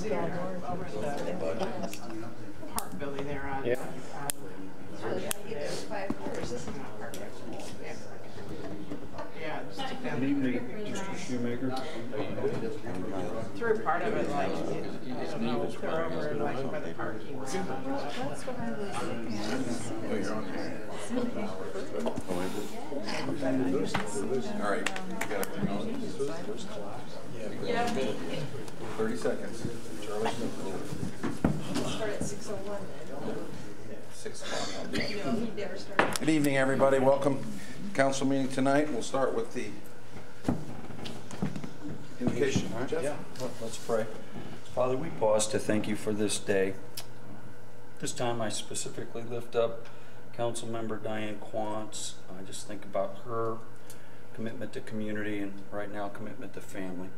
see over the park building there on. Yeah. There's 5 cars. This is not park. Yeah. Good evening, Mr. Shoemaker. Through part of it, like, I don't know, clear over like by the parking. That's what I was looking at. Oh, you're on here. All right, you got everything on? Yeah. 30 seconds. Charlie Smith. Start at 6:01 then. 6 o'clock. No, he never started. Good evening, everybody. Welcome council meeting tonight. We'll start with the invocation. Jeff? Yeah, let's pray. Father, we pause to thank you for this day. This time I specifically lift up Councilmember Diane Quantz. I just think about her commitment to community and right now commitment to family.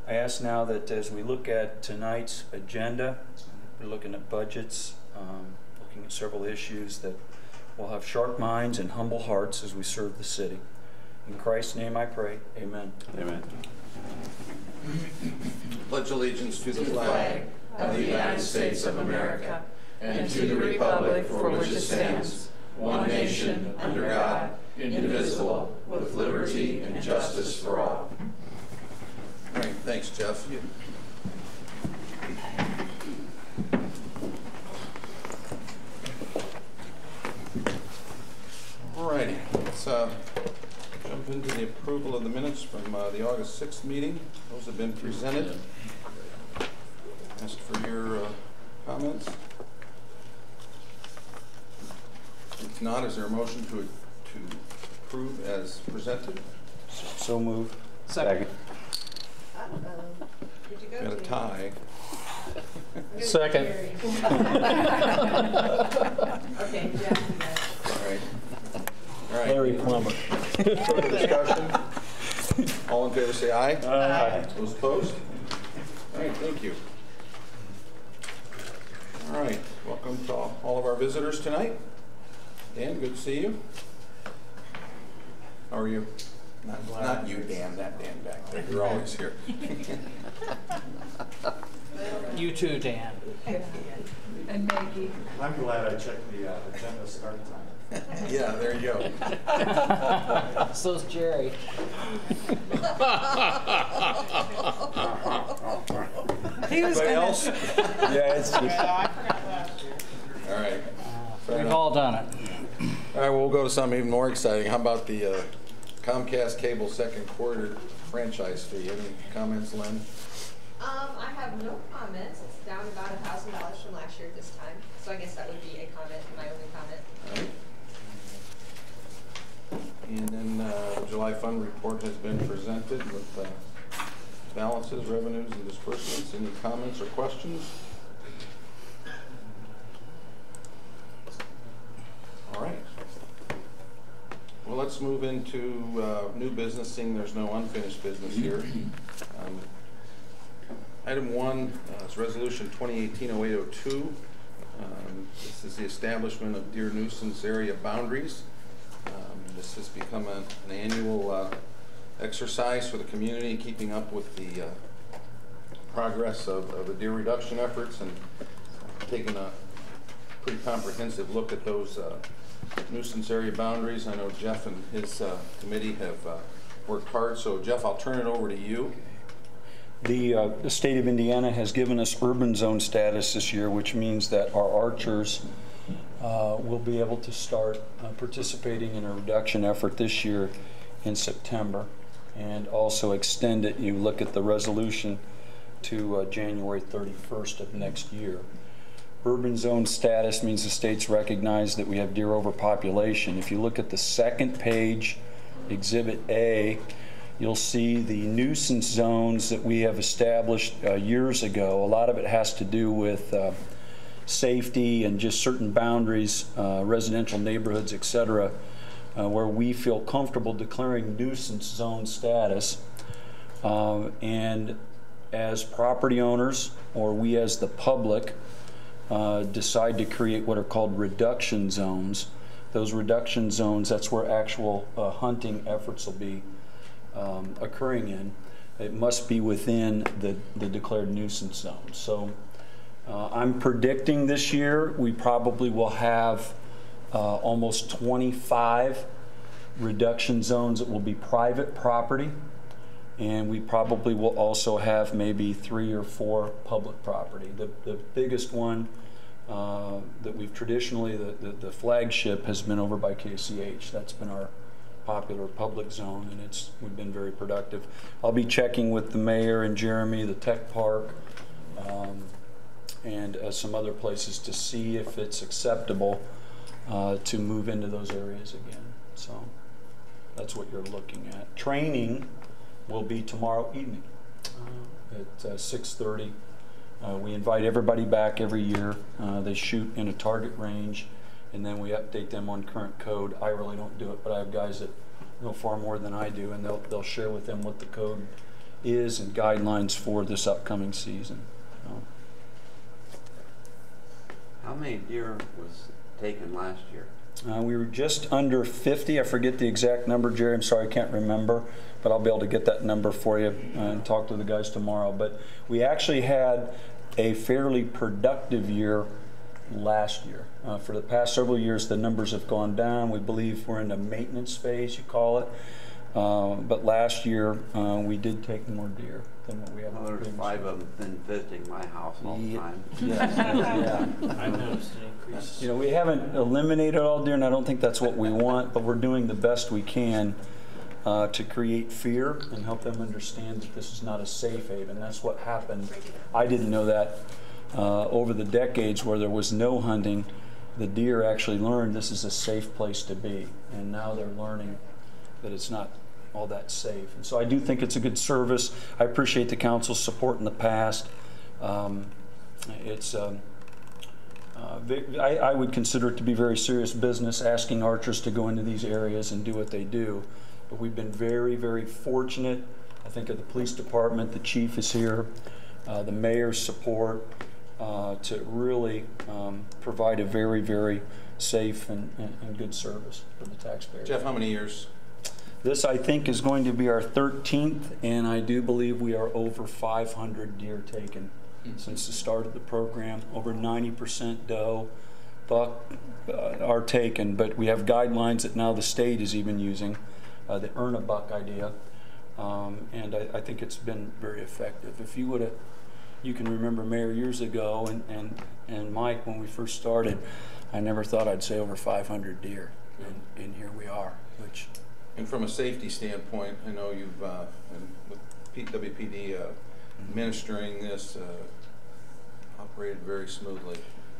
I ask now that as we look at tonight's agenda, we're looking at budgets, looking at several issues, that we'll have sharp minds and humble hearts as we serve the city. In Christ's name I pray, amen. Amen. Pledge allegiance to the flag of the United States of America and to the republic for which it stands, one nation, under God, indivisible, with liberty and justice for all. All right, thanks, Jeff. All righty, let's jump into the approval of the minutes from the August 6th meeting. Those have been presented. Asked for your comments. If not, is there a motion to approve as presented? So moved. Second. Did you go Got a to? tie. Second. Okay, yeah. All right. All right. Larry Plummer. Further discussion? All in favor say aye. Aye. Those opposed? All right, thank you. All right, welcome to all of our visitors tonight. Dan, good to see you. How are you? Not you, Dan, that Dan back there. You're always here. You too, Dan. And Maggie. I'm glad I checked the agenda start time. Yeah, there you go. So's Jerry. He was Anybody gonna. else? Yeah, it's I forgot last year. All right. We've all done it. All right, well, we'll go to something even more exciting. How about the Comcast Cable second quarter franchise fee? Any comments, Lynn? I have no comments. It's down about $1,000 from last year at this time. So I guess that would be a comment, my only comment. All right. And then the July fund report has been presented with balances, revenues, and disbursements. Any comments or questions? All right. Well, let's move into new business, seeing there's no unfinished business here. Item 1 is Resolution 2018-0802. This is the establishment of deer nuisance area boundaries. This has become an annual exercise for the community, keeping up with the progress of the deer reduction efforts and taking a pretty comprehensive look at those nuisance area boundaries. I know Jeff and his committee have worked hard. So Jeff, I'll turn it over to you. The state of Indiana has given us urban zone status this year, which means that our archers will be able to start participating in a reduction effort this year in September, and also extend it. You look at the resolution to January 31st of next year. Urban zone status means the states recognize that we have deer overpopulation. If you look at the second page, Exhibit A, you'll see the nuisance zones that we have established years ago. A lot of it has to do with safety and just certain boundaries, residential neighborhoods, etc., where we feel comfortable declaring nuisance zone status. And as property owners, or we as the public, decide to create what are called reduction zones. Those reduction zones, that's where actual hunting efforts will be occurring in. it must be within the declared nuisance zone. So I'm predicting this year we probably will have almost 25 reduction zones that will be private property, and we probably will also have maybe 3 or 4 public property. The biggest one that we've traditionally, the flagship has been over by KCH. That's been our popular public zone, and we've been very productive. I'll be checking with the mayor and Jeremy, the tech park, and some other places to see if it's acceptable to move into those areas again. So that's what you're looking at. Training will be tomorrow evening at 6:30. We invite everybody back every year. They shoot in a target range, and then we update them on current code. I really don't do it, but I have guys that know far more than I do, and they'll share with them what the code is and guidelines for this upcoming season. How many deer was taken last year? We were just under 50. I forget the exact number, Jerry. I'm sorry, I can't remember, but I'll be able to get that number for you and talk to the guys tomorrow. But we actually had a fairly productive year last year. For the past several years, the numbers have gone down. We believe we're in a maintenance phase, you call it. But last year, we did take more deer than what we have. Well, there's 5 of them been visiting my house all the time. Yes, yeah. I've noticed an increase. You know, we haven't eliminated all deer, and I don't think that's what we want, but we're doing the best we can to create fear and help them understand that this is not a safe haven. That's what happened. I didn't know that over the decades where there was no hunting, the deer actually learned this is a safe place to be, and now they're learning that it's not all that safe. And so I do think it's a good service. I appreciate the council's support in the past. I would consider it to be very serious business asking archers to go into these areas and do what they do. But we've been very, very fortunate. I think of the police department, the chief is here, the mayor's support to really provide a very, very safe and good service for the taxpayers. Jeff, how many years? This, I think, is going to be our 13th, and I do believe we are over 500 deer taken since the start of the program. Over 90% doe, buck are taken, but we have guidelines that now the state is even using, the earn a buck idea, and I think it's been very effective. If you would have, you can remember Mayor years ago and Mike, when we first started, I never thought I'd say over 500 deer, and here we are, which. And from a safety standpoint, I know you've, with WPD administering this, operated very smoothly.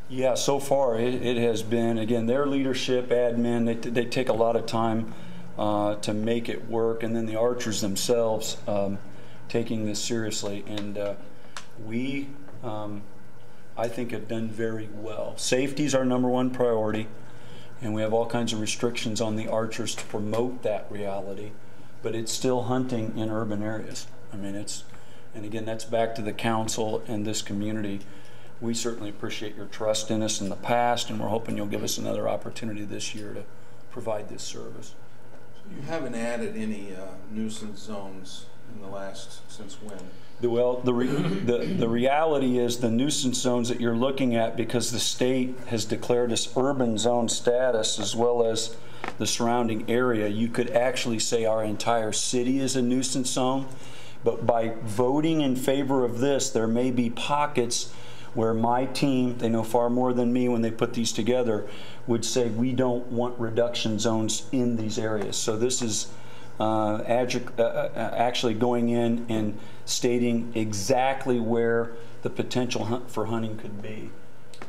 Yeah, so far it has been, again, their leadership, admin, they take a lot of time to make it work, and then the archers themselves taking this seriously. And we, I think, have done very well. Safety is our #1 priority. And we have all kinds of restrictions on the archers to promote that reality, but it's still hunting in urban areas. I mean, and again, that's back to the council and this community. We certainly appreciate your trust in us in the past, and we're hoping you'll give us another opportunity this year to provide this service. So you haven't added any nuisance zones in the last, since when? Well, the reality is the nuisance zones that you're looking at, because the state has declared us urban zone status as well as the surrounding area, you could actually say our entire city is a nuisance zone. But by voting in favor of this, there may be pockets where my team, they know far more than me when they put these together, would say we don't want reduction zones in these areas. So this is actually going in and stating exactly where the potential for hunting could be.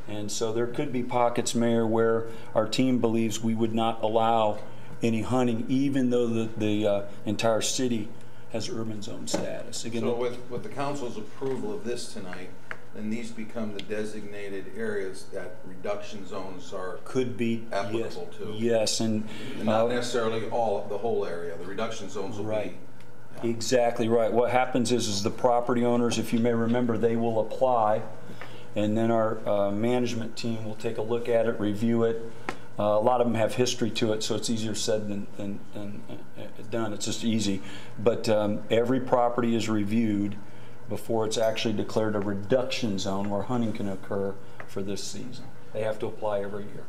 And so there could be pockets, Mayor, where our team believes we would not allow any hunting, even though the entire city has urban zone status. Again, so with the council's approval of this tonight, then these become the designated areas that reduction zones are could be applicable to. Yes, and not necessarily all of the whole area. The reduction zones will right. be. Yeah. Exactly right. What happens is the property owners, if you may remember, they will apply, and then our management team will take a look at it, review it, A lot of them have history to it, so it's easier said than done. It's just easy. But every property is reviewed before it's actually declared a reduction zone where hunting can occur for this season. They have to apply every year.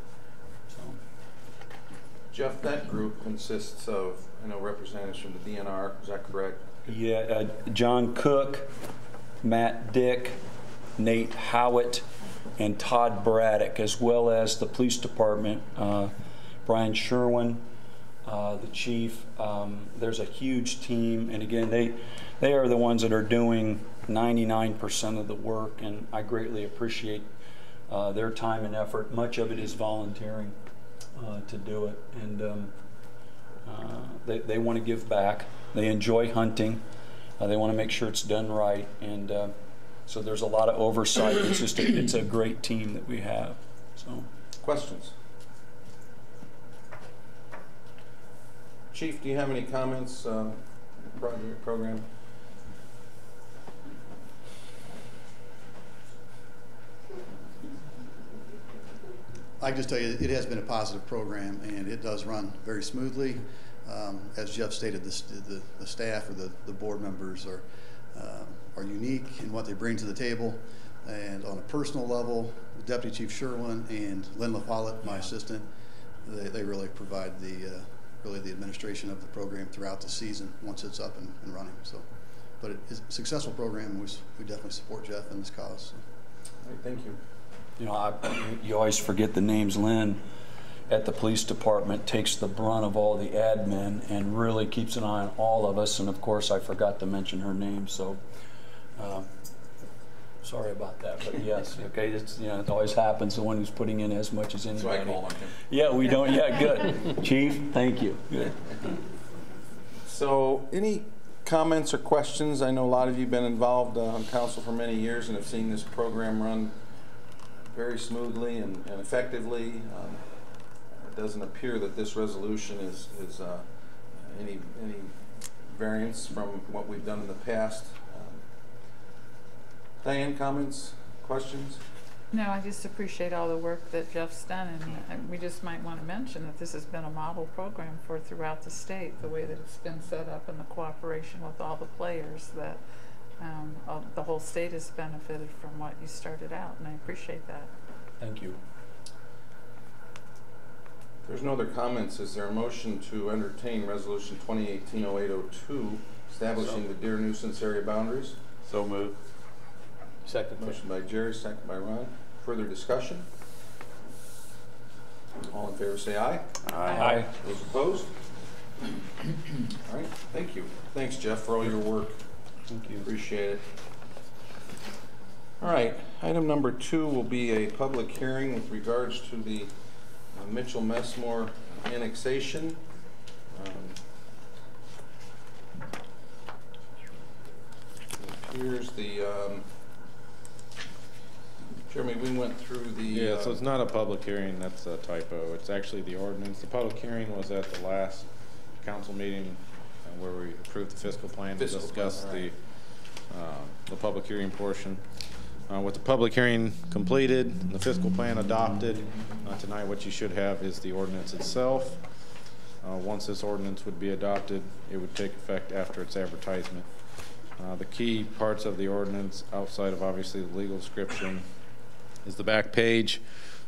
So. Jeff, that group consists of, I know, representatives from the DNR, is that correct? Yeah, John Cook, Matt Dick, Nate Howitt, and Todd Braddock, as well as the police department, Brian Sherwin, the chief. There's a huge team, and again, they are the ones that are doing 99% of the work, and I greatly appreciate their time and effort. Much of it is volunteering to do it, and they want to give back. They enjoy hunting. They want to make sure it's done right, and so there's a lot of oversight. It's just it's a great team that we have. So, questions? Chief, do you have any comments on the program? I can just tell you it has been a positive program, and it does run very smoothly. As Jeff stated, the staff or the board members are unique in what they bring to the table. And on a personal level, Deputy Chief Sherwin and Lynn LaFollette, my assistant, they really provide the administration of the program throughout the season once it's up and running. So, but it's a successful program. We definitely support Jeff and this cause. So. All right, thank you. you know, you always forget the names. Lynn at the police department takes the brunt of all the admin and really keeps an eye on all of us. And of course, I forgot to mention her name, so sorry about that. But yes, okay, it's, you know, it always happens. The one who's putting in as much as anybody. So I call on him. Yeah, we don't. Yeah, good. Chief, thank you. Good. So, any comments or questions? I know a lot of you have been involved on council for many years and have seen this program run very smoothly and effectively. It doesn't appear that this resolution is any variance from what we've done in the past. Diane, comments, questions? No, I just appreciate all the work that Jeff's done, and we just might want to mention that this has been a model program for throughout the state, the way that it's been set up and the cooperation with all the players, that the whole state has benefited from what you started out, and I appreciate that. Thank you. If there's no other comments, is there a motion to entertain Resolution 2018-0802, establishing the deer nuisance area boundaries? So moved. Second. Motion by Jerry, second by Ron. Further discussion? All in favor say aye. Aye. Those opposed? All right, thank you. Thanks, Jeff, for all your work. Thank you. Appreciate it. All right, item number 2 will be a public hearing with regards to the Mitchell-Messmore annexation. It appears the Jeremy, we went through the... Yeah, so it's not a public hearing, that's a typo. It's actually the ordinance. The public hearing was at the last council meeting where we approved the fiscal plan to discuss right. the public hearing portion. With the public hearing completed and the fiscal plan adopted, tonight what you should have is the ordinance itself. Once this ordinance would be adopted, it would take effect after its advertisement. The key parts of the ordinance, outside of obviously the legal description, is the back page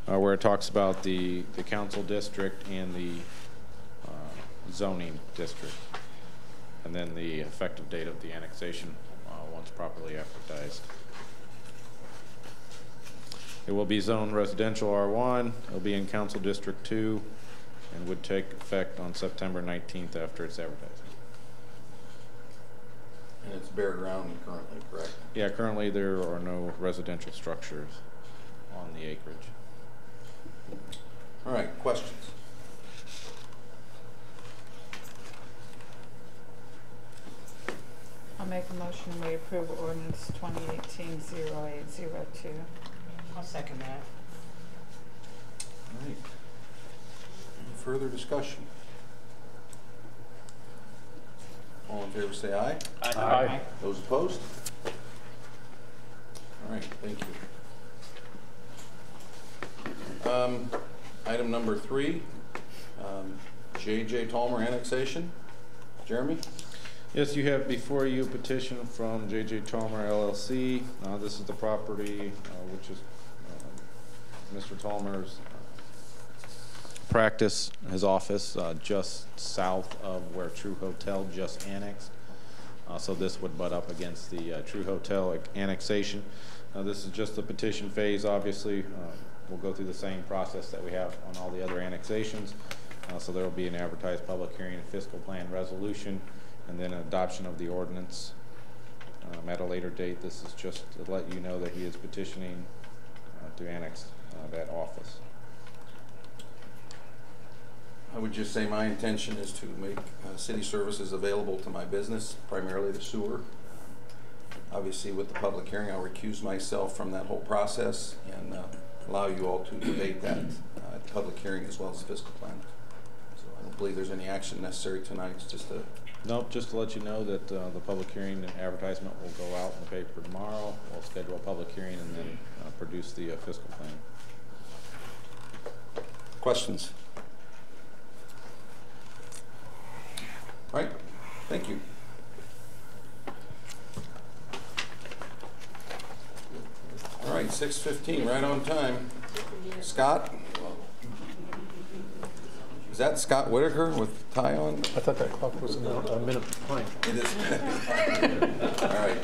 where it talks about the council district and the zoning district, and then the effective date of the annexation once properly advertised. It will be zoned residential R1. It will be in council district 2 and would take effect on September 19th after its advertisement. And it's bare ground currently, correct? Yeah, currently there are no residential structures on the acreage. All right, questions? I'll make a motion we approve ordinance 2018-0802. I'll second that. All right. Any further discussion? All in favor say aye. Aye. Those opposed? All right, thank you. Item number 3, J.J. Tolmer annexation. Jeremy? Yes, you have before you a petition from J.J. Tolmer LLC. This is the property which is Mr. Tolmer's practice, his office, just south of where True Hotel just annexed. So this would butt up against the True Hotel annexation. This is just the petition phase. Obviously, we'll go through the same process that we have on all the other annexations. So there will be an advertised public hearing, a fiscal plan resolution, and then adoption of the ordinance at a later date. This is just to let you know that he is petitioning to annex that office. I would just say my intention is to make city services available to my business, primarily the sewer. Obviously, with the public hearing, I'll recuse myself from that whole process and allow you all to debate that at the public hearing as well as the fiscal plan. So I don't believe there's any action necessary tonight. It's just a... Nope, just to let you know that the public hearing and advertisement will go out in the paper tomorrow. We'll schedule a public hearing and then produce the fiscal plan. Questions? All right, thank you. All right, 6:15, right on time. Scott? Is that Scott Whitaker with tie on? I thought that clock was a minute behind. It is. All right.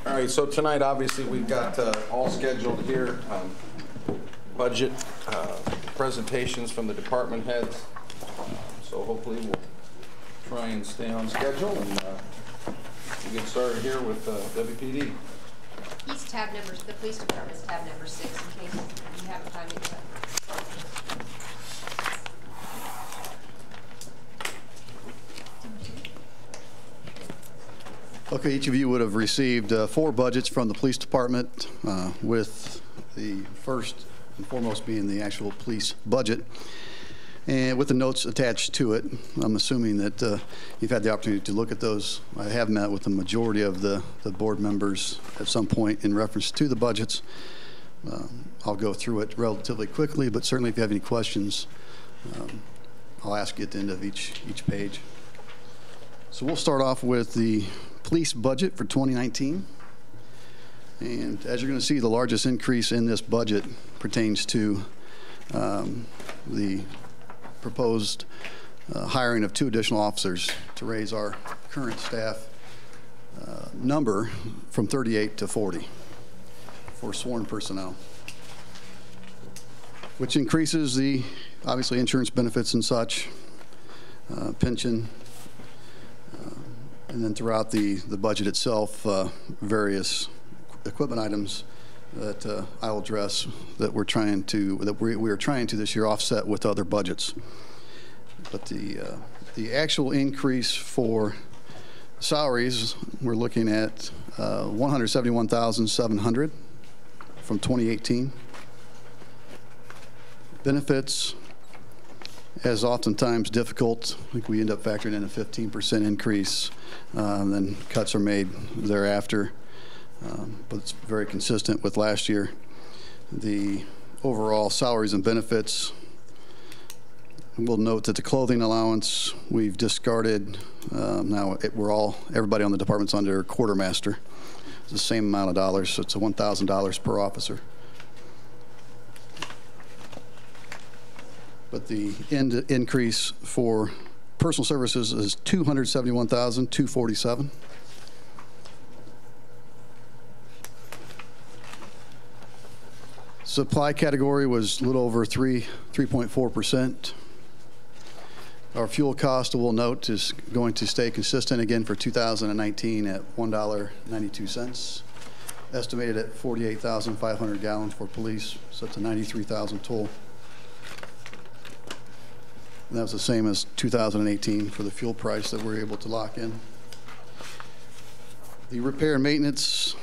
All right, so tonight, obviously, we've got all scheduled here. Budget presentations from the department heads. So hopefully we'll try and stay on schedule and we'll get started here with WPD. He's tab numbers, the police department's tab number 6 in case you haven't found it yet. Okay, each of you would have received 4 budgets from the police department, with the first and foremost being the actual police budget, and with the notes attached to it. I'm assuming that you've had the opportunity to look at those. I have met with the majority of the board members at some point in reference to the budgets. I'll go through it relatively quickly, but certainly if you have any questions, I'll ask you at the end of each page. So we'll start off with the police budget for 2019. And as you're going to see, the largest increase in this budget pertains to the proposed hiring of 2 additional officers to raise our current staff number from 38 to 40 for sworn personnel, which increases the, obviously, insurance benefits and such, pension, and then throughout the budget itself, various equipment items that I will address that we are trying to this year offset with other budgets. But the actual increase for salaries, we're looking at $171,700 from 2018. Benefits, as oftentimes difficult, I think we end up factoring in a 15% increase, then cuts are made thereafter. But it's very consistent with last year. The overall salaries and benefits, we'll note that the clothing allowance we've discarded. Now everybody on the department's under quartermaster. It's the same amount of dollars, so it's a $1,000 per officer. But the increase for personal services is $271,247. Supply category was a little over 3.4%. Our fuel cost, we'll note, is going to stay consistent again for 2019 at $1.92. Estimated at 48,500 gallons for police, so it's a 93,000 total. And that was the same as 2018 for the fuel price that we're able to lock in. The repair and maintenance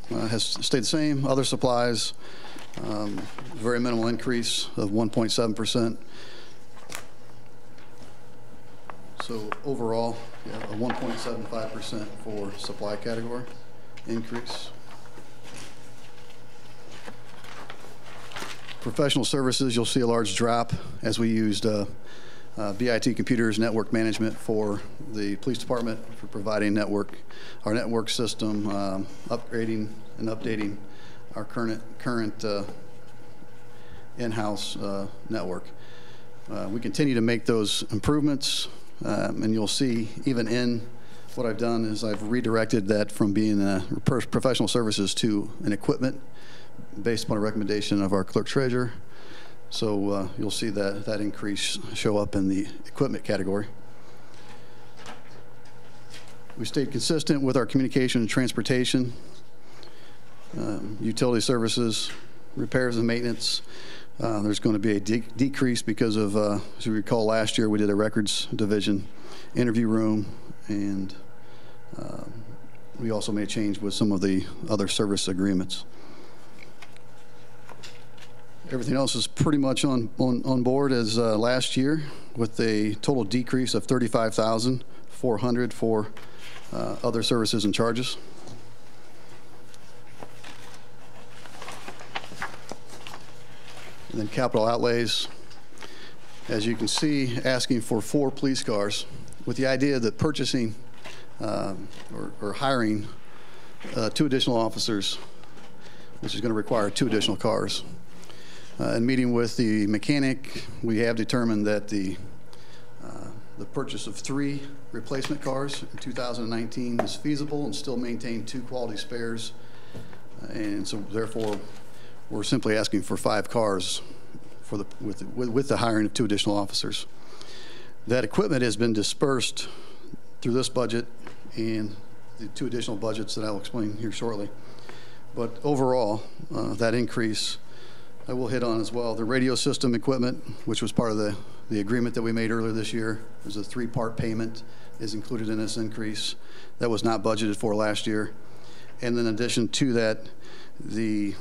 has stayed the same. Other supplies, very minimal increase of 1.7%. So overall, yeah, a 1.75% for supply category increase. Professional services, you'll see a large drop as we used BIT Computers Network Management for the police department for providing our network system, upgrading and updating our current in-house network. We continue to make those improvements, and you'll see even in what I've done is I've redirected that from being professional services to an equipment based upon a recommendation of our clerk treasurer. So you'll see that increase show up in the equipment category. We stayed consistent with our communication and transportation, utility services, repairs and maintenance. There's going to be a decrease because of, as you recall, last year we did a records division, interview room, and we also made a change with some of the other service agreements. Everything else is pretty much on board as last year, with a total decrease of $35,400 for other services and charges. And then capital outlays, as you can see, asking for 4 police cars, with the idea that purchasing or hiring 2 additional officers, which is going to require 2 additional cars. In meeting with the mechanic, we have determined that the purchase of 3 replacement cars in 2019 is feasible and still maintain 2 quality spares. And so therefore, we're simply asking for 5 cars for with the hiring of 2 additional officers. That equipment has been dispersed through this budget and the 2 additional budgets that I'll explain here shortly. But overall, that increase I will hit on as well. The radio system equipment, which was part of the agreement that we made earlier this year, there's a 3-part payment is included in this increase. That was not budgeted for last year. And in addition to that, the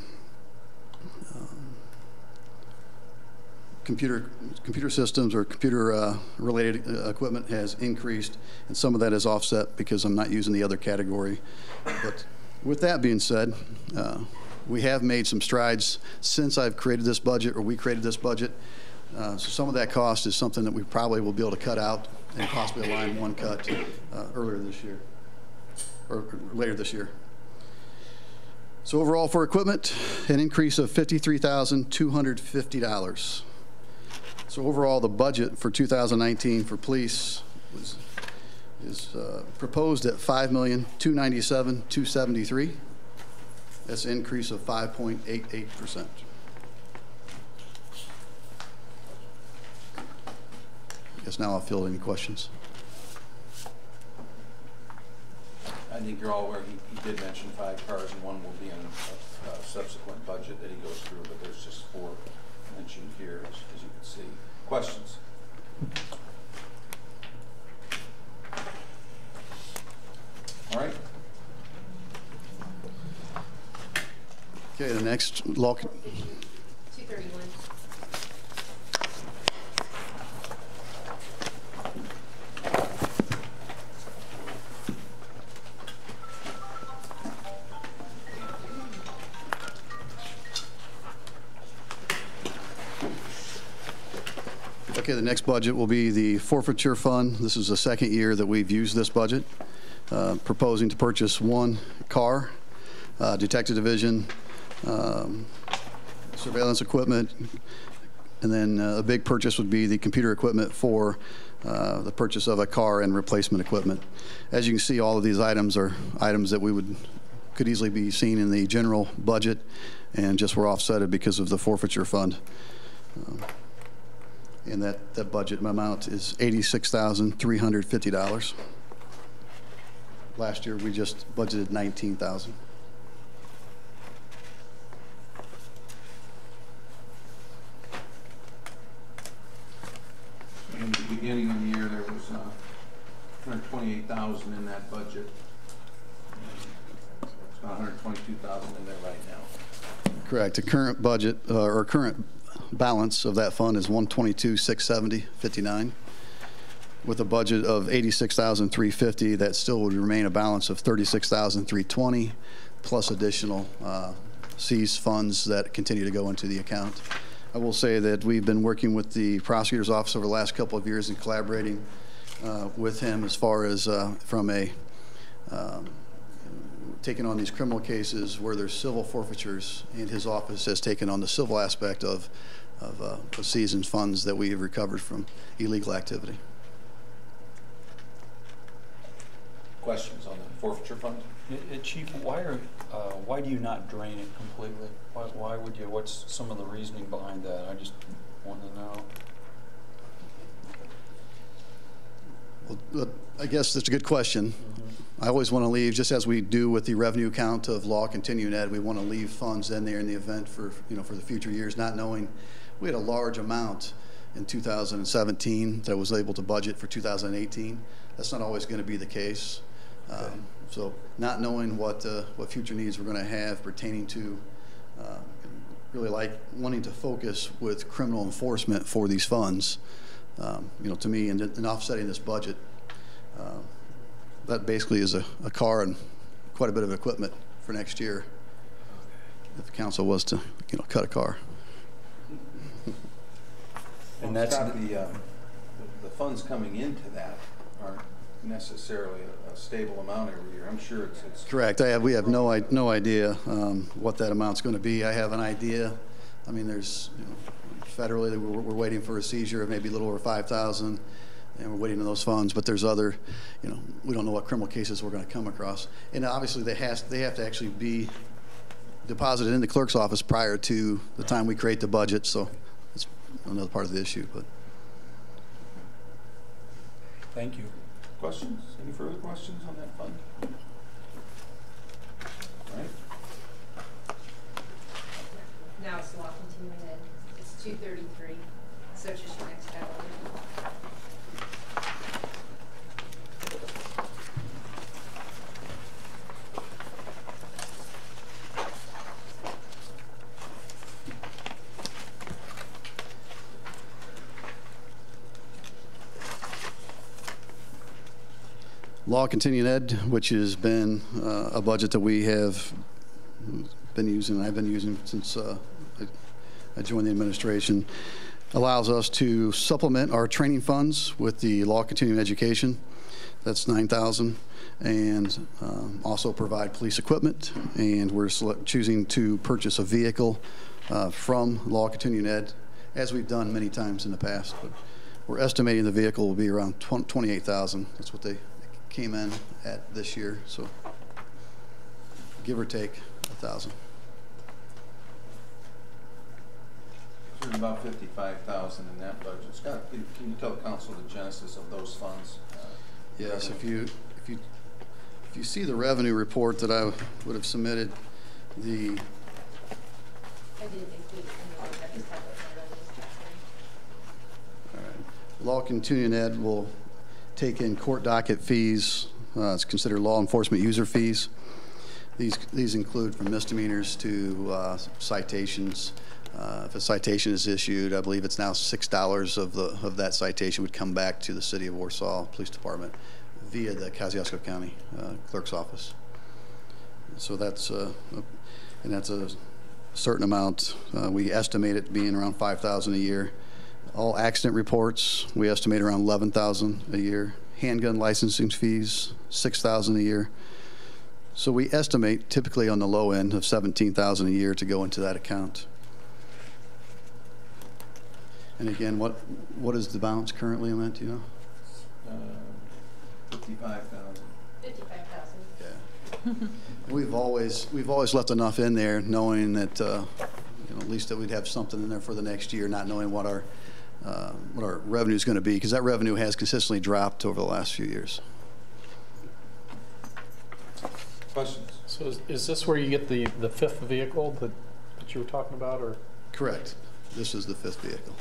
computer systems or computer related equipment has increased, and some of that is offset because I'm not using the other category. But with that being said, we have made some strides since I've created this budget, or we created this budget. So some of that cost is something that we probably will be able to cut out and possibly align one cut earlier this year, or later this year. So overall for equipment, an increase of $53,250. So overall, the budget for 2019 for police is proposed at $5,297,273. That's an increase of 5.88%. I guess now I'll field any questions. I think you're all aware, he did mention 5 cars, and one will be in a subsequent budget that he goes through, but there's just 4 mentioned here, as you can see. Questions? All right. Okay, the next law. 231. Okay, the next budget will be the forfeiture fund. This is the 2nd year that we've used this budget, proposing to purchase 1 car, detective division, surveillance equipment, and then a big purchase would be the computer equipment for the purchase of a car and replacement equipment. As you can see, all of these items are items that we could easily be seen in the general budget, and just were offsetted because of the forfeiture fund. And that budget amount is $86,350. Last year we just budgeted $19,000. In the beginning of the year, there was $128,000 in that budget. It's about $122,000 in there right now. Correct. The current budget or current balance of that fund is $122,670.59. With a budget of $86,350, that still would remain a balance of $36,320, plus additional seized funds that continue to go into the account. I will say that we've been working with the prosecutor's office over the last couple of years and collaborating with him as far as from a taking on these criminal cases where there's civil forfeitures, and his office has taken on the civil aspect of seasoned funds that we have recovered from illegal activity. Questions on the forfeiture fund? Chief, why do you not drain it completely? Why would you? What's some of the reasoning behind that? I just want to know. Well, I guess that's a good question. I always want to leave, just as we do with the revenue account of law continuing ed, we want to leave funds in there in the event for for the future years, not knowing we had a large amount in 2017 that was able to budget for 2018. That's not always going to be the case. So not knowing what future needs we're going to have pertaining to really like wanting to focus with criminal enforcement for these funds. To me, in offsetting this budget, that basically is a car and quite a bit of equipment for next year if the council was to cut a car. And that's the funds coming into that aren't necessarily a stable amount every year. I'm sure it's correct. We have no idea what that amount's going to be. I have an idea. I mean, there's federally we're waiting for a seizure of maybe a little over 5,000, and we're waiting on those funds. But there's other, we don't know what criminal cases we're going to come across. And obviously they have to actually be deposited in the clerk's office prior to the time we create the budget. So it's another part of the issue. But Thank you. questions. Any further questions on that fund? All right. Now it's law continuing ed. It's 233, so it's just your next category. Law continuing ed, which has been a budget that we have been using, I've been using since I joined the administration, allows us to supplement our training funds with the law continuing education. That's $9,000, and also provide police equipment. And we're choosing to purchase a vehicle from law continuing ed, as we've done many times in the past. But we're estimating the vehicle will be around $28,000. That's what they came in at this year. So give or take 1,000. There's about 55,000 in that budget. Scott, can you tell the council the genesis of those funds? Yes, if you see the revenue report that I would have submitted, I didn't include it in the book. I just have it in my revenues. law continuing ed will take in court docket fees. It's considered law enforcement user fees. These include from misdemeanors to citations. If a citation is issued, I believe it's now $6 of that citation would come back to the City of Warsaw Police Department via the Kosciuszko County Clerk's Office. So that's a certain amount. We estimate it being around $5,000 a year. All accident reports, we estimate around $11,000 a year. Handgun licensing fees, $6,000 a year. So we estimate typically on the low end of $17,000 a year to go into that account. And again, what is the balance currently on that, do you know? 55,000. 55,000. Yeah. We've always left enough in there, knowing that at least that we'd have something in there for the next year, not knowing what our revenue is going to be, because that revenue has consistently dropped over the last few years. Questions? So is this where you get the fifth vehicle that you were talking about, or? Correct. This is the fifth vehicle.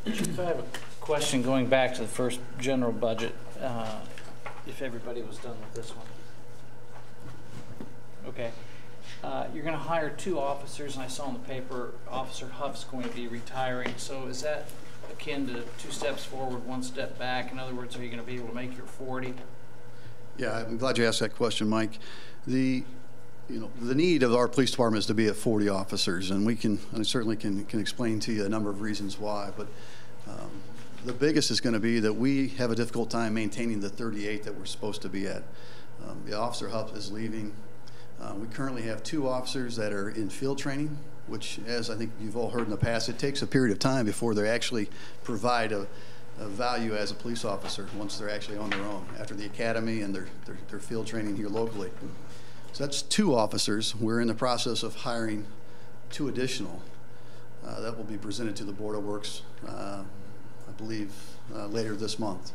Chief, I have a question going back to the first general budget, if everybody was done with this one. Okay. You're going to hire 2 officers, and I saw in the paper Officer Huff's going to be retiring. So is that akin to 2 steps forward, 1 step back? In other words, are you going to be able to make your 40? Yeah, I'm glad you asked that question, Mike. The you know, the need of our police department is to be at 40 officers, and I certainly can explain to you a number of reasons why, but the biggest is going to be that we have a difficult time maintaining the 38 that we're supposed to be at. The Officer Hub is leaving. We currently have 2 officers that are in field training, which, as I think you've all heard in the past, it takes a period of time before they actually provide a value as a police officer once they're actually on their own after the academy and their field training here locally. So that's 2 officers. We're in the process of hiring 2 additional. That will be presented to the Board of Works, I believe, later this month.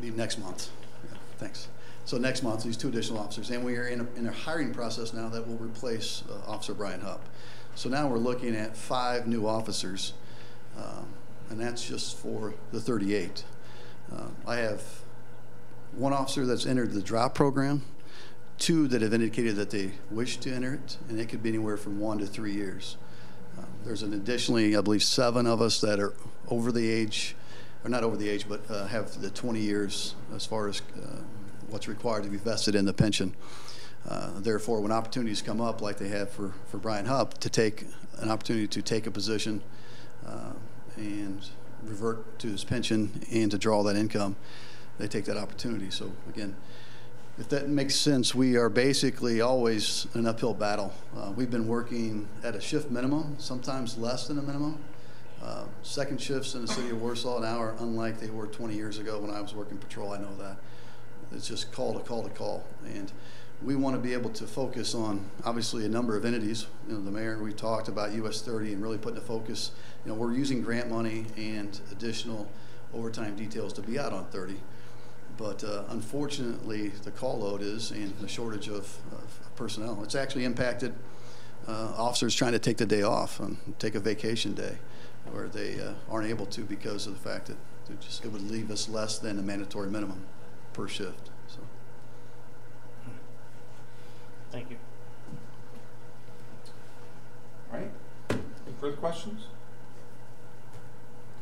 Be next month. Yeah, thanks. So next month, these 2 additional officers, and we are in a hiring process now that will replace Officer Brian Hupp. So now we're looking at 5 new officers, and that's just for the 38. I have 1 officer that's entered the drop program, 2 that have indicated that they wish to enter it, and it could be anywhere from 1 to 3 years. There's an additionally, I believe, 7 of us that are over the age, or not over the age, but have the 20 years as far as what's required to be vested in the pension. Therefore, when opportunities come up, like they have for Brian Hupp, to take an opportunity to take a position and revert to his pension and to draw that income, they take that opportunity. So again, if that makes sense, we are basically always in an uphill battle. We've been working at a shift minimum, sometimes less than a minimum. Second shifts in the city of Warsaw now are unlike they were 20 years ago when I was working patrol. I know that. It's just call to call to call. And we want to be able to focus on, obviously, a number of entities. You know, the mayor, we talked about US 30 and really putting a focus. You know, we're using grant money and additional overtime details to be out on 30. But unfortunately, the call load is, and the shortage of personnel, it's actually impacted officers trying to take the day off and take a vacation day, where they aren't able to because of the fact that it would leave us less than the mandatory minimum per shift. So. Thank you. All right. Any further questions?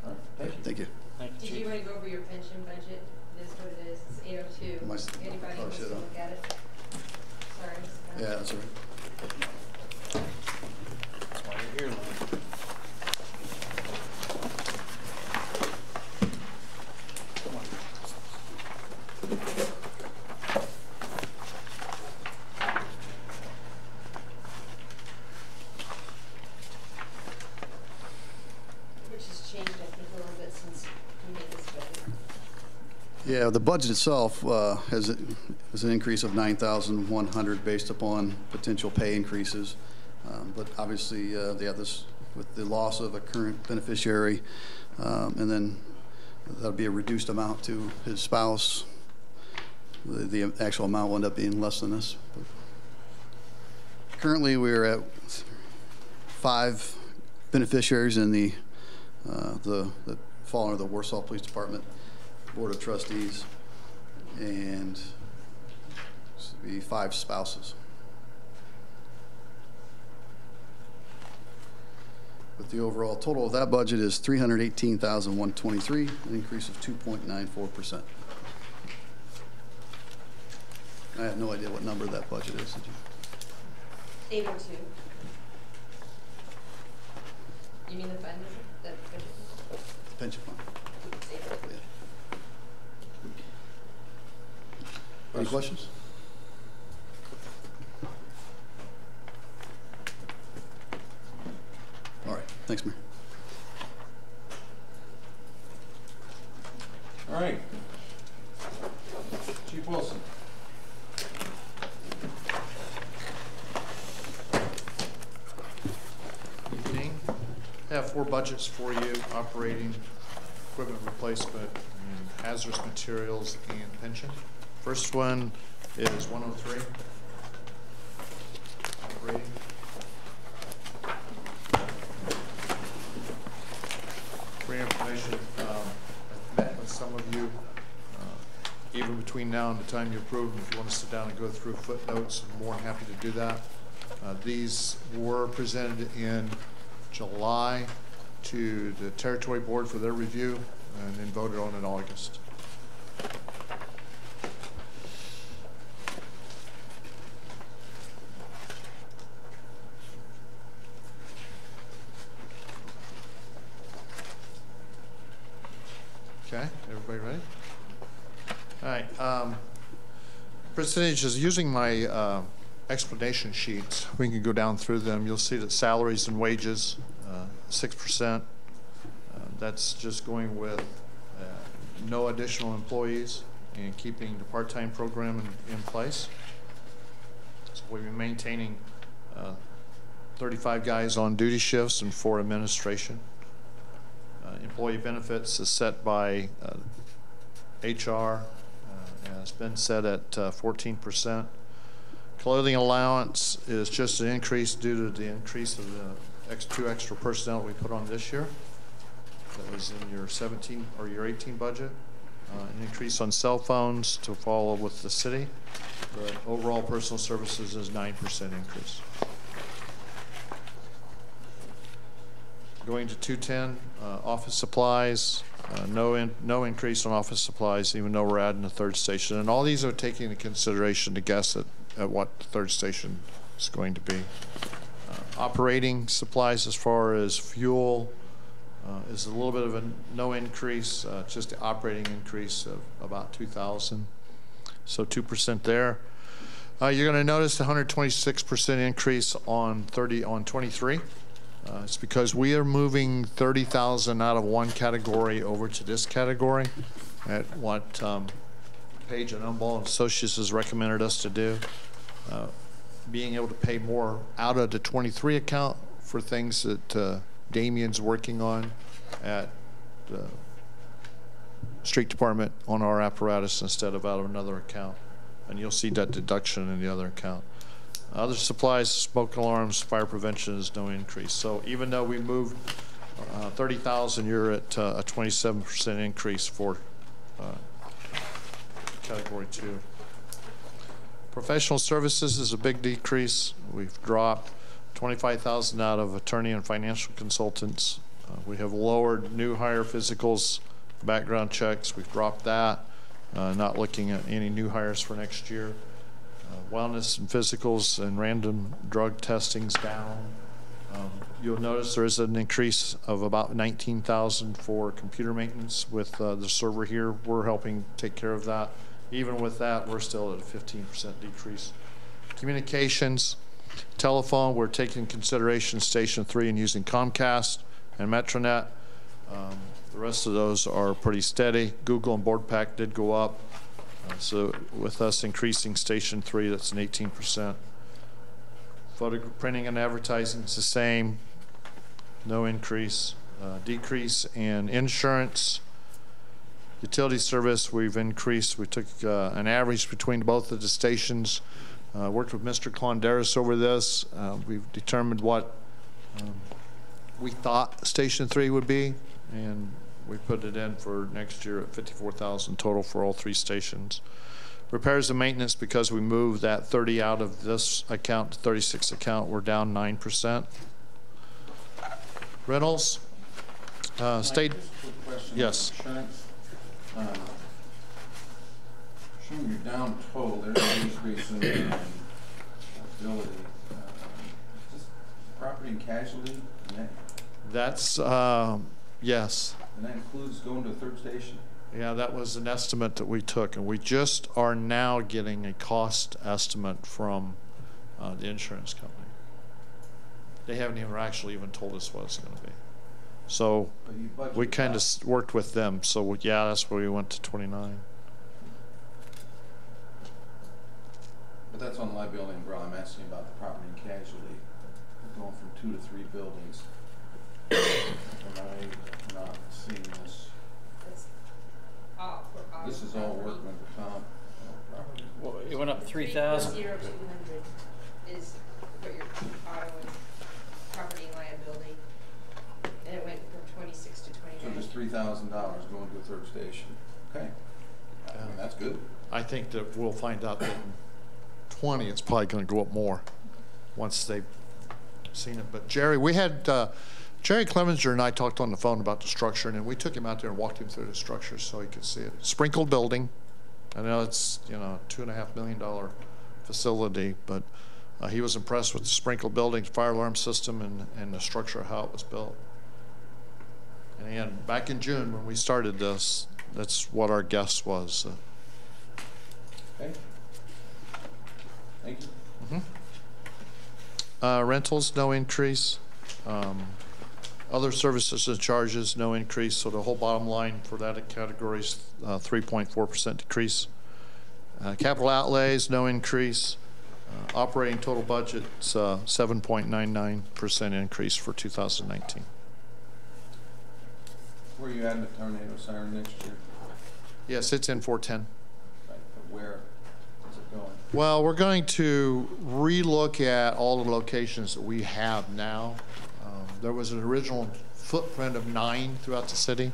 All right. Thank you. Thank you. Thank you, Did Chief. you want to go over your pension budget? It is what it is. It's 802. Anybody wants to look at it? Sorry. Mr. Yeah, that's all right. That's why you're here, Lynn. Come on. Which has changed, I think, a little bit since we made this budget. Yeah, the budget itself has an increase of $9,100 based upon potential pay increases. But obviously, they have this with the loss of a current beneficiary, and then that'll be a reduced amount to his spouse. The actual amount will end up being less than this. But currently, we're at 5 beneficiaries in the fall under the Warsaw Police Department Board of Trustees, and this would be 5 spouses. But the overall total of that budget is $318,123, an increase of 2.94%. I have no idea what number that budget is. Did you? 802. You mean the fund? The Pension fund. Yeah. Any questions? All right. Thanks, Mayor. All right. Chief Wilson. Evening. I have 4 budgets for you: operating, equipment replacement, and hazardous materials, and pension. First one is 103. Operating. For your information, I've met with some of you, even between now and the time you approve them. If you want to sit down and go through footnotes, I'm more than happy to do that. These were presented in July to the Territory Board for their review and then voted on in August. Everybody ready? All right. Percentages, using my explanation sheets, we can go down through them. You'll see that salaries and wages, 6%. That's just going with no additional employees and keeping the part-time program in place. So we've been maintaining 35 guys on duty shifts and 4 administration. Employee benefits is set by HR, has been set at 14%. Clothing allowance is just an increase due to the increase of the 2 extra personnel that we put on this year. That was in your 17 or your 18 budget. An increase on cell phones to follow with the city. But overall personal services is 9% increase. Going to 210, office supplies, no increase on office supplies, even though we're adding a 3rd station. And all these are taking into consideration to guess at what the 3rd station is going to be. Operating supplies as far as fuel is a little bit of a no increase, just the operating increase of about 2,000. So 2% there. You're going to notice a 126% increase on 23. It's because we are moving 30,000 out of one category over to this category at what Page and Umball and Associates has recommended us to do. Being able to pay more out of the 23 account for things that Damien's working on at the street department on our apparatus instead of out of another account. And you'll see that deduction in the other account. Other supplies, smoke alarms, fire prevention is no increase. So even though we moved 30,000, you're at a 27% increase for category 2. Professional services is a big decrease. We've dropped 25,000 out of attorney and financial consultants. We have lowered new hire physicals, background checks. We've dropped that. Not looking at any new hires for next year. Wellness and physicals and random drug testing's down. You'll notice there is an increase of about 19,000 for computer maintenance with the server here. We're helping take care of that. Even with that, we're still at a 15% decrease. Communications, telephone, we're taking into consideration Station 3 and using Comcast and Metronet. The rest of those are pretty steady. Google and BoardPack did go up. So with us increasing Station 3, that's an 18%. Photo printing and advertising is the same. No increase. Decrease in insurance. Utility service, we've increased. We took an average between both of the stations. Worked with Mr. Klonderis over this. We've determined what we thought Station 3 would be, and we put it in for next year at $54,000 total for all 3 stations. Repairs and maintenance, because we moved that 30 out of this account to 36 account, we're down 9%. Rentals, state. Yes. Showing your down total, there's an increase in ability. Just property and casualty. That's yes. And that includes going to a 3rd station? Yeah, that was an estimate that we took, and we just are now getting a cost estimate from the insurance company. They haven't even told us what it's going to be. So we kind of worked with them. So yeah, that's where we went to 29. But that's on liability umbrella. I'm asking about the property and casualty. We're going from 2 to 3 buildings. Am I not seeing this? This is all workman comp. Well, it went up 3,000. 3,200 is what your auto and property and liability, and it went from 26 to 29. So just $3,000 going to a 3rd station. Okay, I mean, that's good. I think that we'll find out that in 20 it's probably going to go up more once they've seen it. But Jerry, we had Jerry Clevenger and I talked on the phone about the structure, and then we took him out there and walked him through the structure so he could see it. Sprinkled building. I know it's, $2.5 million facility, but he was impressed with the sprinkled building, fire alarm system, and the structure of how it was built. And back in June when we started this, That's what our guess was. Okay. Thank you. Rentals, no increase. Other services and charges, no increase. So the whole bottom line for that category is 3.4% decrease. Capital outlays, no increase. Operating total budget, 7.99% increase for 2019. Where are you at in the tornado siren next year? Yes, it's in 410. Right, but where is it going? Well, we're going to relook at all the locations that we have now. There was an original footprint of 9 throughout the city.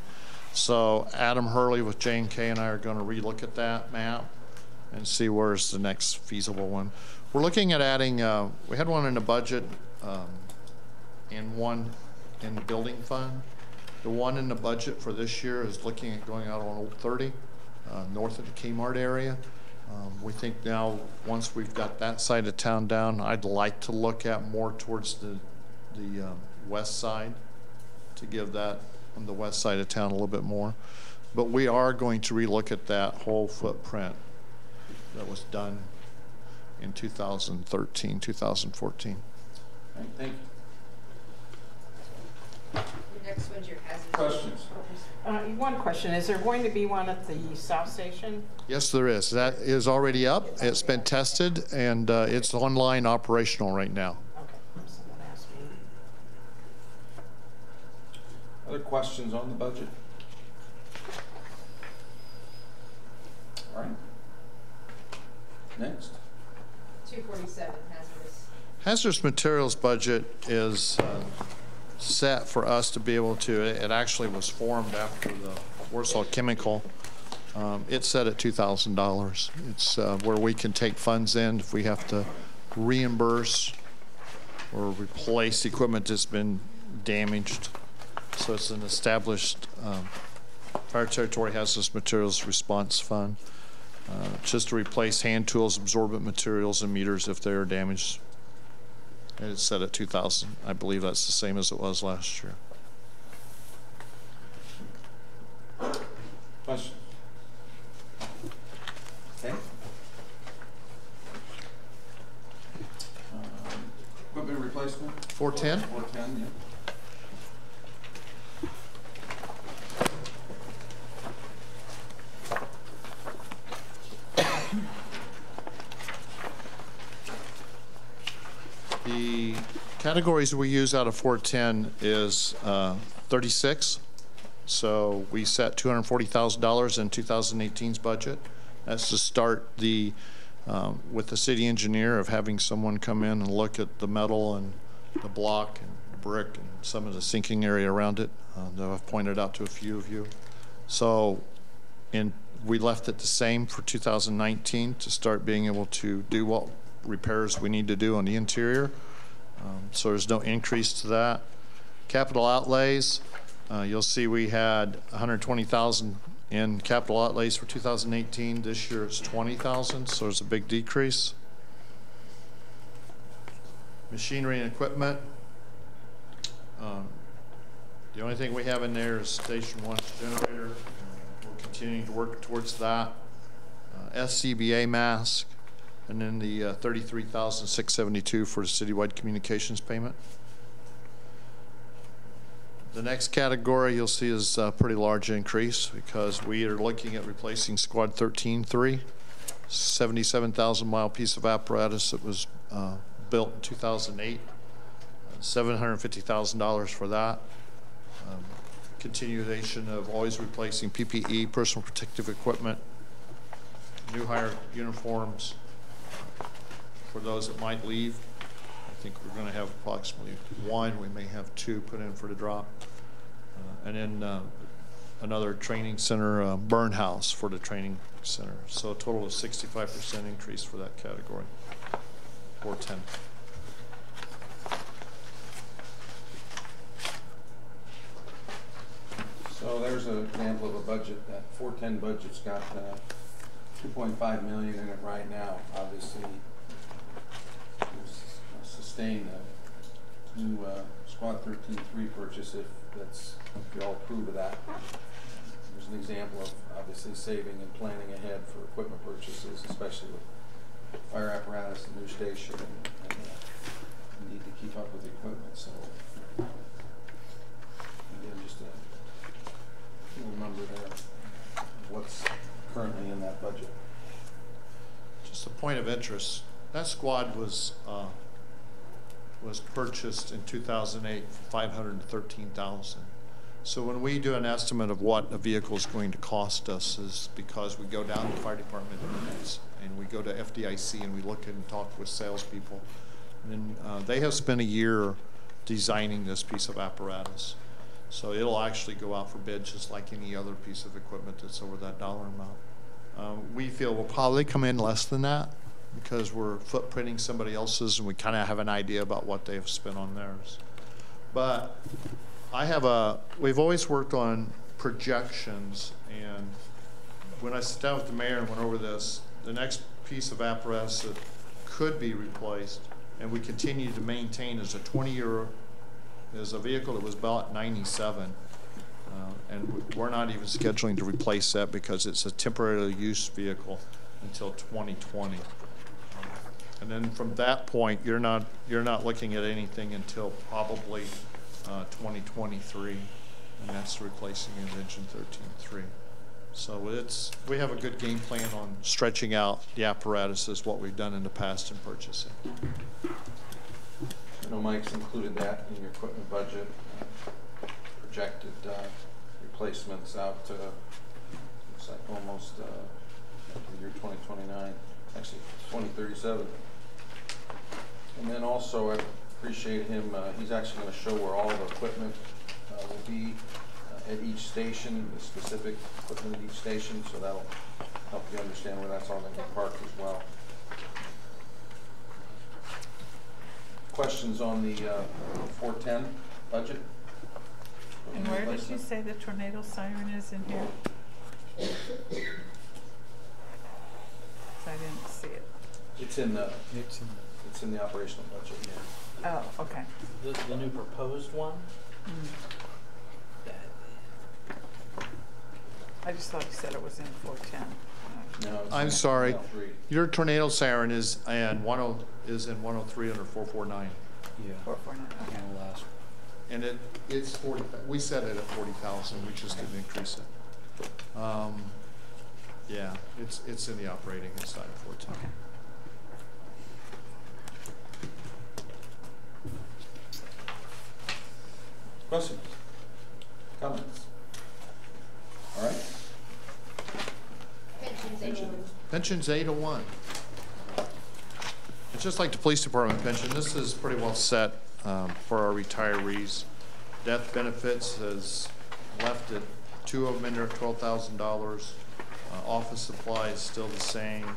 So Adam Hurley with J&K and I are going to relook at that map and see where's the next feasible one. We're looking at adding, we had one in the budget and one in the building fund. The one in the budget for this year is looking at going out on Old 30, north of the Kmart area. We think now, once we've got that side of town down, I'd like to look at more towards the west side to give that on the west side of town a little bit more. But we are going to relook at that whole footprint that was done in 2013, 2014. All right, thank you. Your next one's your hazard. Questions? One question, is there going to be one at the South Station? Yes, there is. That is already up. It's been tested, and it's online operational right now. Okay, someone asked me. Other questions on the budget? All right. Next. 247 hazardous. Hazardous materials budget is set for us to be able to, it actually was formed after the Warsaw Chemical. It's set at $2,000. It's where we can take funds in if we have to reimburse or replace equipment that's been damaged. So it's an established Fire Territory Hazardous Materials Response Fund. Just to replace hand tools, absorbent materials, and meters if they are damaged. And it's set at $2,000. I believe that's the same as it was last year. Questions? Okay. Equipment replacement? 410? 410, yeah. The categories we use out of 410 is 36. So we set $240,000 in 2018's budget. That's to start the, with the city engineer of having someone come in and look at the metal and the block and brick and some of the sinking area around it that I've pointed out to a few of you. So we left it the same for 2019 to start being able to do what repairs we need to do on the interior. So there's no increase to that. Capital outlays, you'll see we had $120,000 in capital outlays for 2018. This year it's $20,000, so there's a big decrease. Machinery and equipment. The only thing we have in there is Station 1's generator. We're continuing to work towards that. SCBA mask. And then the $33,672 for the citywide communications payment. The next category you'll see is a pretty large increase because we are looking at replacing Squad 13-3, 77,000 mile piece of apparatus that was built in 2008, $750,000 for that. Continuation of always replacing PPE, personal protective equipment, new hire uniforms, for those that might leave. I think we're going to have approximately 1. We may have 2 put in for the drop. And then another training center, burn house for the training center. So a total of 65% increase for that category, 410. So there's an example of a budget. That 410 budget's got $2.5 million in it right now. Obviously, sustain a new Squad 13-3 purchase if you all approve of that. there's an example of obviously saving and planning ahead for equipment purchases, especially with fire apparatus, the new station, and need to keep up with the equipment. So again, just a little number there of what's currently in that budget. Just a point of interest, that squad was purchased in 2008 for $513,000. So when we do an estimate of what a vehicle is going to cost us, is because we go down to the fire department and we go to FDIC and we look and talk with salespeople. And they have spent a year designing this piece of apparatus. So it'll actually go out for bid just like any other piece of equipment that's over that dollar amount. We feel we'll probably come in less than that because we're footprinting somebody else's and we kind of have an idea about what they've spent on theirs. But we've always worked on projections, and when I sat down with the mayor and went over this, the next piece of apparatus that could be replaced and we continue to maintain is a 20-year, is a vehicle that was built in '97. And we're not even scheduling to replace that because it's a temporary use vehicle until 2020. And then from that point, you're not looking at anything until probably 2023, and that's replacing Engine 13.3. So we have a good game plan on stretching out the apparatus as what we've done in the past in purchasing. I know Mike's included that in your equipment budget, projected replacements out to, looks like almost the year 2029, actually 2037. And then also I appreciate him, he's actually going to show where all the equipment will be at each station, the specific equipment at each station, so that'll help you understand where that's all going to be parked as well. Questions on the 410 budget? And where did you say the tornado siren is in here? I didn't see it. It's in the operational budget. Yeah. Oh, okay. The new proposed one? I just thought you said it was in 410. No, it's I'm in sorry. 103. Your tornado siren is in 103 under 449. Yeah. 449. Okay. And the last And it's 40. We set it at 40,000. We just didn't increase it. Yeah, it's in the operating inside of 410. Okay. Questions? Comments? All right. Pensions 801. Pension's 801. It's just like the police department pension. This is pretty well set for our retirees. Death benefits has left it, 2 of them in there at $12,000. Office supplies still the same.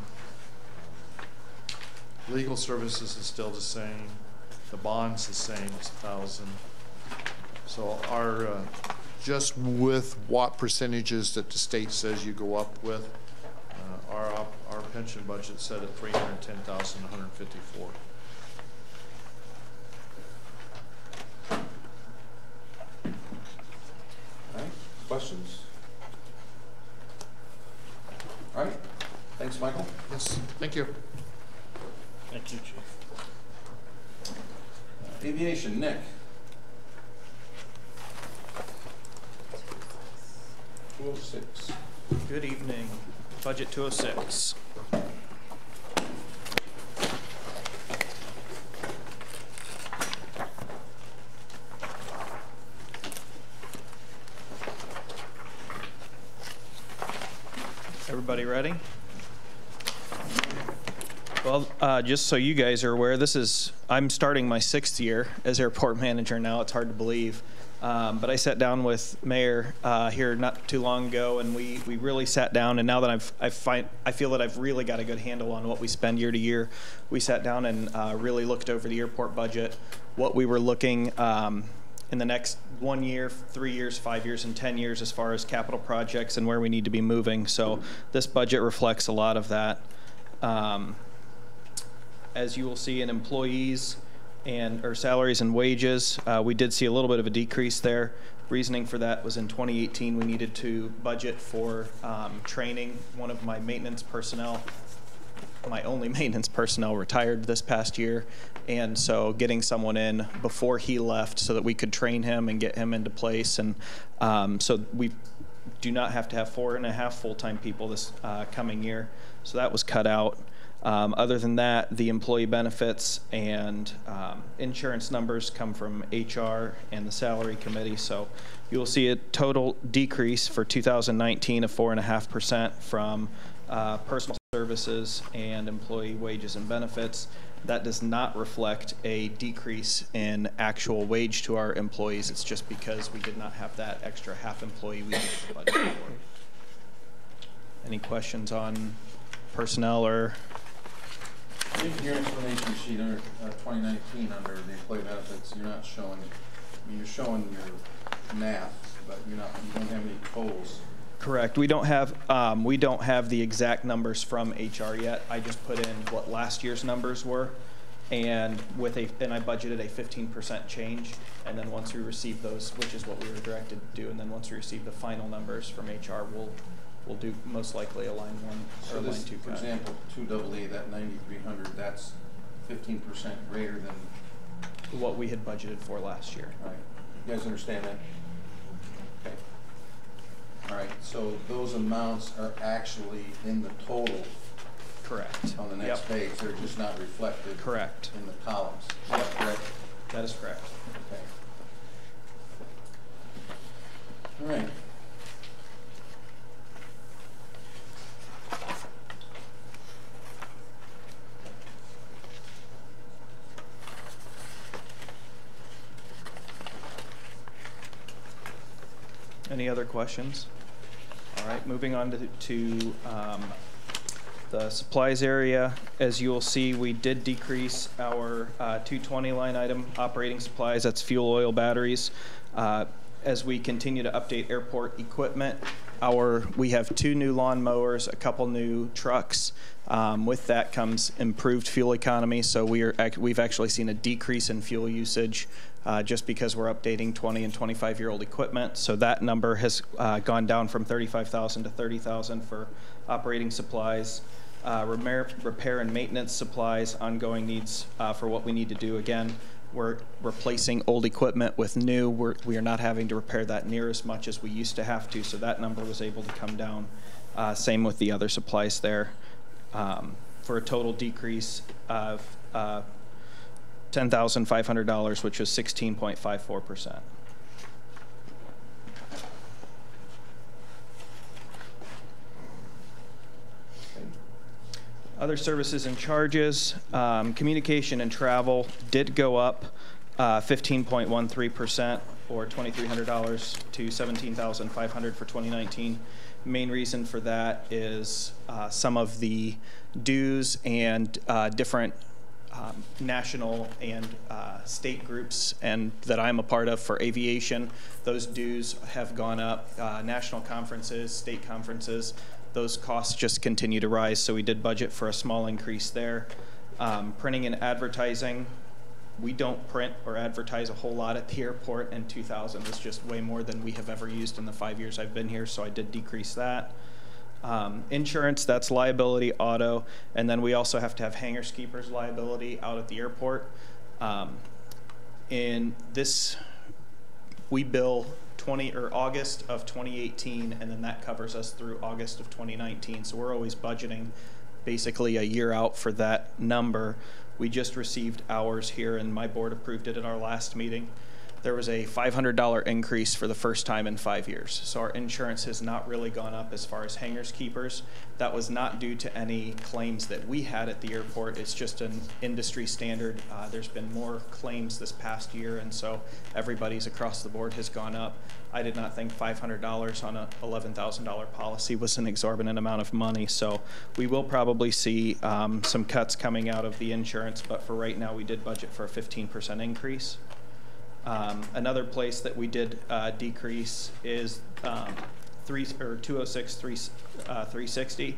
Legal services is still the same. The bond's the same, it's $1,000. So our just with what percentages that the state says you go up with, our pension budget set at $310,154. All right. Questions? All right. Thanks, Michael. Yes, thank you. Thank you, Chief. Aviation, Nick. 206. Good evening. Budget 206. Everybody ready? Well, just so you guys are aware, I'm starting my 6th year as airport manager now. It's hard to believe. But I sat down with Mayor here not too long ago, and we really sat down. And now that I feel that I've really got a good handle on what we spend year to year, we sat down and really looked over the airport budget, what we were looking in the next 1 year, 3 years, 5 years, and 10 years as far as capital projects and where we need to be moving. So this budget reflects a lot of that. As you will see in employees or salaries and wages, we did see a little bit of a decrease there. Reasoning for that was in 2018, we needed to budget for training. One of my maintenance personnel, my only maintenance personnel, retired this past year. And so getting someone in before he left so that we could train him and get him into place. And so we do not have to have 4.5 full-time people this coming year. So that was cut out. Other than that, the employee benefits and insurance numbers come from HR and the salary committee. So you will see a total decrease for 2019 of 4.5% from personal services and employee wages and benefits. That does not reflect a decrease in actual wage to our employees. It's just because we did not have that extra half employee we needed to budget for. Any questions on personnel or? In your explanation sheet under 2019 under the employee benefits, you're not showing, I mean, you're showing your math, but you don't have any totals. Correct. We don't have the exact numbers from HR yet. I just put in what last year's numbers were, and I budgeted a 15% change. And then once we receive those, which is what we were directed to do, and then once we receive the final numbers from HR, we'll do most likely a line 1 or line 2 cut. For example, 2AA, that 9,300, that's 15% greater than what we had budgeted for last year. All right. You guys understand that? Okay. All right. So those amounts are actually in the total. Correct. On the next page, they're just not reflected. Correct. In the columns. Is that correct? That is correct. Okay. All right. Any other questions? All right, moving on to the supplies area. As you will see, we did decrease our 220 line item, operating supplies, that's fuel oil batteries. As we continue to update airport equipment, we have 2 new lawn mowers, a couple new trucks. With that comes improved fuel economy, so we've actually seen a decrease in fuel usage just because we're updating 20 and 25-year-old equipment. So that number has gone down from 35,000 to 30,000 for operating supplies. Repair and maintenance supplies, ongoing needs for what we need to do. Again, we're replacing old equipment with new. We are not having to repair that near as much as we used to have to, so that number was able to come down. Same with the other supplies there. For a total decrease of $10,500, which was 16.54%. Other services and charges, communication and travel did go up 15.13%, or $2,300 to $17,500 for 2019. Main reason for that is some of the dues and different national and state groups and that I'm a part of for aviation. Those dues have gone up. National conferences, state conferences, those costs just continue to rise, so we did budget for a small increase there. Printing and advertising, we don't print or advertise a whole lot at the airport, and 2,000 is just way more than we have ever used in the 5 years I've been here, so I did decrease that. Insurance, that's liability, auto, and then we also have to have hangars keepers liability out at the airport. In this, we bill August of 2018, and then that covers us through August of 2019. So we're always budgeting basically a year out for that number. We just received ours here, and my board approved it at our last meeting. There was a $500 increase for the first time in 5 years. So our insurance has not really gone up as far as hangars keepers. That was not due to any claims that we had at the airport. It's just an industry standard. There's been more claims this past year, and so everybody's across the board has gone up. I did not think $500 on a $11,000 policy was an exorbitant amount of money. So we will probably see some cuts coming out of the insurance, but for right now we did budget for a 15% increase. Another place that we did decrease is 206-360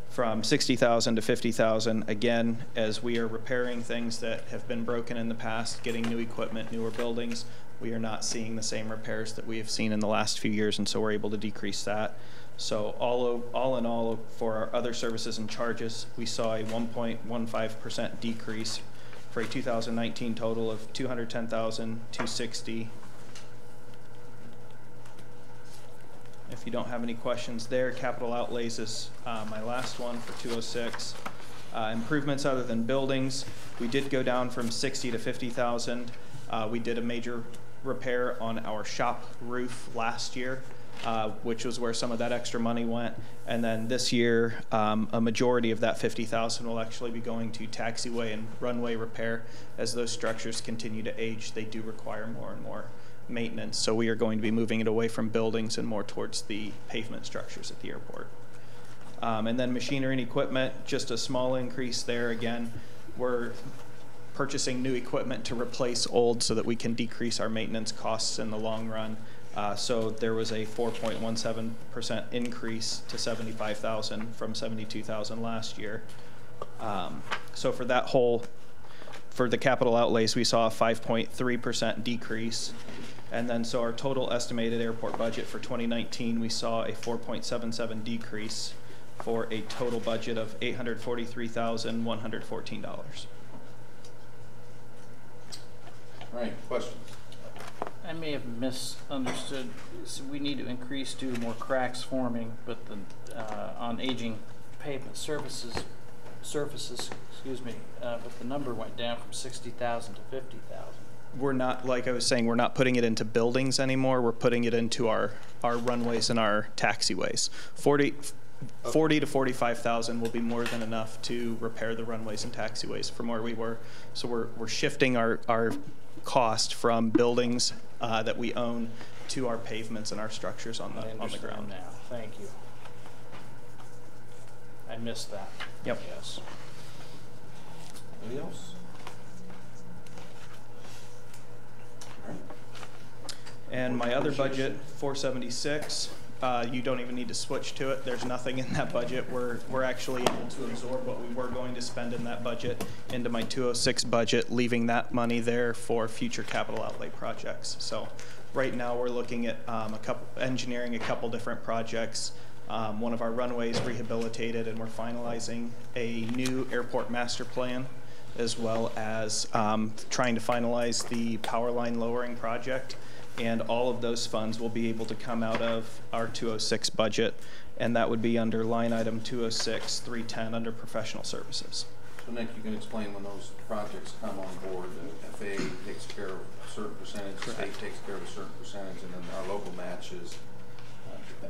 from 60,000 to 50,000. Again, as we are repairing things that have been broken in the past, getting new equipment, newer buildings, we are not seeing the same repairs that we have seen in the last few years, and so we're able to decrease that. So all in all, for our other services and charges, we saw a 1.15% decrease for a 2019 total of $210,260. If you don't have any questions there, capital outlays is my last one for 206. Improvements other than buildings, we did go down from 60 to 50,000. We did a major repair on our shop roof last year, which was where some of that extra money went. And then this year, a majority of that 50,000 will actually be going to taxiway and runway repair. As those structures continue to age, they do require more and more maintenance. So we are going to be moving it away from buildings and more towards the pavement structures at the airport. And then machinery and equipment, just a small increase there. Again, we're purchasing new equipment to replace old so that we can decrease our maintenance costs in the long run. So there was a 4.17% increase to 75,000 from 72,000 last year. So for that for the capital outlays, we saw a 5.3% decrease. And then so our total estimated airport budget for 2019, we saw a 4.77 decrease for a total budget of $843,114. All right, questions? I may have misunderstood. So we need to increase due to more cracks forming, but the on aging pavement surfaces, excuse me, but the number went down from 60,000 to 50,000. We're not, like I was saying, we're not putting it into buildings anymore. We're putting it into our runways and our taxiways. 40 to 45,000 will be more than enough to repair the runways and taxiways from where we were. So we're shifting our cost from buildings that we own to our pavements and our structures on the ground. Now, thank you. I missed that. Yep. Yes. Anybody else? And my other budget, 476, you don't even need to switch to it. There's nothing in that budget. We're actually able to absorb what we were going to spend in that budget into my 206 budget, leaving that money there for future capital outlay projects. So right now we're looking at engineering a couple different projects. One of our runways rehabilitated, and we're finalizing a new airport master plan, as well as trying to finalize the power line lowering project. And all of those funds will be able to come out of our 206 budget, and that would be under line item 206, 310 under professional services. So Nick, you can explain when those projects come on board, the FAA takes care of a certain percentage, the state takes care of a certain percentage, and then our local matches.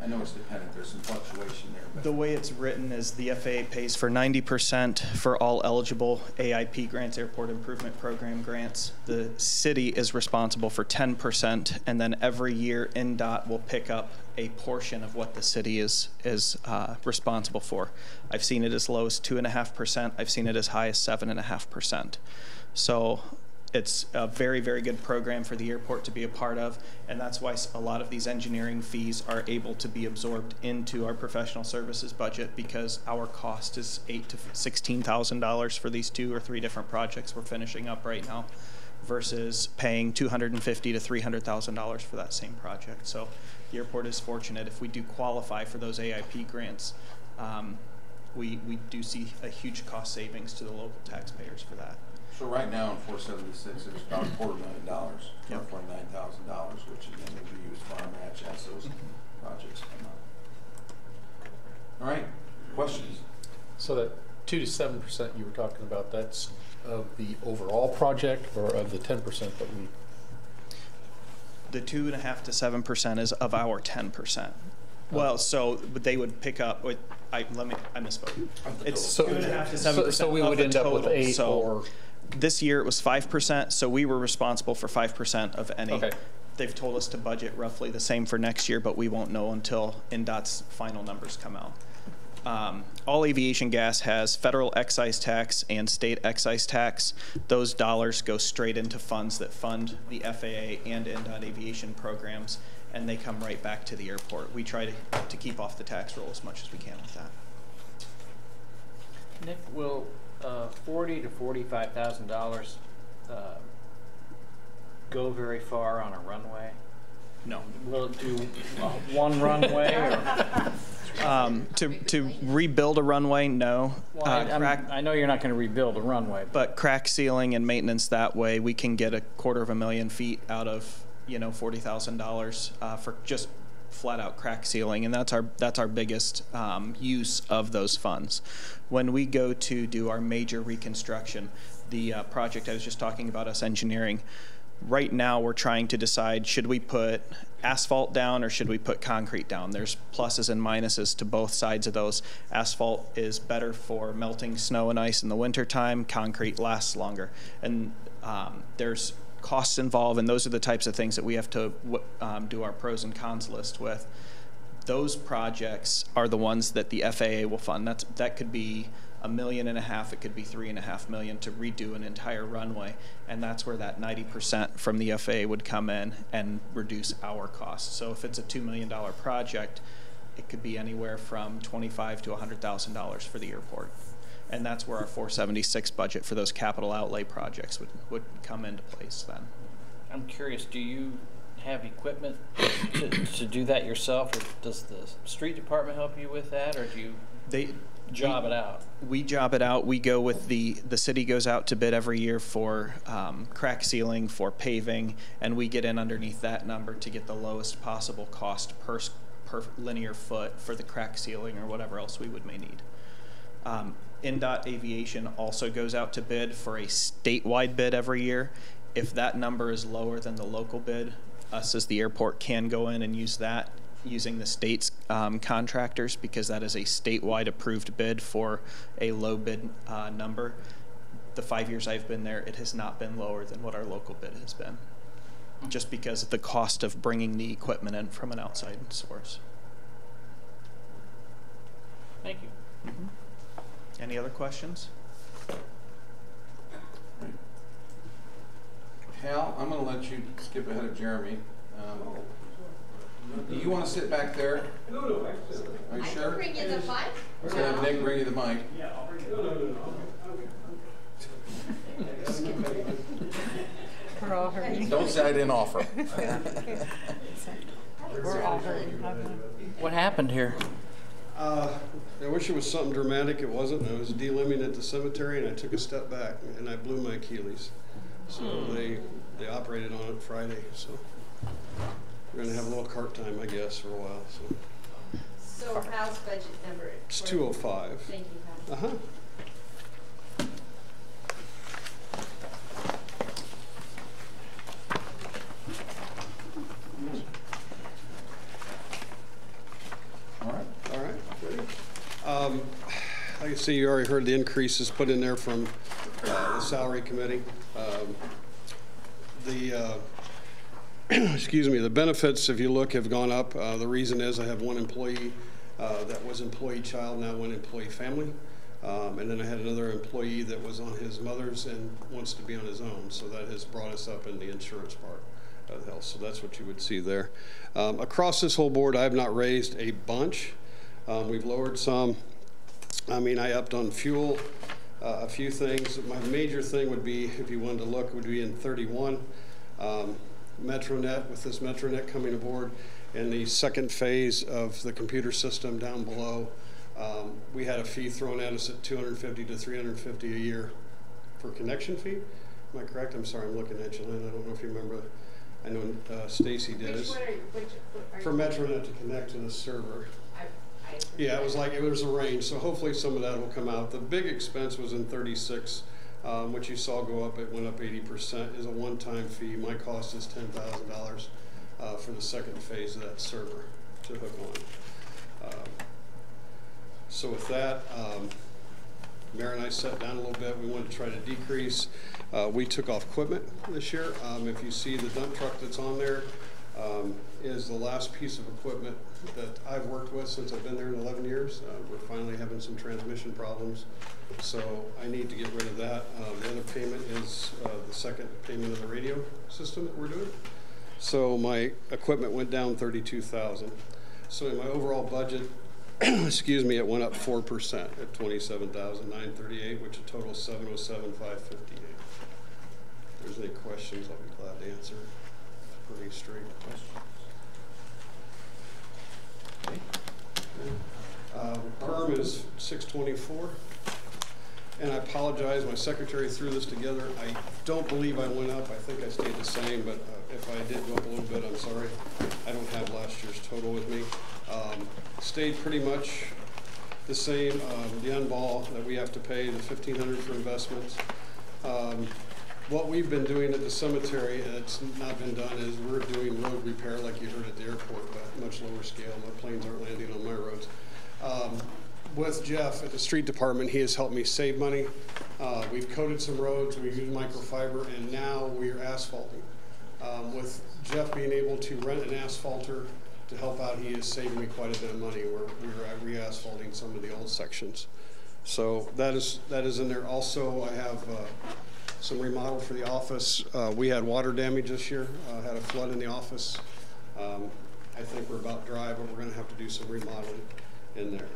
I know it's dependent, there's some fluctuation there. But the way it's written is the FAA pays for 90% for all eligible AIP grants, Airport Improvement Program grants. The city is responsible for 10%, and then every year NDOT will pick up a portion of what the city is responsible for. I've seen it as low as 2.5%. I've seen it as high as 7.5%. So it's a very, very good program for the airport to be a part of, and that's why a lot of these engineering fees are able to be absorbed into our professional services budget, because our cost is $8,000 to $16,000 for these 2 or 3 different projects we're finishing up right now, versus paying $250,000 to $300,000 for that same project. So the airport is fortunate if we do qualify for those AIP grants. We do see a huge cost savings to the local taxpayers for that. So right now in 476, there's about $250,000, Yep. $229,000, which again will be used for our match as those projects come up. All right, questions? So that 2 to 7% you were talking about, that's of the overall project or of the 10% that we? The 2.5% to 7% is of our 10%. Well, so they would pick up with, I misspoke. It's So 2.5% to 7%. So we would end up with 8 so or? This year it was 5%, so we were responsible for 5% of any. Okay. They've told us to budget roughly the same for next year, but we won't know until NDOT's final numbers come out. All aviation gas has federal excise tax and state excise tax. Those dollars go straight into funds that fund the FAA and NDOT aviation programs, and they come right back to the airport. We try to keep off the tax roll as much as we can with that. Nick, will $40,000 to $45,000 go very far on a runway? No. Will it do one runway? Or? To rebuild a runway, no. Well, I know you're not going to rebuild a runway, But crack sealing and maintenance that way, we can get $250,000 feet out of, $40,000 for just flat out crack sealing, and that's our biggest use of those funds. When we go to do our major reconstruction, the project I was just talking about, us engineering, right now we're trying to decide, should we put asphalt down or should we put concrete down? There's pluses and minuses to both sides of those. Asphalt is better for melting snow and ice in the wintertime. Concrete lasts longer. And there's costs involved, and those are the types of things that we have to do our pros and cons list with. Those projects are the ones that the FAA will fund. That could be $1.5 million, it could be $3.5 million to redo an entire runway, and that's where that 90% from the FAA would come in and reduce our costs. So if it's a $2 million project, it could be anywhere from $25,000 to $100,000 for the airport, and that's where our 476 budget for those capital outlay projects would come into place then. I'm curious, do you have equipment to do that yourself, or does the street department help you with that, or do you job it out? We job it out. We go with the city goes out to bid every year for crack sealing, for paving, and we get in underneath that number to get the lowest possible cost per linear foot for the crack sealing or whatever else we may need. NDOT Aviation also goes out to bid for a statewide bid every year. If that number is lower than the local bid, us as the airport can go in and use that using the state's contractors, because that is a statewide approved bid for a low bid number. The 5 years I've been there, it has not been lower than what our local bid has been, just because of the cost of bringing the equipment in from an outside source. Thank you. Mm-hmm. Any other questions? Hal, I'm going to let you skip ahead of Jeremy. Do you want to sit back there? No, are you sure? I can bring you the mic. We're going to have Nick bring you the mic. Yeah, I'll bring it. We're all hurting. Don't say I didn't offer. We're all hurting. What happened here? I wish it was something dramatic. It wasn't. I was de-limbing at the cemetery, and I took a step back, and I blew my Achilles. So they operated on it Friday. So we're going to have a little cart time, I guess, for a while. So how's budget number? It's 205. Thank you, Hal. Uh-huh. All right. Ready? Like I see, you already heard the increases put in there from the salary committee. Excuse me, the benefits, if you look, have gone up. The reason is I have one employee that was employee child, now one employee family. And then I had another employee that was on his mother's and wants to be on his own. So that has brought us up in the insurance part of the health. So that's what you would see there. Across this whole board, I have not raised a bunch. We've lowered some. I mean, I upped on fuel, a few things. My major thing would be, if you wanted to look, would be in 31. Metronet, with this Metronet coming aboard, and the second phase of the computer system down below, we had a fee thrown at us at $250 to $350 a year for connection fee. Am I correct? I'm sorry, I'm looking at you, Lynn. I don't know if you remember. I know Stacy did. Which one are you, for Metronet to connect to the server. Yeah, it was a range, so hopefully some of that will come out. The big expense was in 36, which you saw go up. It went up 80%, is a one-time fee. My cost is $10,000 for the second phase of that server to hook on. So with that, Mayor and I sat down a little bit. We wanted to try to decrease. We took off equipment this year. If you see the dump truck that's on there, is the last piece of equipment that I've worked with since I've been there in 11 years. We're finally having some transmission problems, so I need to get rid of that. The other payment is the second payment of the radio system that we're doing. So my equipment went down $32,000. So in my overall budget, excuse me, it went up 4% at $27,938, which a total of $707,558. there's any questions, I'll be glad to answer. Pretty straight. Perm is 624. And I apologize, my secretary threw this together. I don't believe I went up. I think I stayed the same, but if I did go up a little bit, I'm sorry. I don't have last year's total with me. Stayed pretty much the same. The on-ball that we have to pay, the $1,500 for investments. What we've been doing at the cemetery, it's not been done, is we're doing road repair like you heard at the airport, but much lower scale. My planes aren't landing on my roads. With Jeff at the street department, he has helped me save money. We've coated some roads, we've used microfiber, and now we're asphalting. With Jeff being able to rent an asphalter to help out, he is saving me quite a bit of money. We're re-asphalting some of the old sections. So that is in there. Also, I have some remodel for the office. We had water damage this year, had a flood in the office. I think we're about dry, but we're gonna have to do some remodeling in there.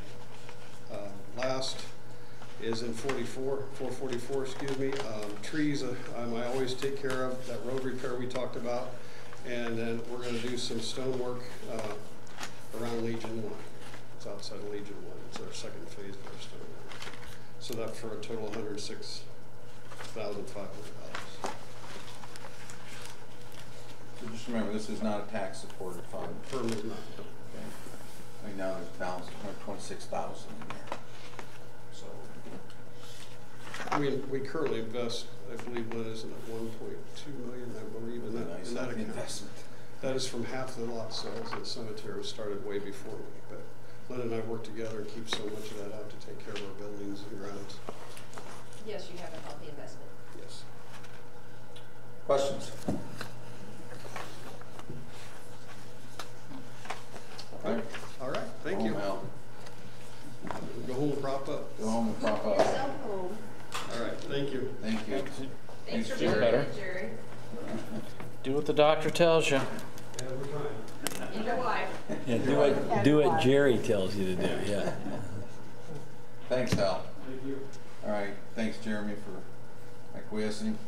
Last is in 444, excuse me. Trees, I always take care of, that road repair we talked about. And then we're gonna do some stonework around Legion 1. It's outside of Legion 1. It's our second phase of our stonework. So that for a total of $106,500. So just remember, this is not a tax supported fund. Perm is not. Okay. I mean, now there's a balance of 26,000 in there. So. We currently invest, I believe, Lynn, is at 1.2 million, I believe, in that account. Investment. That is from half the lot sales. The cemetery started way before me, but Lynn and I work together and keep so much of that out to take care of our buildings and grounds. Yes, you have a healthy investment. Yes. Questions? All right, thank you. Al. Go home and prop up. Go home and prop up. Yourself home. All right, thank you. Thank you. Thanks for Jerry. being here, Jerry. Do what the doctor tells you. Yeah, we're trying. And your wife. Yeah, do what Jerry tells you to do, yeah. Thanks, Al. Thank you. All right, thanks, Jeremy, for acquiescing.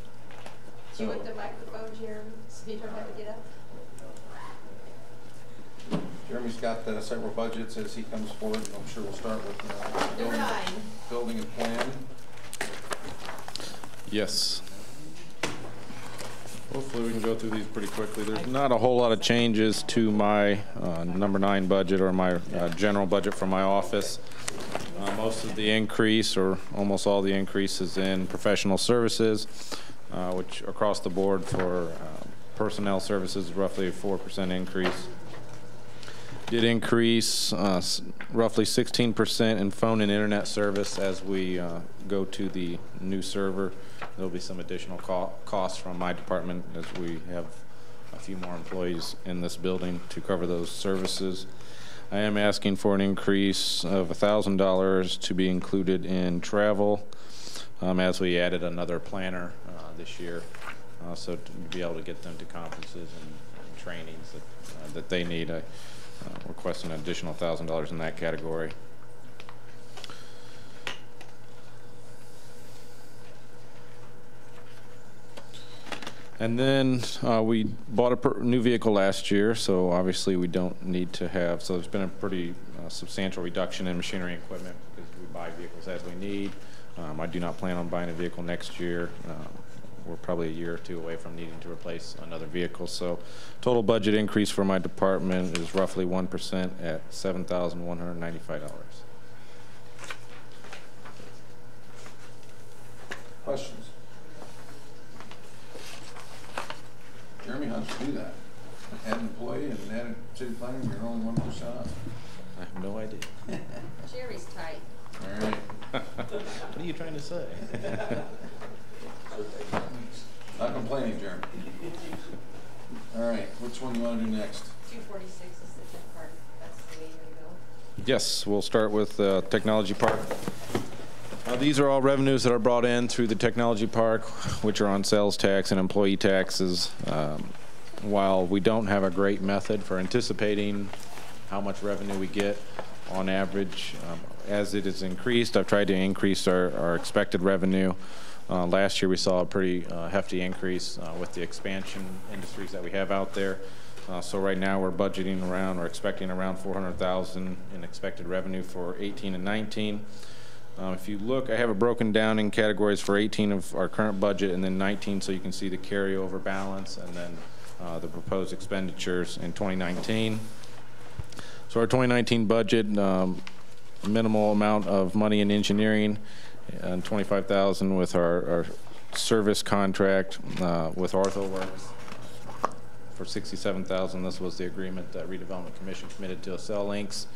Do you want the microphone, Jeremy, so you don't have to get up? Jeremy's got several budgets as he comes forward, and I'm sure we'll start with building and plan. Yes. Hopefully we can go through these pretty quickly. There's not a whole lot of changes to my number 9 budget or my general budget for my office. Most of the increase, or almost all the increase, is in professional services, which across the board for personnel services is roughly a 4% increase. Did increase roughly 16% in phone and internet service as we go to the new server. There'll be some additional costs from my department as we have a few more employees in this building to cover those services. I am asking for an increase of $1,000 to be included in travel as we added another planner this year, so to be able to get them to conferences and trainings that they need. I requesting an additional $1,000 in that category. And then we bought a new vehicle last year, so obviously we don't need to have, so there's been a pretty substantial reduction in machinery and equipment because we buy vehicles as we need. I do not plan on buying a vehicle next year. We're probably a year or two away from needing to replace another vehicle. So total budget increase for my department is roughly 1% at $7,195. Questions? Jeremy, how'd you do that? Add an employee and add a city planner, you're only 1% off? I have no idea. Jerry's tight. All right. What are you trying to say? Not complaining, Jeremy. All right, which one do you want to do next? 246 is the tech part. That's the way you're going to go. Yes, we'll start with Technology Park. These are all revenues that are brought in through the Technology Park, which are on sales tax and employee taxes. While we don't have a great method for anticipating how much revenue we get on average, as it is increased, I've tried to increase our expected revenue Last year we saw a pretty hefty increase with the expansion industries that we have out there. So right now we're budgeting around, or expecting around 400,000 in expected revenue for 18 and 19. If you look, I have it broken down in categories for 18 of our current budget and then 19, so you can see the carryover balance and then the proposed expenditures in 2019. So our 2019 budget, minimal amount of money in engineering, and 25,000 with our service contract with OrthoWorks for 67,000. This was the agreement that Redevelopment Commission committed to Accel Links.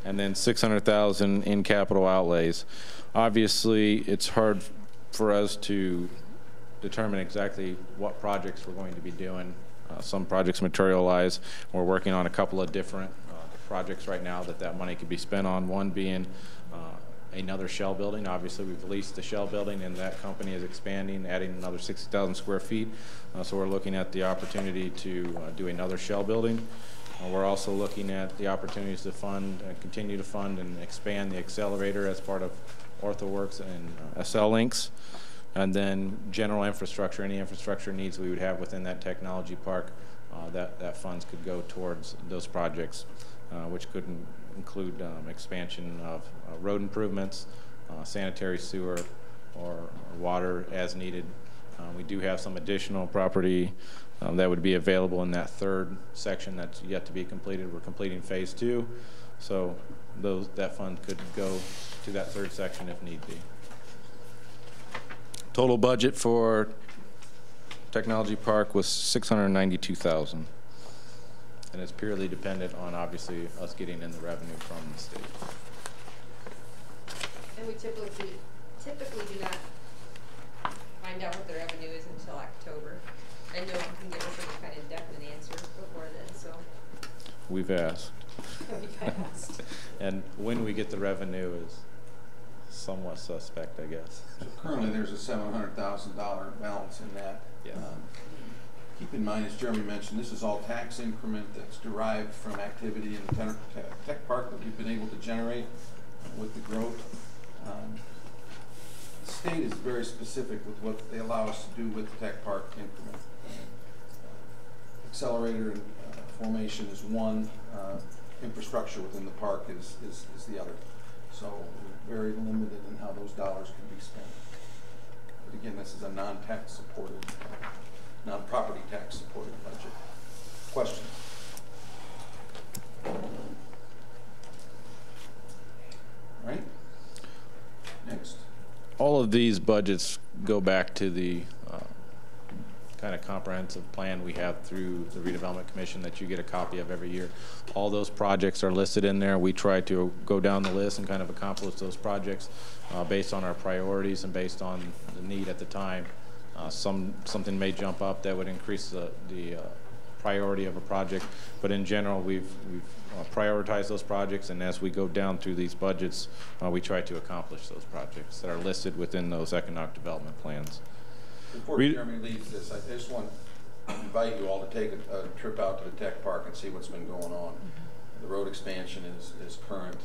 And then 600,000 in capital outlays. Obviously, it's hard for us to determine exactly what projects we're going to be doing. Some projects materialize. We're working on a couple of different projects right now that money could be spent on. One being another shell building. Obviously, we've leased the shell building, and that company is expanding, adding another 60,000 square feet. So we're looking at the opportunity to do another shell building. We're also looking at the opportunities to fund, continue to fund and expand the accelerator as part of OrthoWorks and Accel Links. And then general infrastructure, any infrastructure needs we would have within that technology park, that funds could go towards those projects, which could include expansion of road improvements, sanitary sewer, or water as needed. We do have some additional property that would be available in that third section that's yet to be completed. We're completing phase 2, so that fund could go to that third section if need be. Total budget for Technology Park was $692,000, and it's purely dependent on obviously us getting in the revenue from the state. And we typically do not find out what the revenue is until October. I know you can give us any kind of definite answer before then, so. We've asked. We've asked. And when we get the revenue is somewhat suspect, I guess. So currently there's a $700,000 balance in that. Yeah. Keep in mind, as Jeremy mentioned, this is all tax increment that's derived from activity in the tech park that we've been able to generate with the growth. The state is very specific with what they allow us to do with the tech park increment. Accelerator and formation is one, infrastructure within the park is the other. So we're very limited in how those dollars can be spent. But again, this is a non-tax supported, non-property tax supported budget. Questions? All right. Next. All of these budgets go back to the kind of comprehensive plan we have through the Redevelopment Commission that you get a copy of every year. All those projects are listed in there. We try to go down the list and kind of accomplish those projects based on our priorities and based on the need at the time. Something may jump up that would increase the priority of a project, but in general we've prioritized those projects, and as we go down through these budgets we try to accomplish those projects that are listed within those economic development plans. Before Jeremy leaves this, I just want to invite you all to take a trip out to the tech park and see what's been going on. The road expansion is current,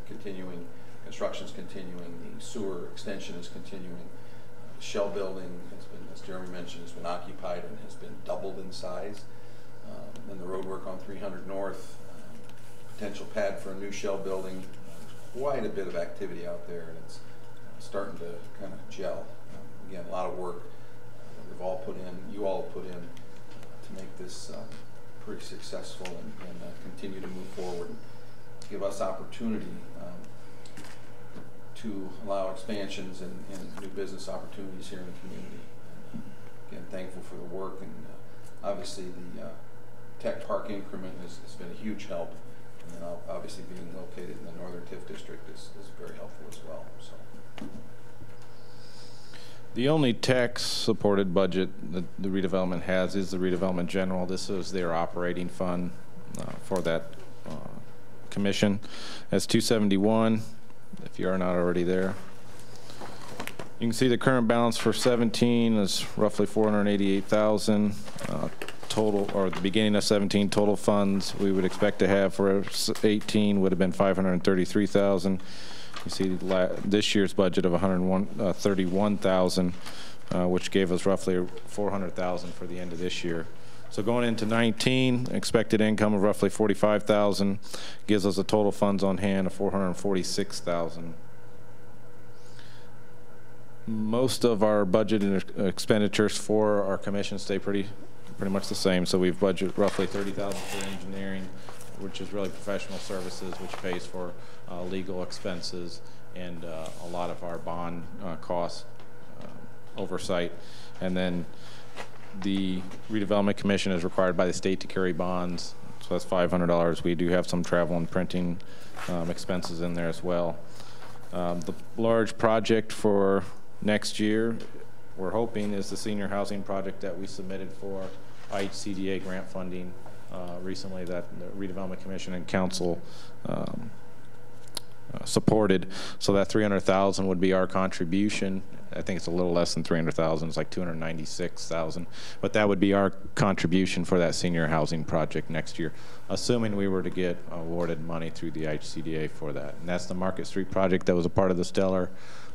continuing, construction's continuing, the sewer extension is continuing. The shell building has been, as Jeremy mentioned, has been occupied and has been doubled in size. Then the road work on 300 North, potential pad for a new shell building. Quite a bit of activity out there, and it's starting to kind of gel. Again, a lot of work we've all put in, you all put in to make this pretty successful and continue to move forward. Give us opportunity to allow expansions and new business opportunities here in the community. And, again, thankful for the work, and obviously the tech park increment has been a huge help. And then obviously being located in the Northern TIF district is very helpful as well. So. The only tax-supported budget that the redevelopment has is the redevelopment general. This is their operating fund for that commission. That's 271, if you are not already there. You can see the current balance for 17 is roughly 488,000. total, or the beginning of 17, total funds we would expect to have for 18 would have been $533,000. You see this year's budget of $131,000, which gave us roughly $400,000 for the end of this year. So going into 19, expected income of roughly $45,000 gives us a total funds on hand of $446,000. Most of our budgeted expenditures for our commission stay pretty much the same. So we've budgeted roughly $30,000 for engineering, which is really professional services, which pays for legal expenses and a lot of our bond cost oversight. And then the redevelopment commission is required by the state to carry bonds, so that's $500. We do have some travel and printing expenses in there as well. The large project for next year, we're hoping, is the senior housing project that we submitted for IHCDA grant funding recently, that the redevelopment commission and council supported. So that $300,000 would be our contribution. I think it's a little less than $300,000. It's like $296,000, but that would be our contribution for that senior housing project next year, assuming we were to get awarded money through the IHCDA for that. And that's the Market Street project that was a part of the Stellar.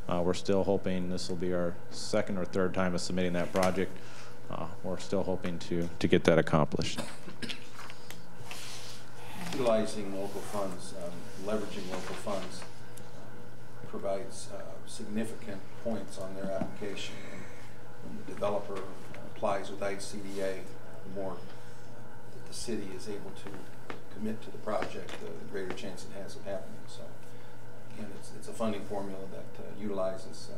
We're still hoping this will be our second or third time of submitting that project. We're still hoping to get that accomplished. Utilizing local funds, leveraging local funds provides significant points on their application. And when the developer applies with IHCDA, the more that the city is able to commit to the project, the greater chance it has of happening. So again, it's a funding formula that utilizes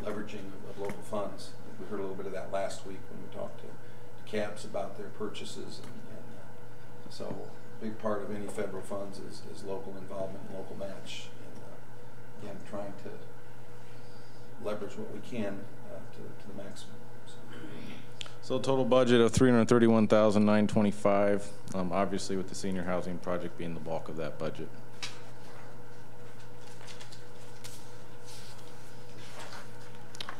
leveraging of local funds. We heard a little bit of that last week when we talked to CABS about their purchases, and so a big part of any federal funds is local involvement, local match, and again, trying to leverage what we can to the maximum. So total budget of $331,925, obviously with the senior housing project being the bulk of that budget.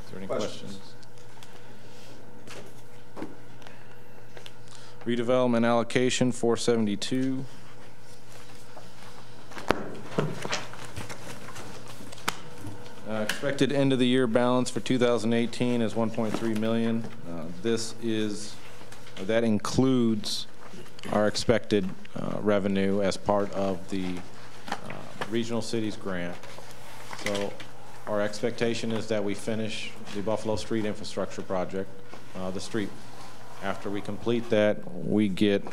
Is there any questions? Redevelopment allocation 472. Expected end of the year balance for 2018 is 1.3 million. That includes our expected revenue as part of the Regional Cities grant. So our expectation is that we finish the Buffalo Street infrastructure project, the street. After we complete that, we get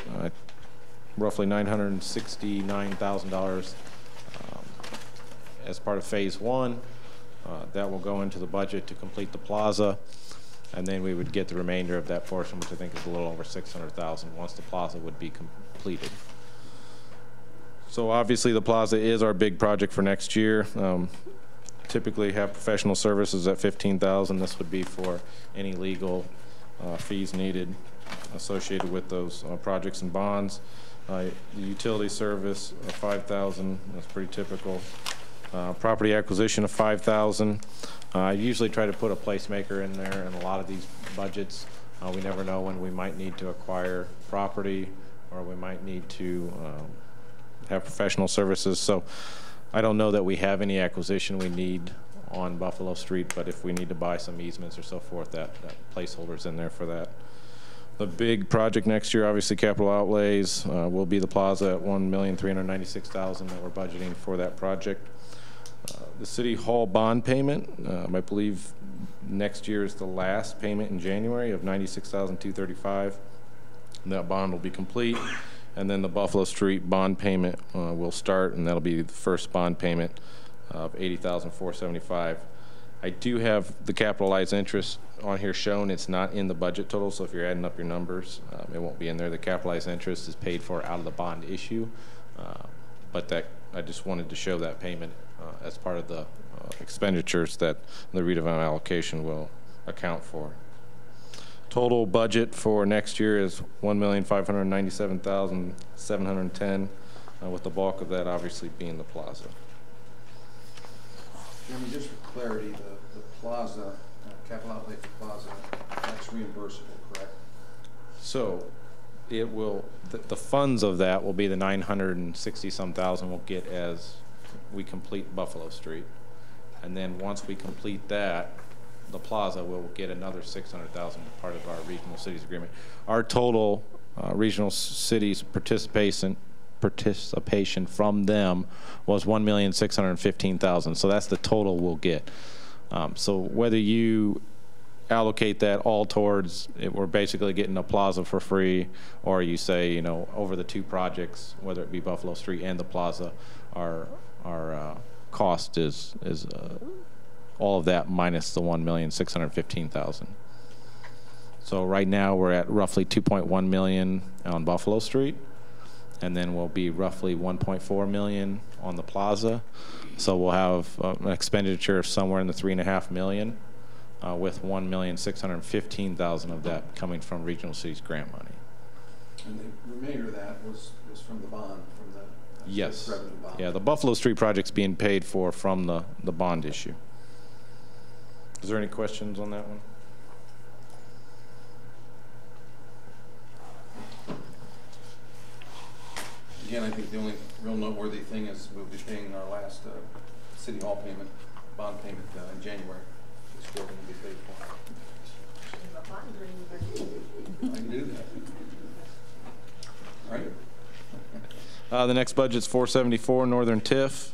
roughly $969,000 as part of phase one. That will go into the budget to complete the plaza, and then we would get the remainder of that portion, which I think is a little over $600,000 once the plaza would be completed. So obviously the plaza is our big project for next year. Typically have professional services at $15,000. This would be for any legal fees needed associated with those projects and bonds. The utility service of $5,000. That's pretty typical. Property acquisition of $5,000. I usually try to put a placemaker in there in a lot of these budgets. We never know when we might need to acquire property, or we might need to have professional services. So I don't know that we have any acquisition we need on Buffalo Street, but if we need to buy some easements or so forth, that placeholder's in there for that. The big project next year, obviously capital outlays, will be the plaza at $1,396,000 that we're budgeting for that project. The City Hall bond payment, I believe next year is the last payment in January of $96,235. That bond will be complete, and then the Buffalo Street bond payment will start, and that'll be the first bond payment of $80,475. I do have the capitalized interest on here shown. It's not in the budget total, so if you're adding up your numbers, it won't be in there. The capitalized interest is paid for out of the bond issue, but that I just wanted to show that payment as part of the expenditures that the redevelopment allocation will account for. Total budget for next year is $1,597,710, with the bulk of that obviously being the plaza. Jeremy, just for clarity, the plaza, capital outlay for plaza, that's reimbursable, correct? So it will, the funds of that will be the 960-some thousand we'll get as we complete Buffalo Street. And then once we complete that, the plaza will get another 600,000 part of our regional cities agreement. Our total regional cities participation from them was 1,615,000. So that's the total we'll get. So whether you allocate that all towards it, we're basically getting a plaza for free, or you say, you know, over the two projects, whether it be Buffalo Street and the plaza, our cost is all of that minus the 1,615,000. So right now we're at roughly 2.1 million on Buffalo Street, and then we'll be roughly 1.4 million on the plaza. So we'll have an expenditure of somewhere in the 3.5 million, with 1,615,000 of that coming from Regional Cities grant money. And the remainder of that was from the bond, from the yes, revenue bond. Yeah, the Buffalo Street project's being paid for from the bond issue. Is there any questions on that one? Again, I think the only real noteworthy thing is we'll be paying our last City Hall payment, bond payment in January. This building will be paid for. I can do that. All right. The next budget's 474 Northern TIF.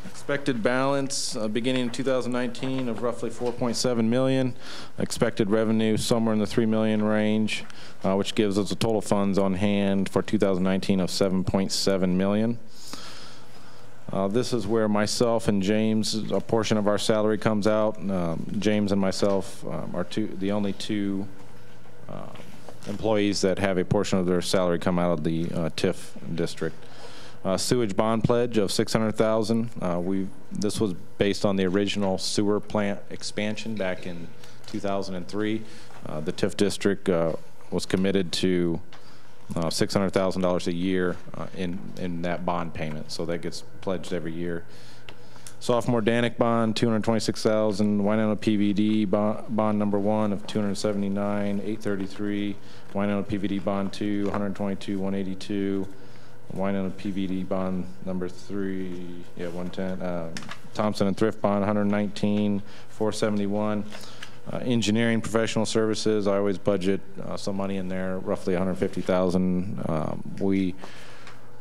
Expected balance beginning in 2019 of roughly 4.7 million. Expected revenue somewhere in the 3 million range, which gives us a total funds on hand for 2019 of 7.7 million. This is where myself and James, a portion of our salary comes out. James and myself are the only two employees that have a portion of their salary come out of the TIF district. Sewage bond pledge of 600,000. This was based on the original sewer plant expansion back in 2003. The TIF district was committed to $600,000 a year in that bond payment, so that gets pledged every year. Sophomore Danic bond, 226,000. Winona PVD bond number 1 of 279,833. Winona PVD bond 2, 122,182. Winona PVD bond number 3, 110. Thompson and Thrift bond 119,471. Engineering professional services, I always budget some money in there, roughly 150,000.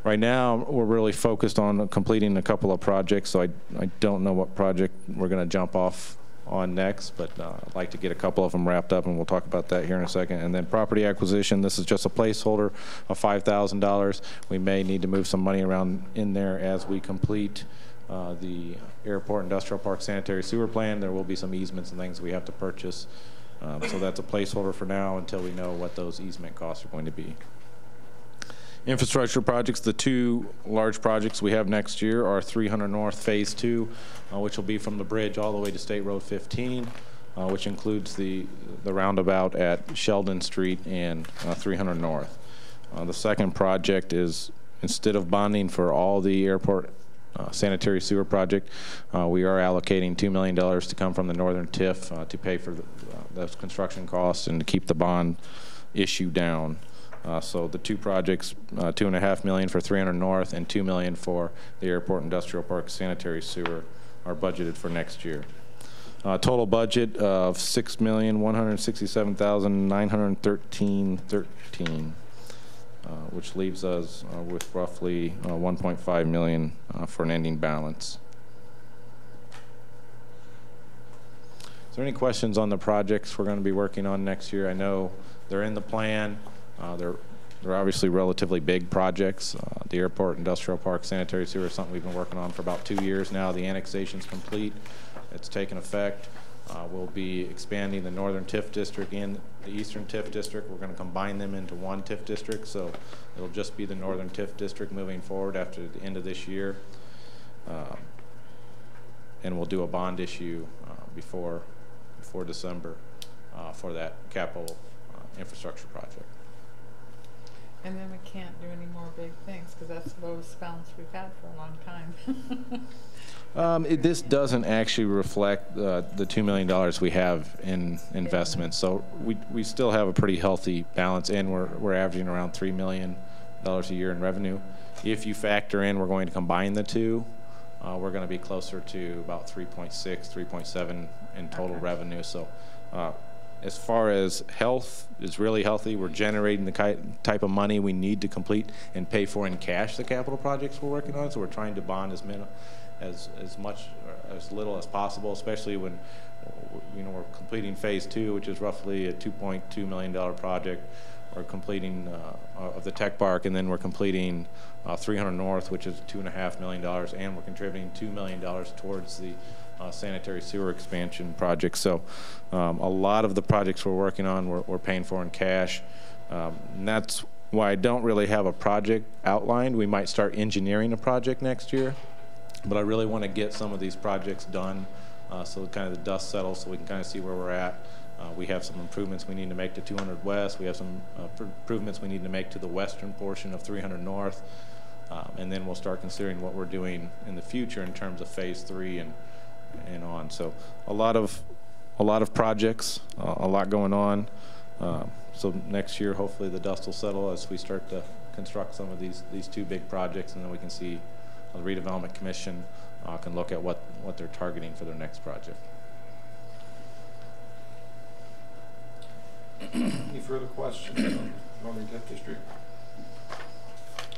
Right now we're really focused on completing a couple of projects, so I don't know what project we're going to jump off on next, but I'd like to get a couple of them wrapped up, and we'll talk about that here in a second. And then property acquisition, this is just a placeholder of $5,000. We may need to move some money around in there as we complete the Airport Industrial Park Sanitary Sewer Plan. There will be some easements and things we have to purchase. So that's a placeholder for now until we know what those easement costs are going to be. Infrastructure projects, the two large projects we have next year are 300 North Phase 2, which will be from the bridge all the way to State Road 15, which includes the roundabout at Sheldon Street and 300 North. The second project is, instead of bonding for all the airport sanitary sewer project, we are allocating $2 million to come from the Northern TIF to pay for those construction costs and to keep the bond issue down. So the two projects, $2.5 million for 300 North and $2 million for the Airport Industrial Park Sanitary Sewer, are budgeted for next year. Total budget of $6,167,913.13, which leaves us with roughly 1.5 million for an ending balance. Is there any questions on the projects we're going to be working on next year? I know they're in the plan. They're obviously relatively big projects. The Airport Industrial Park Sanitary Sewer is something we've been working on for about 2 years now. The annexation's complete. It's taken effect. We'll be expanding the Northern TIF district and the Eastern TIF district. We're going to combine them into one TIF district, so it'll just be the Northern TIF district moving forward after the end of this year. And we'll do a bond issue before December for that capital infrastructure project. And then we can't do any more big things, because that's the lowest balance we've had for a long time. This doesn't actually reflect the $2 million we have in investments. So we still have a pretty healthy balance, and we're averaging around $3 million a year in revenue. If you factor in we're going to combine the two, we're going to be closer to about 3.6, 3.7 in total revenue. So as far as health, it's really healthy. We're generating the type of money we need to complete and pay for in cash the capital projects we're working on. So we're trying to bond as much or as little as possible, especially when we're completing phase 2, which is roughly a $2.2 million project. We're completing of the tech park, and then we're completing 300 North, which is $2.5 million, and we're contributing $2 million towards the sanitary sewer expansion project. So a lot of the projects we're working on, we're paying for in cash. And that's why I don't really have a project outlined. We might start engineering a project next year, but I really want to get some of these projects done so kind of the dust settles, so we can kind of see where we're at. We have some improvements we need to make to 200 West. We have some improvements we need to make to the western portion of 300 North. And then we'll start considering what we're doing in the future in terms of phase 3 and on. So a lot of projects, a lot going on. So next year, hopefully the dust will settle as we start to construct some of these 2 big projects, and then we can see the redevelopment commission can look at what they're targeting for their next project. Any further questions on Northern TIF District?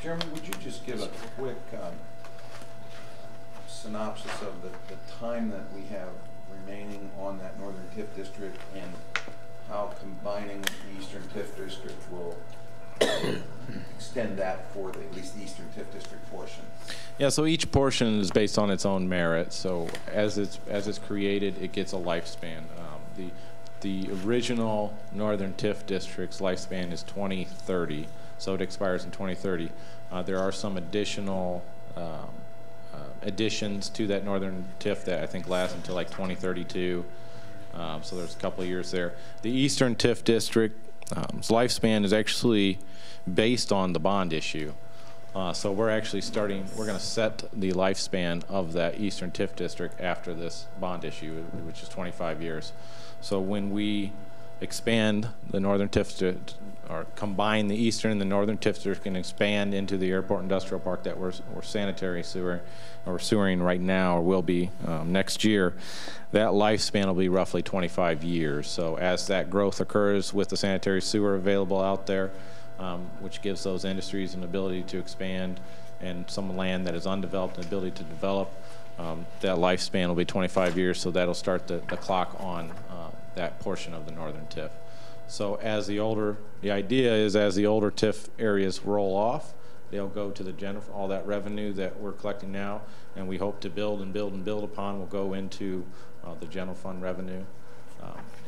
Jeremy, would you just give a quick synopsis of the time that we have remaining on that Northern TIF District, and how combining the Eastern TIF District will extend that for at least the Eastern TIF District portion? Yeah, so each portion is based on its own merit. So as it's created, it gets a lifespan. The original Northern TIF District's lifespan is 2030, so it expires in 2030. There are some additional additions to that Northern TIF that I think last until like 2032. So there's a couple of years there. The Eastern TIF District's lifespan is actually based on the bond issue. So we're actually we're going to set the lifespan of that Eastern TIF District after this bond issue, which is 25 years. So when we expand the Northern TIF District, or combine the Eastern and the Northern TIF District and expand into the Airport Industrial Park that we're sanitary sewer, or sewering right now, or will be next year, that lifespan will be roughly 25 years. So as that growth occurs with the sanitary sewer available out there, which gives those industries an ability to expand, and some land that is undeveloped, an ability to develop, that lifespan will be 25 years, so that'll start the clock on that portion of the Northern TIF. So as the idea is as the older TIF areas roll off, they'll go to the general, all that revenue that we're collecting now, and we hope to build and build and build upon will go into the general fund revenue.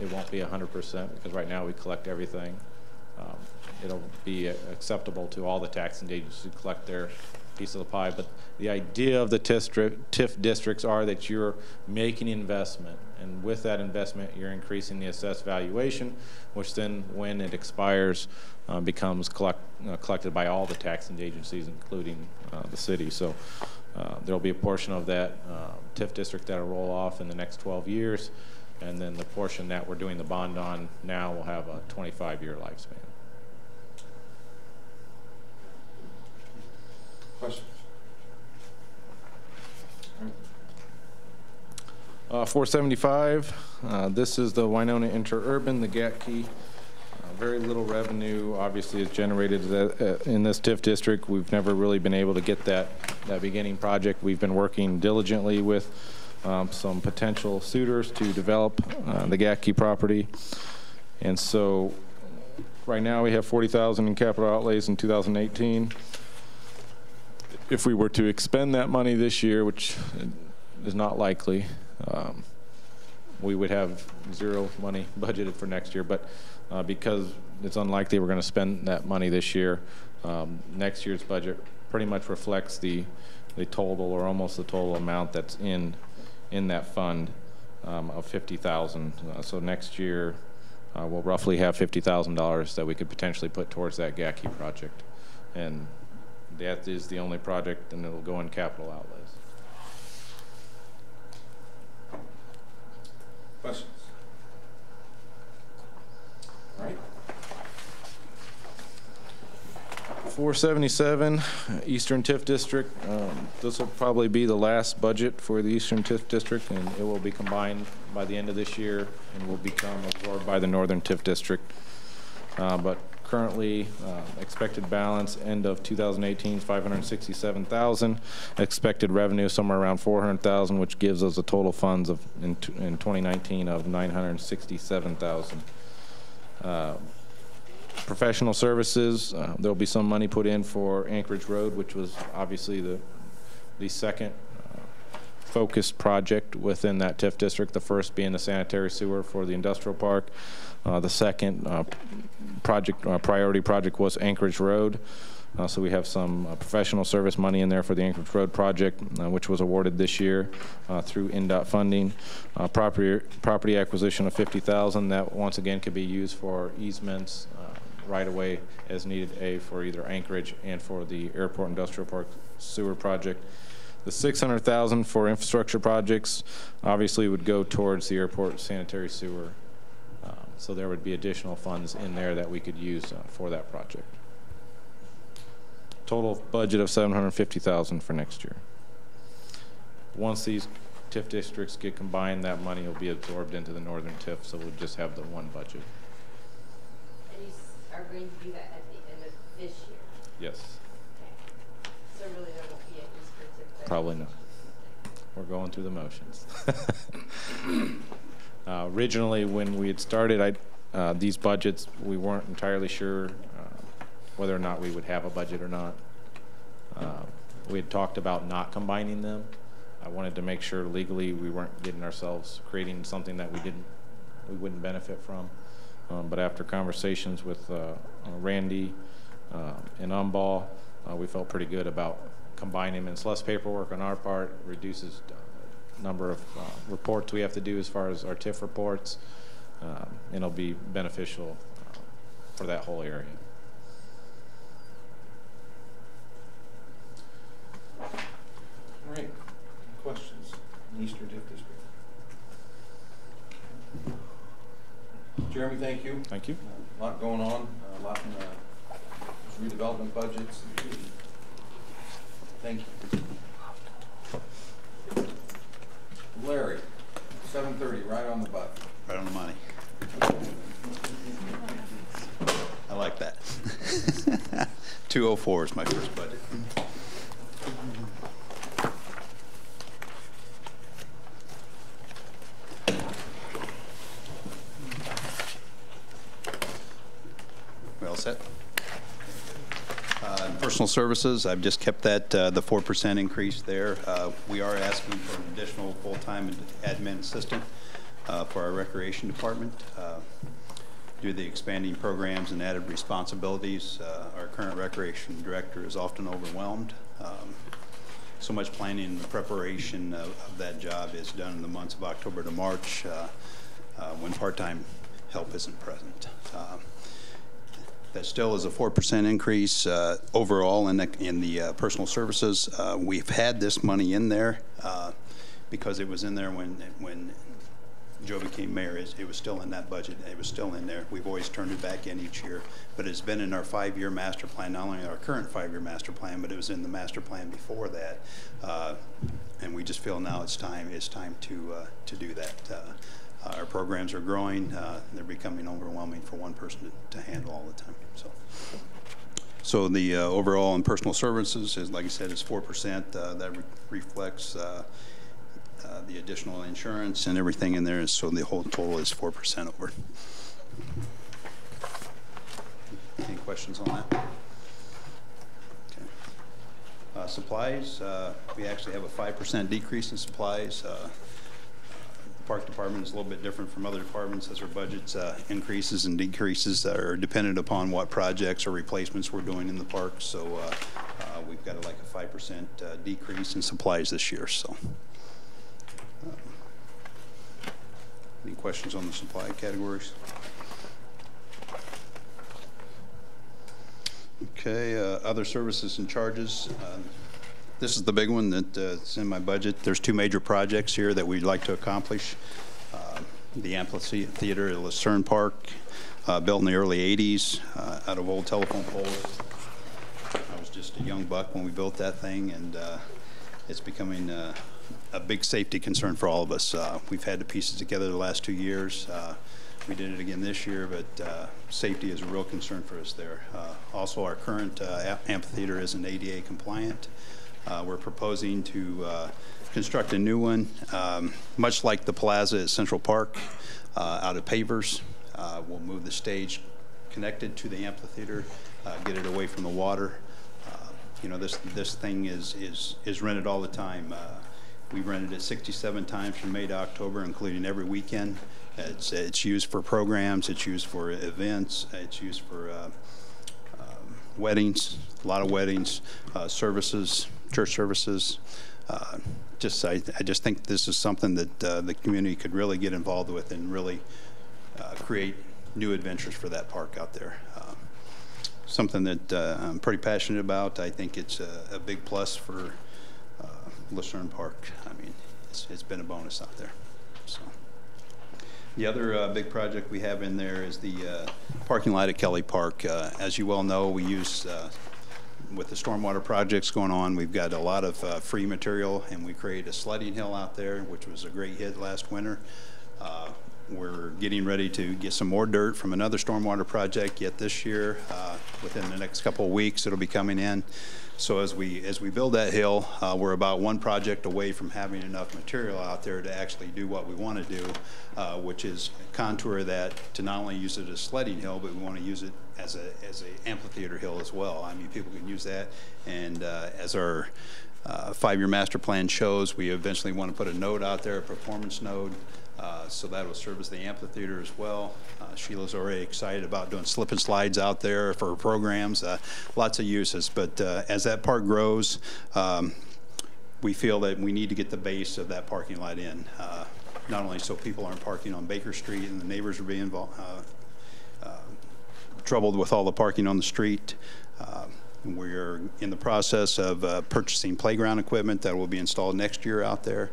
It won't be 100% because right now we collect everything. It'll be acceptable to all the taxing agencies who collect their piece of the pie. But the idea of the TIF districts are that you're making investment, and with that investment you're increasing the assessed valuation, which then when it expires becomes collected by all the taxing agencies, including the city. So there'll be a portion of that TIF district that'll roll off in the next 12 years, and then the portion that we're doing the bond on now will have a 25-year lifespan. Questions? 475, this is the Winona Interurban, the GATKey. Very little revenue obviously is generated in this TIF district. We've never really been able to get that beginning project. We've been working diligently with some potential suitors to develop the GATKey property. And so right now we have $40,000 in capital outlays in 2018. If we were to expend that money this year, which is not likely, we would have zero money budgeted for next year. But because it's unlikely we're going to spend that money this year, next year's budget pretty much reflects the total, or almost the total amount that's in that fund of $50,000. So next year we'll roughly have $50,000 that we could potentially put towards that GATKey project. and that is the only project, and it'll go in capital outlays. Questions? All right. 477 Eastern TIF District. This will probably be the last budget for the Eastern TIF District, and it will be combined by the end of this year and will become absorbed by the Northern TIF District. But currently, expected balance end of 2018 is $567,000. Expected revenue somewhere around $400,000, which gives us a total funds of in 2019 of $967,000. Professional services, there'll be some money put in for Anchorage Road, which was obviously the second focused project within that TIF district, the first being the sanitary sewer for the industrial park. The second priority project was Anchorage Road. So we have some professional service money in there for the Anchorage Road project, which was awarded this year through NDOT funding. Property acquisition of $50,000 that once again could be used for easements right away as needed, for either Anchorage and for the Airport Industrial Park sewer project. The $600,000 for infrastructure projects obviously would go towards the airport sanitary sewer. So there would be additional funds in there that we could use for that project. Total budget of $750,000 for next year. Once these TIF districts get combined, that money will be absorbed into the Northern TIF, so we'll just have the one budget. And you are going to do that at the end of this year? Yes. Okay. So really there won't be a descriptive budget? Probably not. We're going through the motions. Originally, when we had started these budgets, we weren't entirely sure whether or not we would have a budget or not. We had talked about not combining them. I wanted to make sure legally we weren't getting ourselves creating something that we wouldn't benefit from. But after conversations with Randy and Umball, we felt pretty good about combining them. It's less paperwork on our part, reduces number of reports we have to do as far as our TIF reports, and it'll be beneficial for that whole area. All right. Questions? Eastern TIF District. Jeremy, thank you. Thank you. A lot going on. A lot in redevelopment budgets. Thank you. Larry, 7:30, right on the button. Right on the money. I like that. 204 is my first budget. We all set? Personal services, I've just kept that the 4% increase there. We are asking for an additional full-time admin assistant for our recreation department. Due to the expanding programs and added responsibilities, our current recreation director is often overwhelmed. So much planning and preparation of that job is done in the months of October to March when part-time help isn't present. That still is a 4% increase overall in the personal services. We've had this money in there because it was in there when Joe became mayor. It was still in that budget. It was still in there. We've always turned it back in each year, but it's been in our 5-year master plan, not only our current 5-year master plan, but it was in the master plan before that. And we just feel now it's time to do that. Our programs are growing. They're becoming overwhelming for one person to handle all the time. So the overall in personal services is, like I said, is 4%. That reflects the additional insurance and everything in there. So the whole total is 4% over. Any questions on that? Okay. Supplies, we actually have a 5% decrease in supplies. Park department is a little bit different from other departments as our budgets increases and decreases are dependent upon what projects or replacements we're doing in the park. So we've got like a 5% decrease in supplies this year. So any questions on the supply categories? Okay. Okay, other services and charges. This is the big one that's in my budget. There's two major projects here that we'd like to accomplish. The amphitheater at Lucerne Park, built in the early 80s out of old telephone poles. I was just a young buck when we built that thing, and it's becoming a big safety concern for all of us. We've had to piece it together the last 2 years. We did it again this year, but safety is a real concern for us there. Also, our current amphitheater isn't ADA compliant. We're proposing to construct a new one, much like the plaza at Central Park, out of pavers. We'll move the stage connected to the amphitheater, get it away from the water. You know, this thing is rented all the time. We rented it 67 times from May to October, including every weekend. It's used for programs, it's used for events, it's used for weddings, a lot of weddings, services, church services. I just think this is something that the community could really get involved with and really create new adventures for that park out there. Something that I'm pretty passionate about. I think it's a big plus for Lucerne Park. I mean, it's been a bonus out there. So. The other big project we have in there is the parking lot at Kelly Park. As you well know, we use, with the stormwater projects going on, we've got a lot of free material, and we created a sledding hill out there, which was a great hit last winter. We're getting ready to get some more dirt from another stormwater project yet this year. Within the next couple of weeks, it'll be coming in. So as we build that hill, we're about one project away from having enough material out there to actually do what we want to do, which is contour that to not only use it as a sledding hill, but we want to use it as a amphitheater hill as well. I mean, people can use that, and as our 5-year master plan shows, we eventually want to put a node out there, a performance node. So that will serve as the amphitheater as well. Sheila's already excited about doing slip and slides out there for programs, lots of uses. But as that park grows, we feel that we need to get the base of that parking lot in, not only so people aren't parking on Baker Street and the neighbors are being troubled with all the parking on the street. We're in the process of purchasing playground equipment that will be installed next year out there.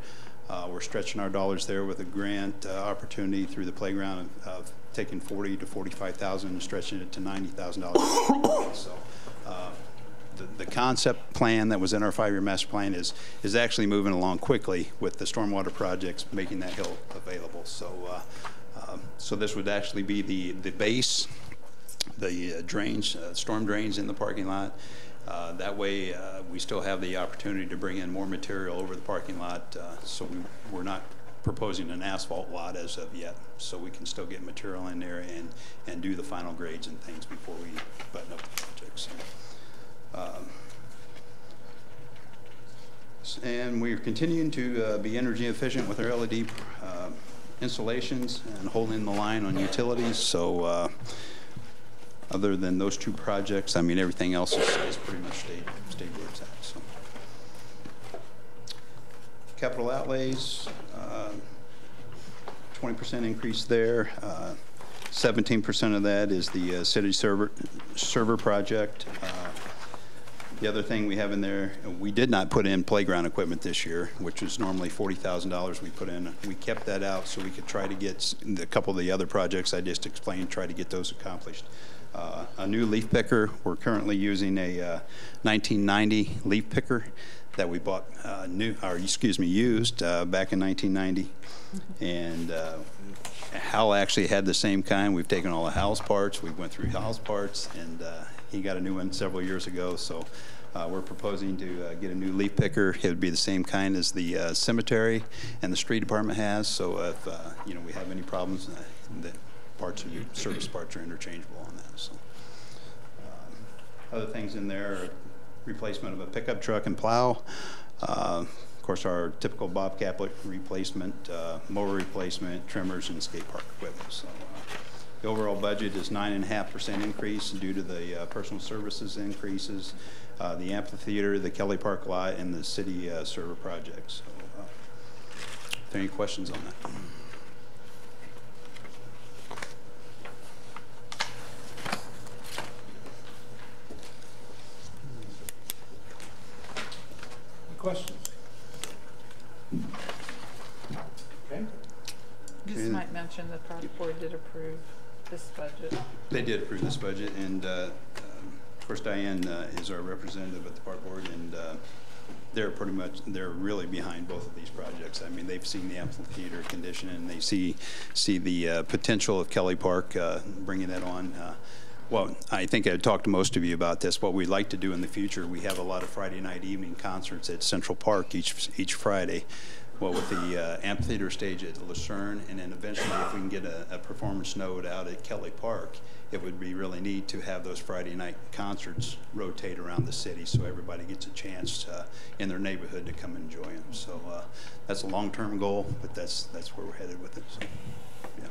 We're stretching our dollars there with a grant opportunity through the playground of taking $40,000 to $45,000 and stretching it to $90,000. So the concept plan that was in our 5-year master plan is actually moving along quickly with the stormwater projects, making that hill available. So so this would actually be the base, the drains, storm drains in the parking lot. That way, we still have the opportunity to bring in more material over the parking lot, so we're not proposing an asphalt lot as of yet, so we can still get material in there and do the final grades and things before we button up the project. So, and we're continuing to be energy efficient with our LED installations and holding the line on utilities. So. Other than those two projects, I mean, everything else is pretty much stayed where it's at. So. Capital outlays, 20% increase there. 17% of that is the city server project. The other thing we have in there, we did not put in playground equipment this year, which was normally $40,000 we put in. We kept that out so we could try to get a couple of the other projects I just explained, try to get those accomplished. A new leaf picker. We're currently using a 1990 leaf picker that we bought used back in 1990. And Hal actually had the same kind. We've taken all the Hal's parts. We went through Hal's parts, and he got a new one several years ago. So we're proposing to get a new leaf picker. It would be the same kind as the cemetery and the street department has. So if we have any problems, the parts and service parts are interchangeable on that. So other things in there are replacement of a pickup truck and plow. Of course, our typical bobcat replacement, mower replacement, trimmers, and skate park equipment. So the overall budget is 9.5% increase due to the personal services increases, the amphitheater, the Kelly Park lot, and the city server projects. So, are there any questions on that? Questions? Okay. Just might mention the park board did approve this budget. They did approve this budget, and of course Diane is our representative at the park board, and they're really behind both of these projects. I mean, they've seen the amphitheater condition, and they see the potential of Kelly Park bringing that on. Well, I think I talked to most of you about this. What we'd like to do in the future, we have a lot of Friday night evening concerts at Central Park each Friday. Well, with the amphitheater stage at Lucerne, and then eventually if we can get a performance node out at Kelly Park, it would be really neat to have those Friday night concerts rotate around the city so everybody gets a chance in their neighborhood to come enjoy them. So that's a long-term goal, but that's where we're headed with it. So, yeah.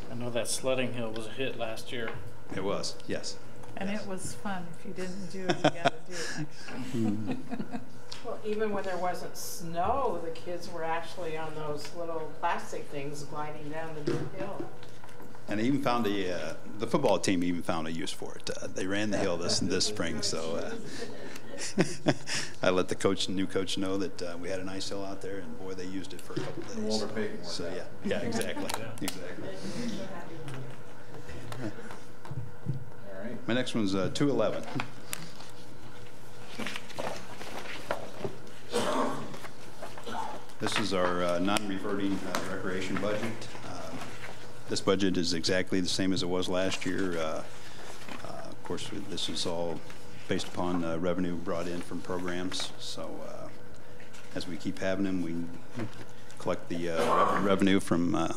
I know that sledding hill was a hit last year. It was, yes. And yes. It was fun. If you didn't do it, you got to do it next year. Well, even when there wasn't snow, the kids were actually on those little plastic things gliding down the big hill. And I even found the football team even found a use for it. They ran the hill this spring, so I let the new coach know that we had an ice hill out there, and boy, they used it for a couple of days. So yeah, exactly, exactly. All right. My next one's 211. This is our non-reverting recreation budget. This budget is exactly the same as it was last year. Of course, this is all based upon revenue brought in from programs. So as we keep having them, we collect the revenue from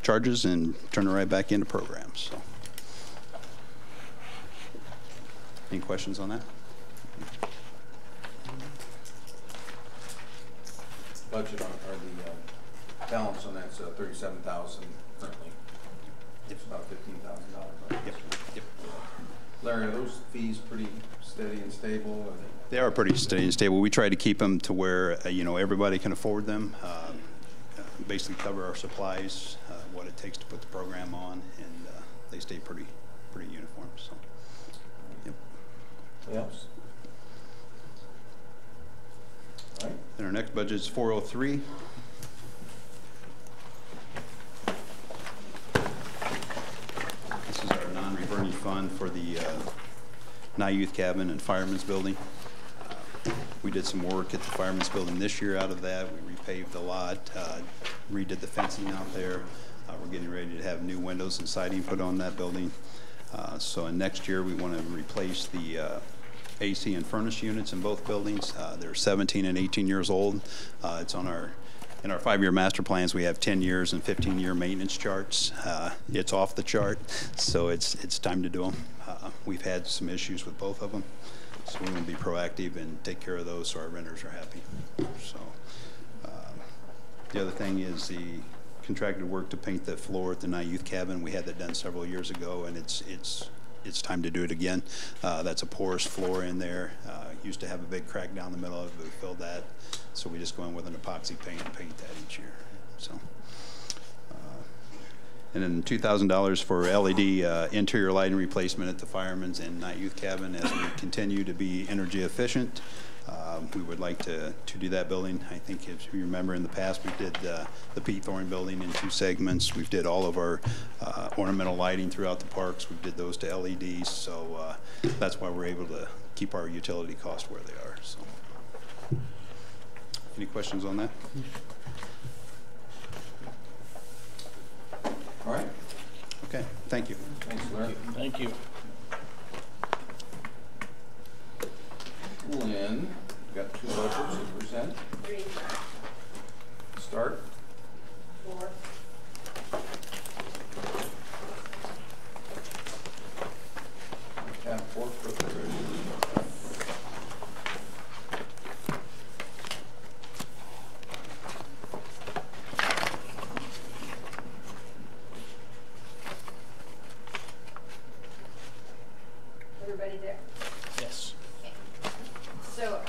charges and turn it right back into programs. So, any questions on that? Budget or the balance on that's 37,000 currently. It's about $15,000. Yep. Larry, are those fees pretty steady and stable? Or they are pretty steady and stable. We try to keep them to where everybody can afford them. Basically cover our supplies, what it takes to put the program on, and they stay pretty uniform. So, yep. What else? All right. Then our next budget is 403. This is our non-reverting fund for the Nye Youth Cabin and Fireman's Building. We did some work at the Fireman's Building this year out of that. We repaved the lot, redid the fencing out there. We're getting ready to have new windows and siding put on that building. So in next year we want to replace the AC and furnace units in both buildings. They're 17 and 18 years old. It's on in our 5-year master plans. We have 10 years and 15-year maintenance charts. It's off the chart, so it's time to do them. We've had some issues with both of them, so we want to be proactive and take care of those so our renters are happy. So the other thing is the contracted work to paint the floor at the Nye Youth Cabin. We had that done several years ago, and it's time to do it again. That's a porous floor in there. Used to have a big crack down the middle of it, but we filled that. So we just go in with an epoxy paint and paint that each year. So, and then $2,000 for LED interior lighting replacement at the Fireman's and Night Youth Cabin as we continue to be energy efficient. We would like to do that building. I think if you remember in the past, we did the Pete Thorne building in 2 segments. We did all of our ornamental lighting throughout the parks. We did those to LEDs. So that's why we're able to keep our utility costs where they are. So, any questions on that? All right. Okay. Thank you. Thanks, Larry. Thank you. Lynn, got 2 budgets to present. 3. Start. 4. Tab 4 for the Everybody there? Yes. Okay. So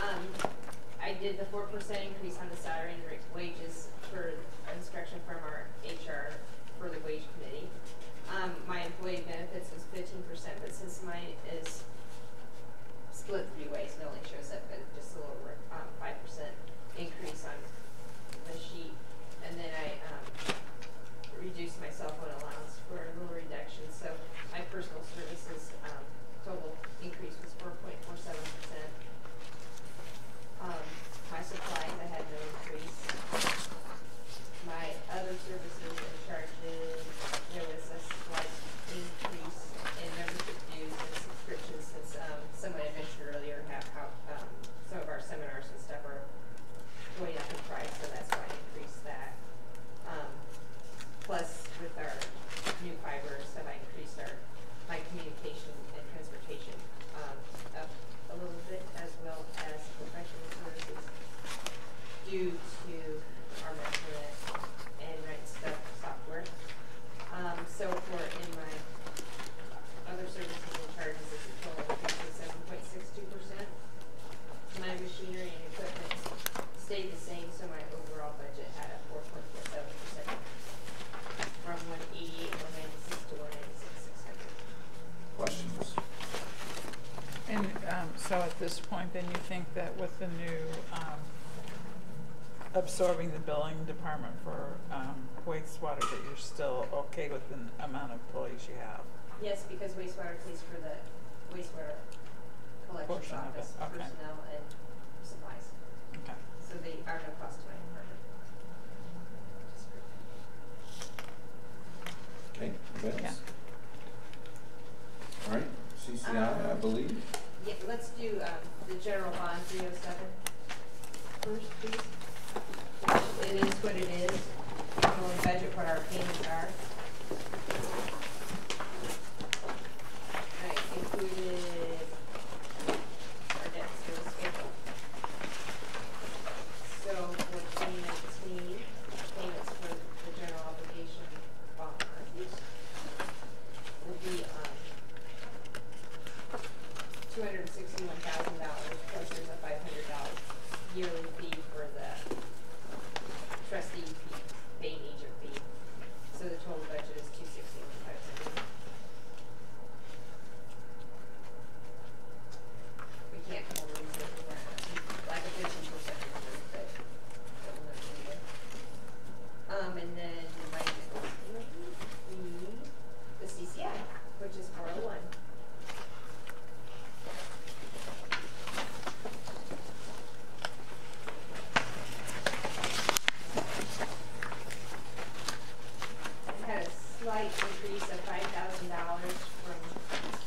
I did the 4% increase on the salary and wages for services and charges, there was a slight increase in membership dues and subscriptions since someone had mentioned earlier how some of our seminars and stuff are going up in price, so that's why I increased that. Plus, with our new fiber stuff, I increased my communication and transportation up a little bit, as well as professional services due to our Metronet and Right Stuff software. So in my other services and charges, it's a total increase of 7.62%. My machinery and equipment stayed the same, so my overall budget had a 4.47%. From 188,196 to 196,600. Questions? And so at this point, then you think that with the new absorbing the billing department for wastewater, that you're still okay with the amount of employees you have? Yes, because wastewater pays for the wastewater collections office, personnel, and supplies. Okay. So they are no cost to my department. Okay, anybody else? All right, CCI, I believe. Yeah, let's do the general bond 307 first, please. It is what it is. We can only budget what our payments are. I included our debt service schedule. So for 2019, payments for the general obligation bond will be $261,000, plus there's a $500 yearly fee for the trustee fee, paid agent fee. So the total budget is $261,500. We can't come over these things like a 15% reserve, but we'll never do it. And then my next one would be the CCI, which is 401. Slight increase of $5,000 from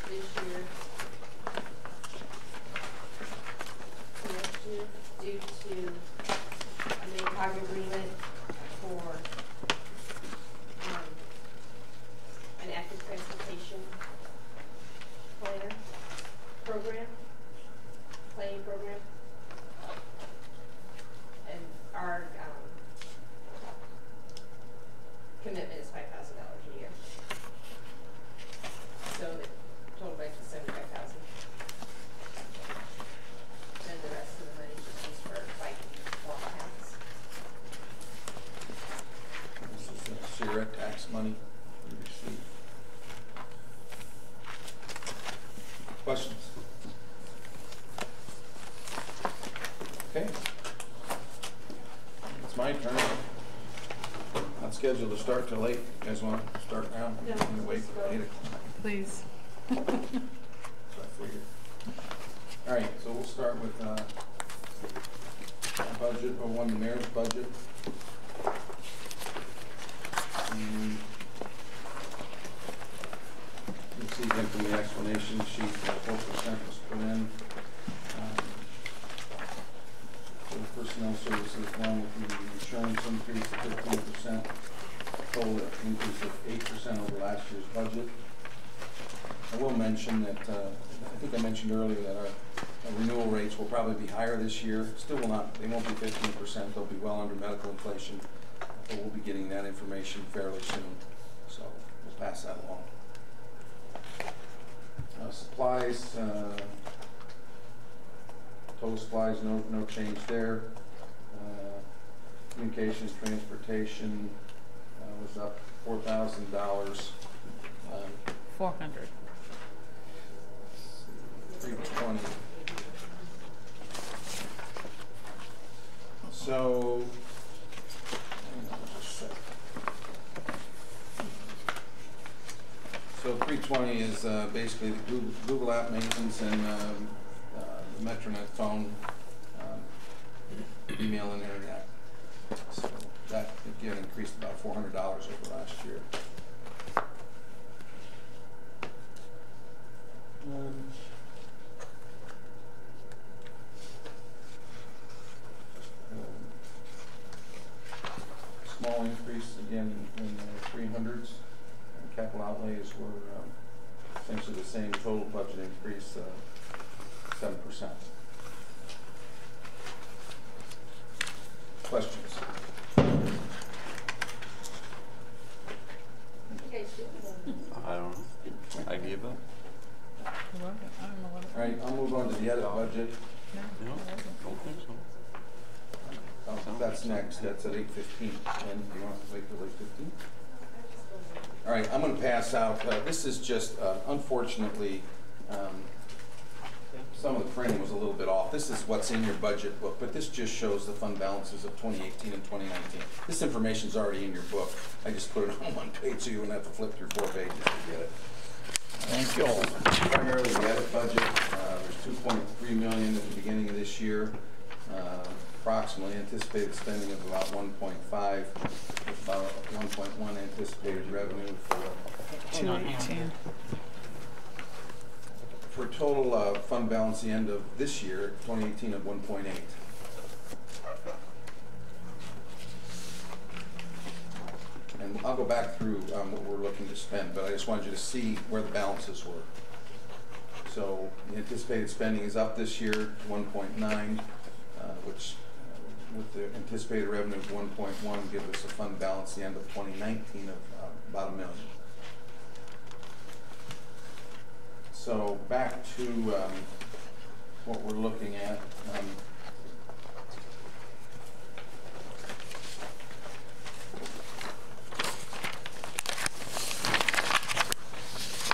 this year to next year due to a MACOG agreement for an active transportation planning program, and our commitment is $5,000 a year. So the total budget is $75,000. Then the rest of the money is used for bike and walk counts. This is the cigarette tax money we received. Questions? Okay. It's my turn. Not scheduled to start till 8. You guys want to start now? No, Wait for 8 o'clock. Please. So I figured. All right, so we'll start with budget, the mayor's budget. You see that from the explanation sheet, 4% was put in. For the personnel services, along with the insurance increase of 15%, total increase of 8% over last year's budget. I will mention that, I think I mentioned earlier that our renewal rates will probably be higher this year. Still will not, they won't be 15%, they'll be well under medical inflation, but we'll be getting that information fairly soon. So we'll pass that along. Supplies, total supplies, no change there. Communications, transportation was up $4,000. 400. 320. So, just a sec. So 320 is basically the Google app maintenance and the Metronet phone, email and internet. So that again, increased about $400 over last year. Small increase again in the 300s. Capital outlays were essentially the same, total budget increase 7%. Questions? I don't know. I gave up. All right, I'll move on to the edit budget. No, don't think so. That's next. That's at 8:15. And do you want to wait till 8:15? All right, I'm going to pass out. This is just, unfortunately, some of the printing was a little bit off. This is what's in your budget book, but this just shows the fund balances of 2018 and 2019. This information is already in your book. I just put it on one page so you wouldn't have to flip through 4 pages to get it. Thank you all. Primarily the edit budget. There's $2.3 million at the beginning of this year. Approximately anticipated spending of about 1.5, about 1.1 anticipated revenue for 218. For total fund balance the end of this year, 2018, of 1.8. And I'll go back through what we're looking to spend, but I just wanted you to see where the balances were. So the anticipated spending is up this year, 1.9, which with the anticipated revenue of 1.1 gives us a fund balance at the end of 2019 of about $1 million. So back to what we're looking at.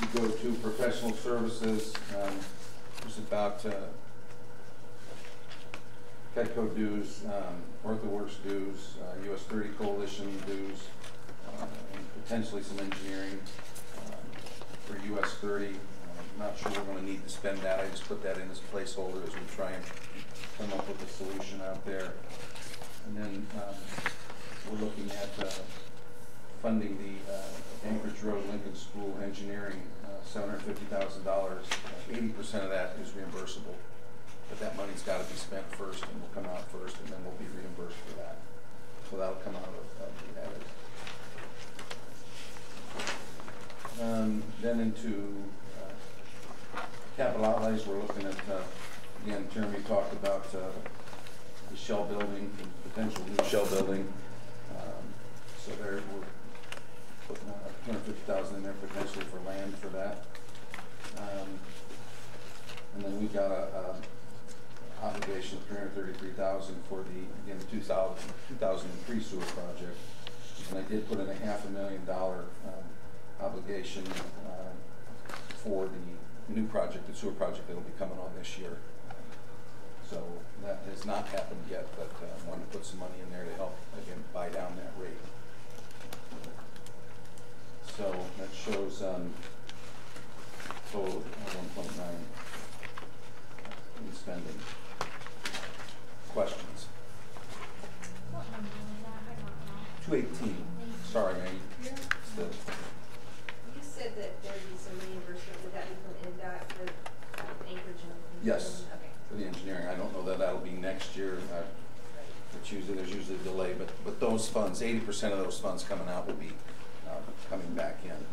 We go to professional services. There's about Petco dues, OrthoWorks dues, US 30 Coalition dues, and potentially some engineering for US 30. I'm not sure we're going to need to spend that. I just put that in as a placeholder as we try and come up with a solution out there. And then we're looking at funding the Anchorage Road Lincoln School engineering, $750,000. 80% of that is reimbursable. But that money's got to be spent first and will come out first, and then we'll be reimbursed for that. So that'll come out of the edit. Then into capital outlays, we're looking at, again, Jeremy talked about the shell building, the potential new shell building. So there we're putting $250,000 in there potentially for land for that. And then we've got a obligation of $333,000 for the, again, the 2003 sewer project. And I did put in a $500,000 obligation for the new project, the sewer project that will be coming on this year. So that has not happened yet, but I wanted to put some money in there to help, again, buy down that rate. So that shows total of 1.9 in spending. Questions? 218. Sorry, man. You said that there'd be some reimbursement. Would that be from NDOT for Anchorage? Yes. Okay. For the engineering. I don't know that that'll be next year. There's usually a delay, but those funds, 80% of those funds coming out will be coming back in.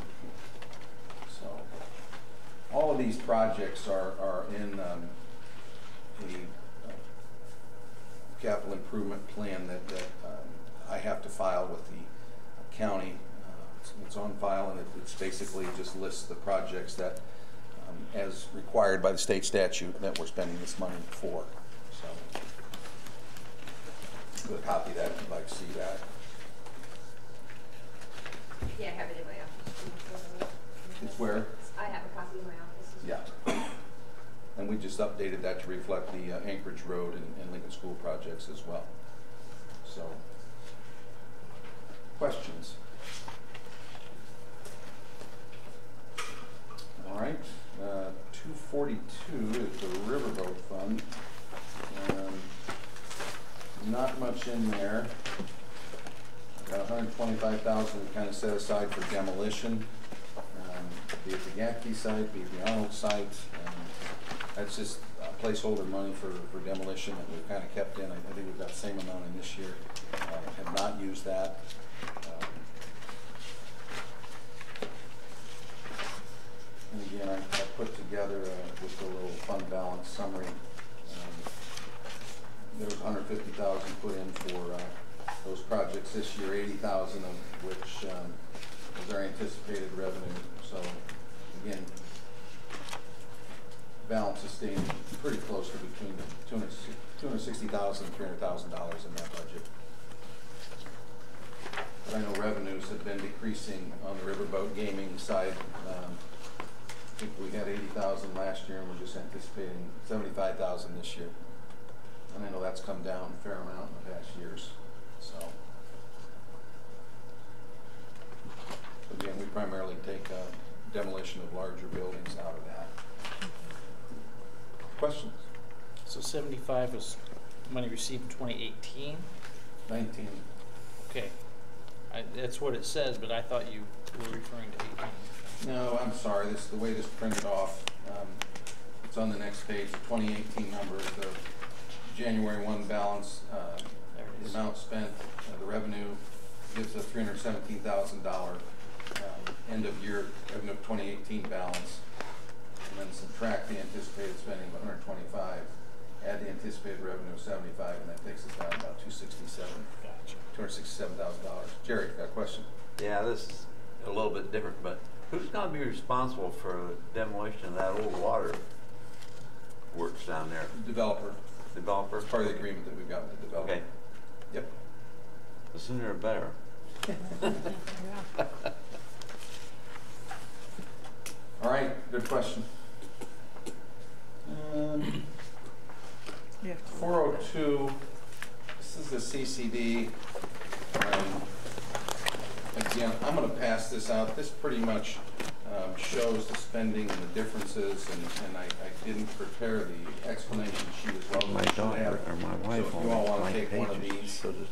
So all of these projects are in a capital improvement plan that I have to file with the county. It's on file, and it's basically just lists the projects that, as required by the state statute, that we're spending this money for. So, I'll put a copy of that if you'd like to see that. Yeah, I have it in my office. It's where? I have a copy in my office. Yeah. And we just updated that to reflect the Anchorage Road and Lincoln School projects as well. So, questions? All right, 242 is the Riverboat Fund. Not much in there. Got 25,000 we kind of set aside for demolition, be it the Gatkey site, be it the Arnold site. That's just placeholder money for demolition that we've kind of kept in. I think we've got the same amount in this year. Have not used that. And again, I put together just a little fund balance summary. There was 150,000 put in for those projects this year, 80,000 of which was our anticipated revenue. So again, balance is staying pretty close to between $260,000 and $300,000 in that budget. But I know revenues have been decreasing on the riverboat gaming side. I think we had 80,000 last year, and we're just anticipating 75,000 this year. And I know that's come down a fair amount in the past years. So again, we primarily take demolition of larger buildings out of that. Questions? So 75 was money received in 2018? 19. Okay. That's what it says, but I thought you were referring to 18. No, I'm sorry. This is the way this printed off. It's on the next page. The 2018 numbers, the January 1 balance, the amount spent, the revenue gives a $317,000 end of year revenue of 2018 balance, and then subtract the anticipated spending of 125, add the anticipated revenue of 75, and that takes us down about $267,000. Jerry, got a question? Yeah, this is a little bit different, but who's going to be responsible for the demolition of that old water works down there? Developer. Developer? It's part of the agreement that we've got with the developer. Okay. Yep. The sooner the better. All right, good question. 402, this is the CCD. Again, I'm going to pass this out. This pretty much shows the spending and the differences, and I didn't prepare the explanation sheet as well. My daughter or my wife, so if you all want to take one of these, so just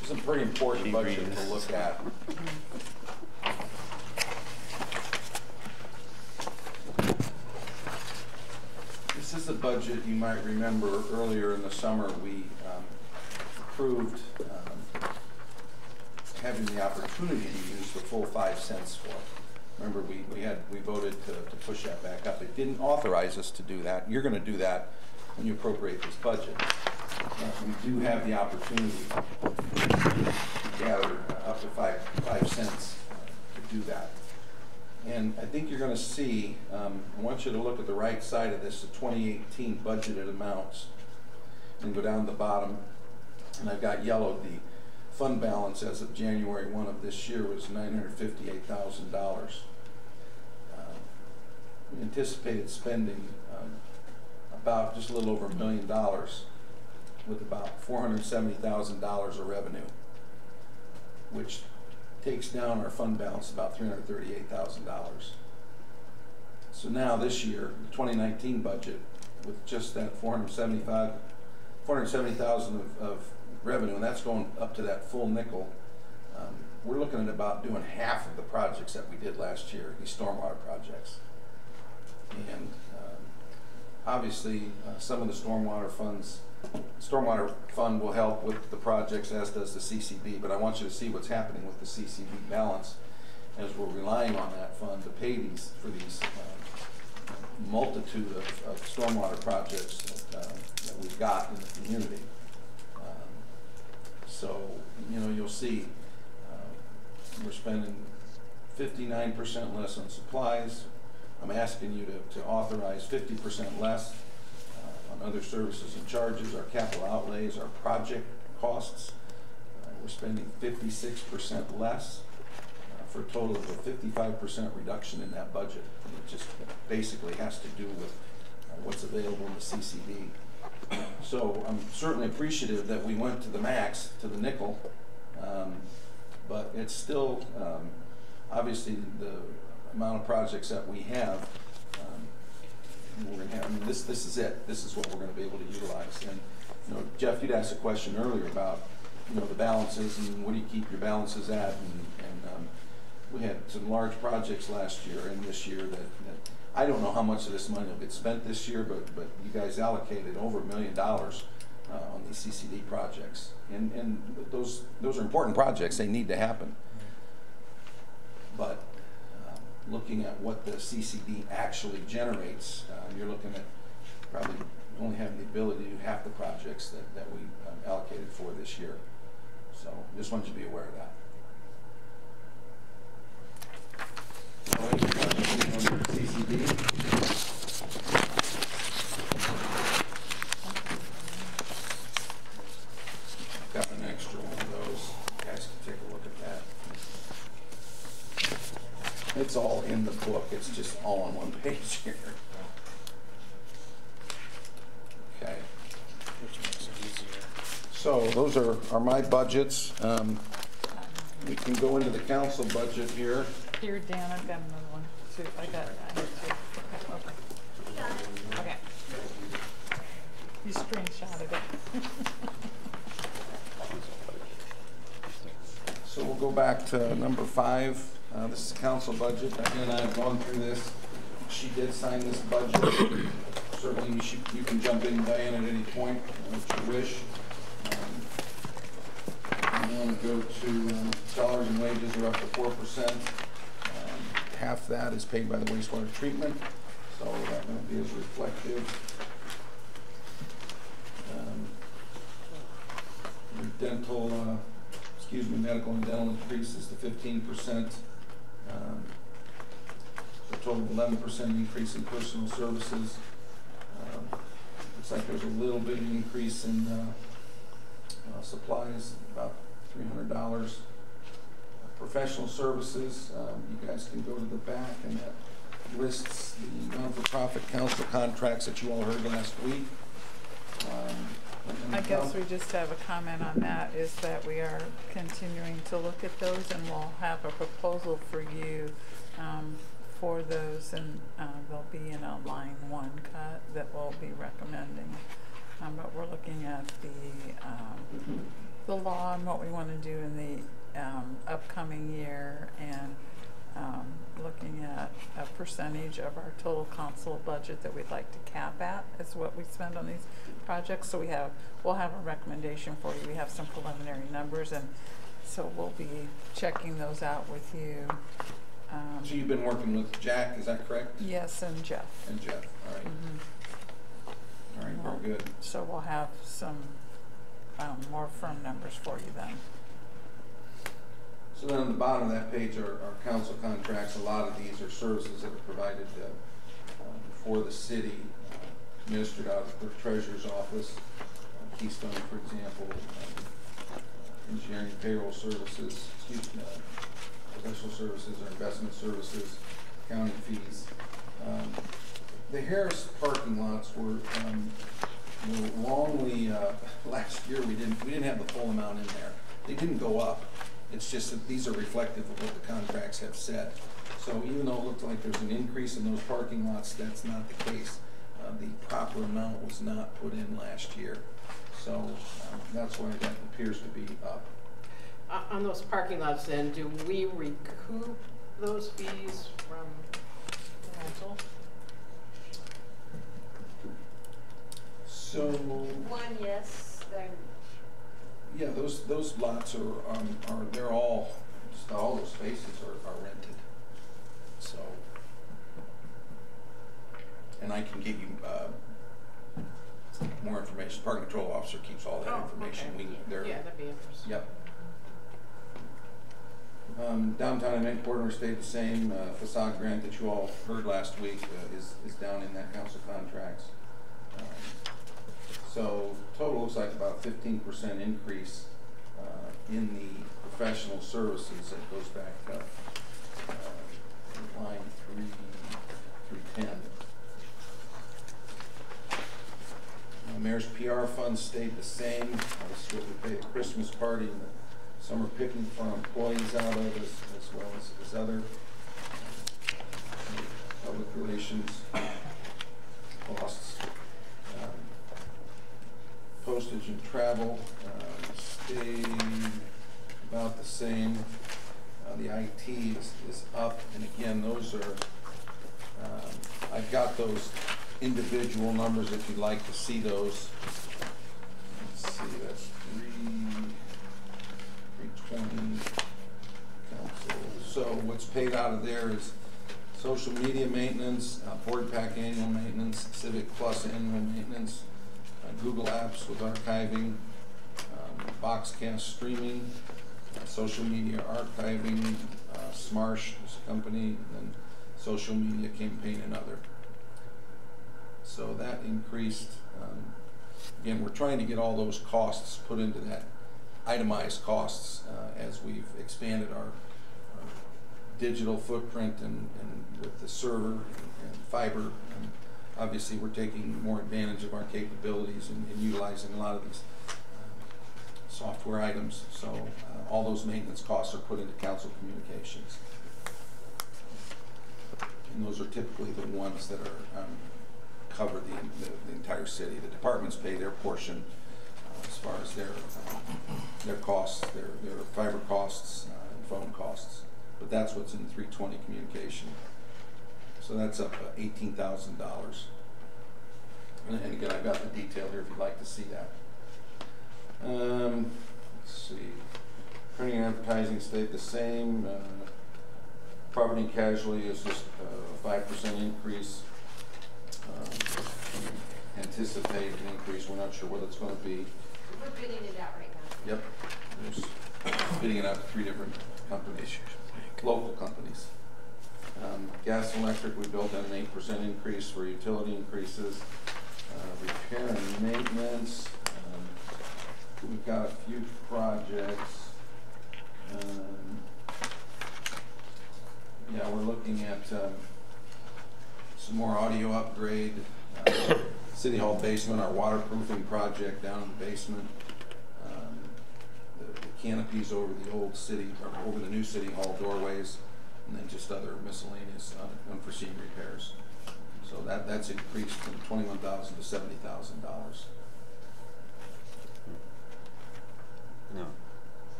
it's a pretty important budget to look at. This is a budget you might remember earlier in the summer we approved having the opportunity to use the full 5 cents for. Remember, we voted to push that back up. It didn't authorize us to do that. You're going to do that when you appropriate this budget. We do have the opportunity to gather up to 5 cents to do that. And I think you're going to see, I want you to look at the right side of this, the 2018 budgeted amounts, and go down to the bottom. And I've got yellowed the fund balance as of January 1 of this year was $958,000. We anticipated spending about just a little over $1 million with about $470,000 of revenue, which takes down our fund balance about $338,000. So now this year, the 2019 budget, with just that $470,000 of revenue, and that's going up to that full nickel, we're looking at about doing half of the projects that we did last year, these stormwater projects. And obviously, some of the stormwater fund will help with the projects, as does the CCB, but I want you to see what's happening with the CCB balance as we're relying on that fund to pay for these multitude of stormwater projects that we've got in the community. So, you'll see we're spending 59% less on supplies. I'm asking you to authorize 50% less on other services and charges, our capital outlays, our project costs. We're spending 56% less for a total of a 55% reduction in that budget. And it just basically has to do with what's available in the CCD. So I'm certainly appreciative that we went to the max, to the nickel, but it's still, obviously, the amount of projects that we have, we're going to have, this is it. This is what we're going to be able to utilize. And Jeff, you'd asked a question earlier about you know, the balances and what do you keep your balances at, and we had some large projects last year and this year that I don't know how much of this money will get spent this year, but you guys allocated over $1 million on these CCD projects, and those are important projects. They need to happen. But looking at what the CCD actually generates, you're looking at probably only having the ability to do half the projects that we allocated for this year. So just wanted you to be aware of that. All right, CCD. Got an extra one of those. You guys can take a look at that. It's all in the book. It's just all on one page here. Okay. Which makes it easier. So those are my budgets. We can go into the council budget here. Here, Dan, I've got another one too. I have two. Okay. You screenshotted it. So we'll go back to number 5. This is the council budget. Diane and I have gone through this. She did sign this budget. Certainly you can jump in, Diane, at any point if you wish. I want to go to salaries and wages are up to 4%. Half that is paid by the wastewater treatment, so that won't be as reflective. Medical and dental increases to 15%. So total 11% increase in personal services. Looks like there's a little bit of increase in supplies, about $300. Professional services, you guys can go to the back, and that lists the non-for-profit council contracts that you all heard last week. I guess we just have a comment on that, is that we are continuing to look at those, and we'll have a proposal for you for those, and there'll be in a line 1 cut that we'll be recommending. But we're looking at the law and what we want to do in the upcoming year, and looking at a percentage of our total council budget that we'd like to cap at is what we spend on these projects. So we'll have a recommendation for you. We have some preliminary numbers, and so we'll be checking those out with you. So you've been working with Jack, is that correct? Yes, and Jeff. And Jeff, all right. All right, very good. So we'll have some more firm numbers for you then. So then on the bottom of that page are council contracts. A lot of these are services that are provided for the city, administered out of the treasurer's office. Keystone, for example, engineering, payroll services, professional services or investment services, accounting fees. The Harris parking lots were wrongly last year. We didn't have the full amount in there. They didn't go up. It's just that these are reflective of what the contracts have said. So even though it looked like there's an increase in those parking lots, that's not the case. The proper amount was not put in last year. So that's why that appears to be up. On those parking lots then, do we recoup those fees from the rental? So. One, yes. Yeah, those lots are they're all, just all those spaces are rented. So, and I can give you more information. Parking control officer keeps all that information. Okay. Yeah, that'd be interesting. Yep. Downtown event coordinator stayed the same. Facade grant that you all heard last week is down in that council contracts. So total looks like about a 15% increase in the professional services. That goes back up line 310. Mayor's PR fund stayed the same. This is what we pay a Christmas party and the summer picnic for our employees out of, as well as other public relations costs. Postage and travel stayed about the same. The IT is up, and again, those are, I've got those individual numbers if you'd like to see those. Let's see, that's 320 council. So what's paid out of there is social media maintenance, Board Pack annual maintenance, Civic Plus annual maintenance, Google Apps with archiving, Boxcast streaming, social media archiving, Smarsh is a company, and then social media campaign and other. So that increased. Again, we're trying to get all those costs put into that itemized costs as we've expanded our digital footprint and with the server and fiber. And obviously, we're taking more advantage of our capabilities and utilizing a lot of these software items. So all those maintenance costs are put into council communications. And those are typically the ones that are cover the entire city. The departments pay their portion as far as their costs, their fiber costs and phone costs. But that's what's in 320 communication. So that's up $18,000. And again, I've got the detail here if you'd like to see that. Let's see. Printing and advertising stayed the same. Property and casualty is just a 5% increase. Anticipate an increase. We're not sure what it's going to be. We're bidding it out right now. Yep. There's bidding it out to 3 different companies, local companies. Gas and electric, we built in an 8% increase for utility increases. Repair and maintenance, we've got a few projects. Yeah, we're looking at some more audio upgrade. City Hall basement, our waterproofing project down in the basement. The canopies over the old city, or over the new City Hall doorways, and then just other miscellaneous unforeseen repairs. So that's increased from $21,000 to $70,000. No,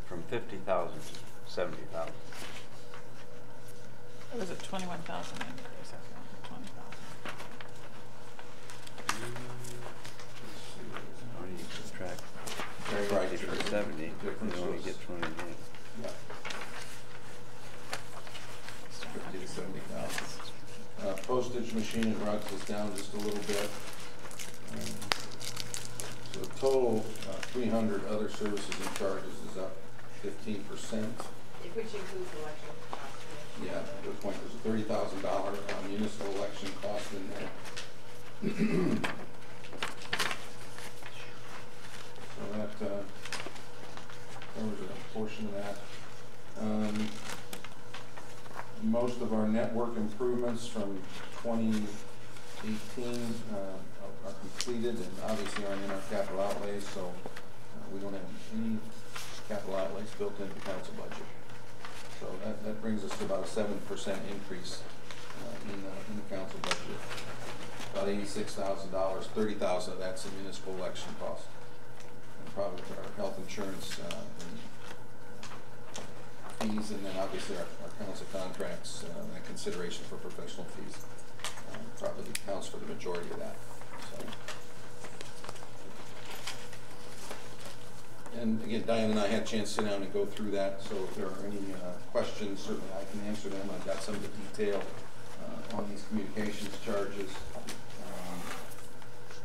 from 50,000 to 70,000. It was a 21,000 increase, I thought, 20,000. Or you subtract Right, 50 from 70, you only get 28. Yeah. 50 to 70,000. Postage machine and rugs is down just a little bit. So the total 300 other services and charges is up 15%. Which includes election costs. Yeah, good point. There's a $30,000 municipal election cost in there. So that covers a portion of that. Most of our network improvements from 2018 are completed and obviously aren't in our capital outlays, so we don't have any capital outlays built into the council budget. So that brings us to about a 7% increase in the council budget. About $86,000, $30,000 of that's in municipal election costs. And probably our health insurance fees, and then obviously our council contracts and consideration for professional fees probably accounts for the majority of that. So. And again, Diane and I had a chance to sit down and go through that, so if there are any questions, certainly I can answer them. I've got some of the detail on these communications charges.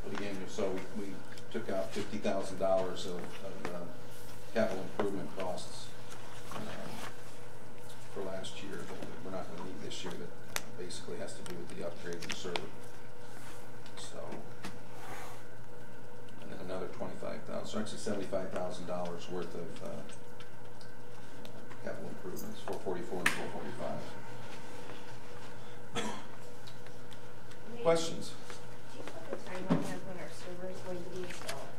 But again, so we took out $50,000 of capital improvement costs for last year that we're not going to need this year, that basically has to do with the upgrade of the server. So, and then another $25,000, so actually $75,000 worth of capital improvements, 444 and 445. Questions? Do you have the timeline of when our server is going to be installed?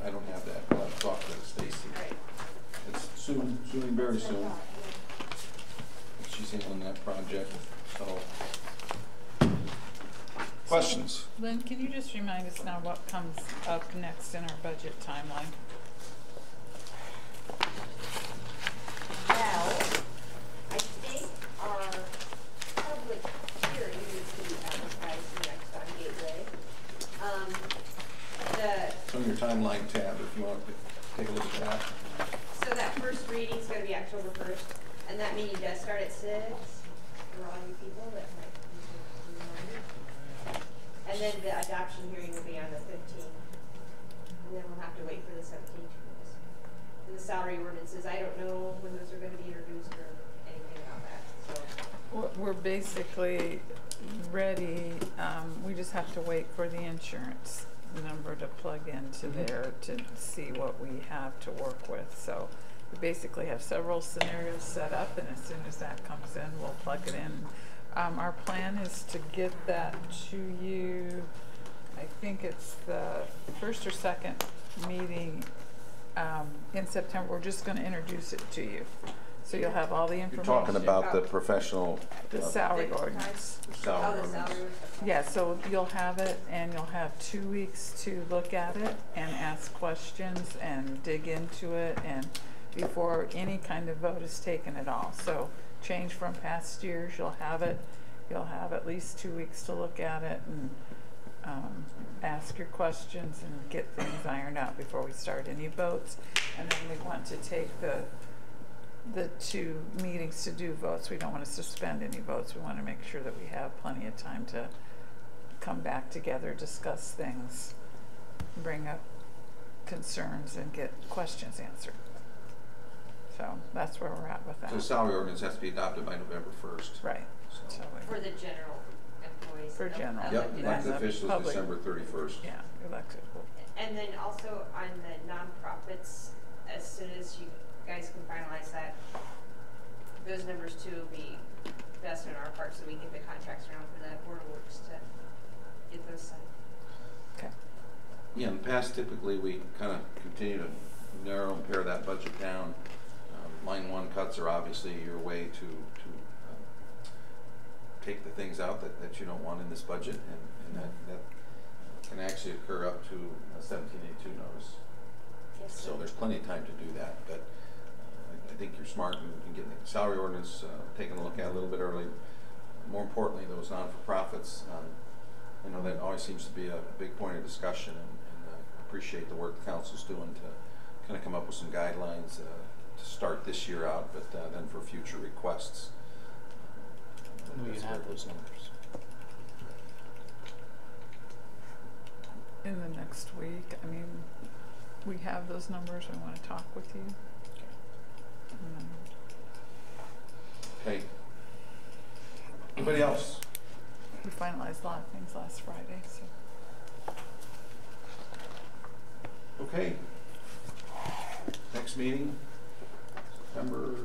I don't have that. I'll have to talk to Stacy. Right. It's soon, very soon. She's handling that project, so. Questions? Lynn, can you just remind us now what comes up next in our budget timeline? timeline tab, if you want to take a look at that. So that first reading's gonna be October 1st, and that meeting does start at 6 for all you people that might be reminded. And then the adoption hearing will be on the 15th. And then we'll have to wait for the 17th. And the salary ordinances, I don't know when those are gonna be introduced or anything about that, so. We're basically ready. We just have to wait for the insurance number to plug into there to see what we have to work with. So we basically have several scenarios set up, and as soon as that comes in, we'll plug it in. Our plan is to get that to you, I think it's the first or second meeting in September. We're just going to introduce it to you. So you'll have all the information. You're talking about the professional... The salary ordinance. Salary ordinance. Yeah, so you'll have it, and you'll have 2 weeks to look at it and ask questions and dig into it, and before any kind of vote is taken at all. So change from past years, you'll have it. You'll have at least 2 weeks to look at it and ask your questions and get things ironed out before we start any votes. And then we want to take the 2 meetings to do votes. We don't want to suspend any votes. We want to make sure that we have plenty of time to come back together, discuss things, bring up concerns, and get questions answered. So that's where we're at with that. So the salary ordinance has to be adopted by November 1st. Right. So For the general employees. For general. Yep, elected officials, public. December 31st. Yeah, elected. And then also on the nonprofits, as soon as you guys can finalize that, those numbers too will be best on our part, so we can get the contracts around for the Board of Works to get those signed. Okay. Yeah, in the past, typically, we kind of continue to narrow and pare that budget down. Line 1 cuts are obviously your way to take the things out that you don't want in this budget, and that can actually occur up to a 1782 notice. Yes, so there's plenty of time to do that, but I think you're smart in getting the salary ordinance taken a look at a little bit early. More importantly, those non-for-profits, you know, that always seems to be a big point of discussion, and appreciate the work the council's doing to kind of come up with some guidelines to start this year out, but then for future requests. We can have those numbers In the next week. I mean, we have those numbers. We want to talk with you. Okay. Anybody else? We finalized a lot of things last Friday, so. Okay. Next meeting, September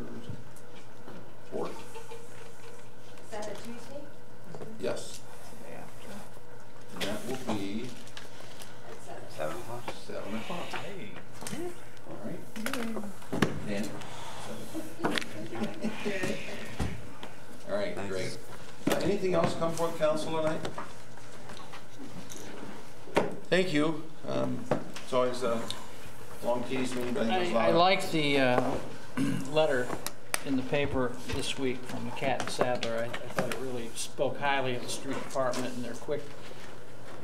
4th. Is that a Tuesday? Yes. The day after. And that will be At 7 o'clock. 7 o'clock. Hey. All right. Dan? All right, Thanks. great. Anything else come forth council tonight? Thank you. It's always a long tedious meeting, but I think there's a lot I of... like the letter in the paper this week from McCat and Sadler. I thought it really spoke highly of the street department and their quick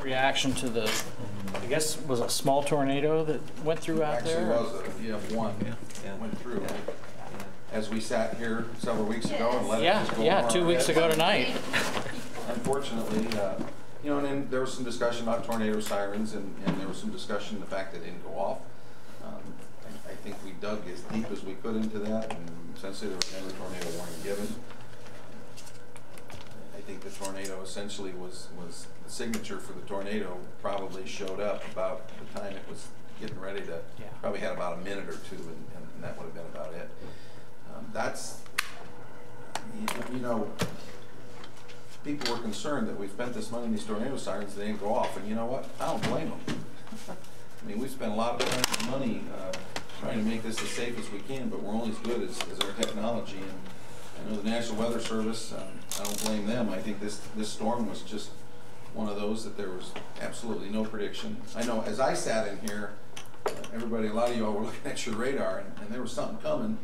reaction to the, I guess, was a small tornado that went through out there? Actually was, one went through. As we sat here several weeks ago and let it just go over 2 our weeks heads. ago tonight. Unfortunately, you know, and then there was some discussion about tornado sirens, and there was some discussion of the fact that it didn't go off. I think we dug as deep as we could into that, and essentially there was never a tornado warning given. I think the tornado essentially was the signature for the tornado probably showed up about the time it was getting ready to, probably had about a minute or two, and that would have been about it. That's, you know, people were concerned that we spent this money on these tornado sirens, they didn't go off, and you know what? I don't blame them. I mean, we spent a lot of time and money trying to make this as safe as we can, but we're only as good as our technology. And I know the National Weather Service, I don't blame them. I think this storm was just one of those that there was absolutely no prediction. I know as I sat in here, everybody, a lot of y'all were looking at your radar, and there was something coming,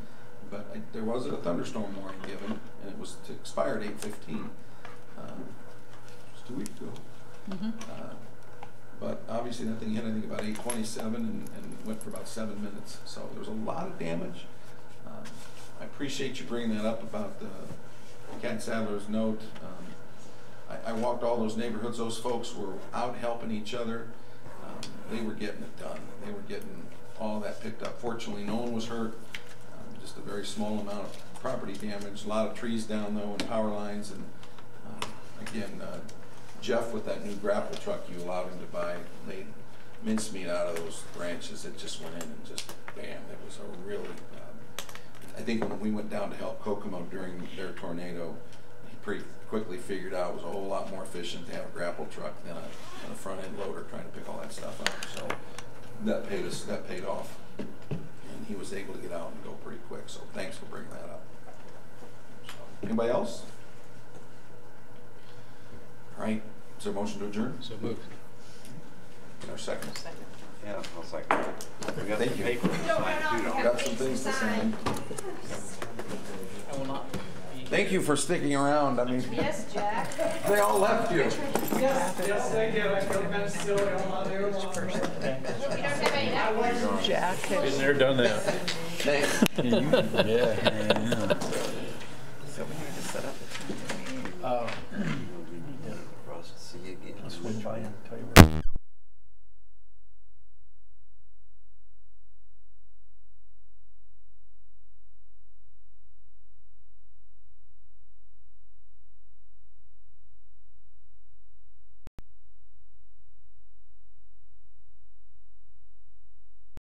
but there wasn't a thunderstorm warning given, and it was to expire at 8:15. Just 2 weeks ago. but obviously that thing hit, I think, about 827 and went for about 7 minutes. So there was a lot of damage. I appreciate you bringing that up about the Cat Sadler's note. I walked all those neighborhoods. Those folks were out helping each other. They were getting it done. They were getting all that picked up. Fortunately, no one was hurt. Just a very small amount of property damage. A lot of trees down though and power lines. And again, Jeff, with that new grapple truck you allowed him to buy, made mincemeat out of those branches. It just went in and just bam. It was a really. I think when we went down to help Kokomo during their tornado, he pretty quickly figured out it was a whole lot more efficient to have a grapple truck than a front end loader trying to pick all that stuff up. So that paid off, and he was able to get out and go pretty quick. So thanks for bringing that up. So, anybody else? All right. Is there a motion to adjourn? So moved. Get our second. Yeah, I'll second that. We got some paper to sign too, don't we? Got some things to sign. I will not be. Thank you for sticking around. I mean, Yes, Jack. they all left you. Yes, they did. I feel kind of silly on my new You don't have any networks? Jack has. Been there, done that. Yeah. So we need to set up a time meeting. See you again. Swing by and tell you where.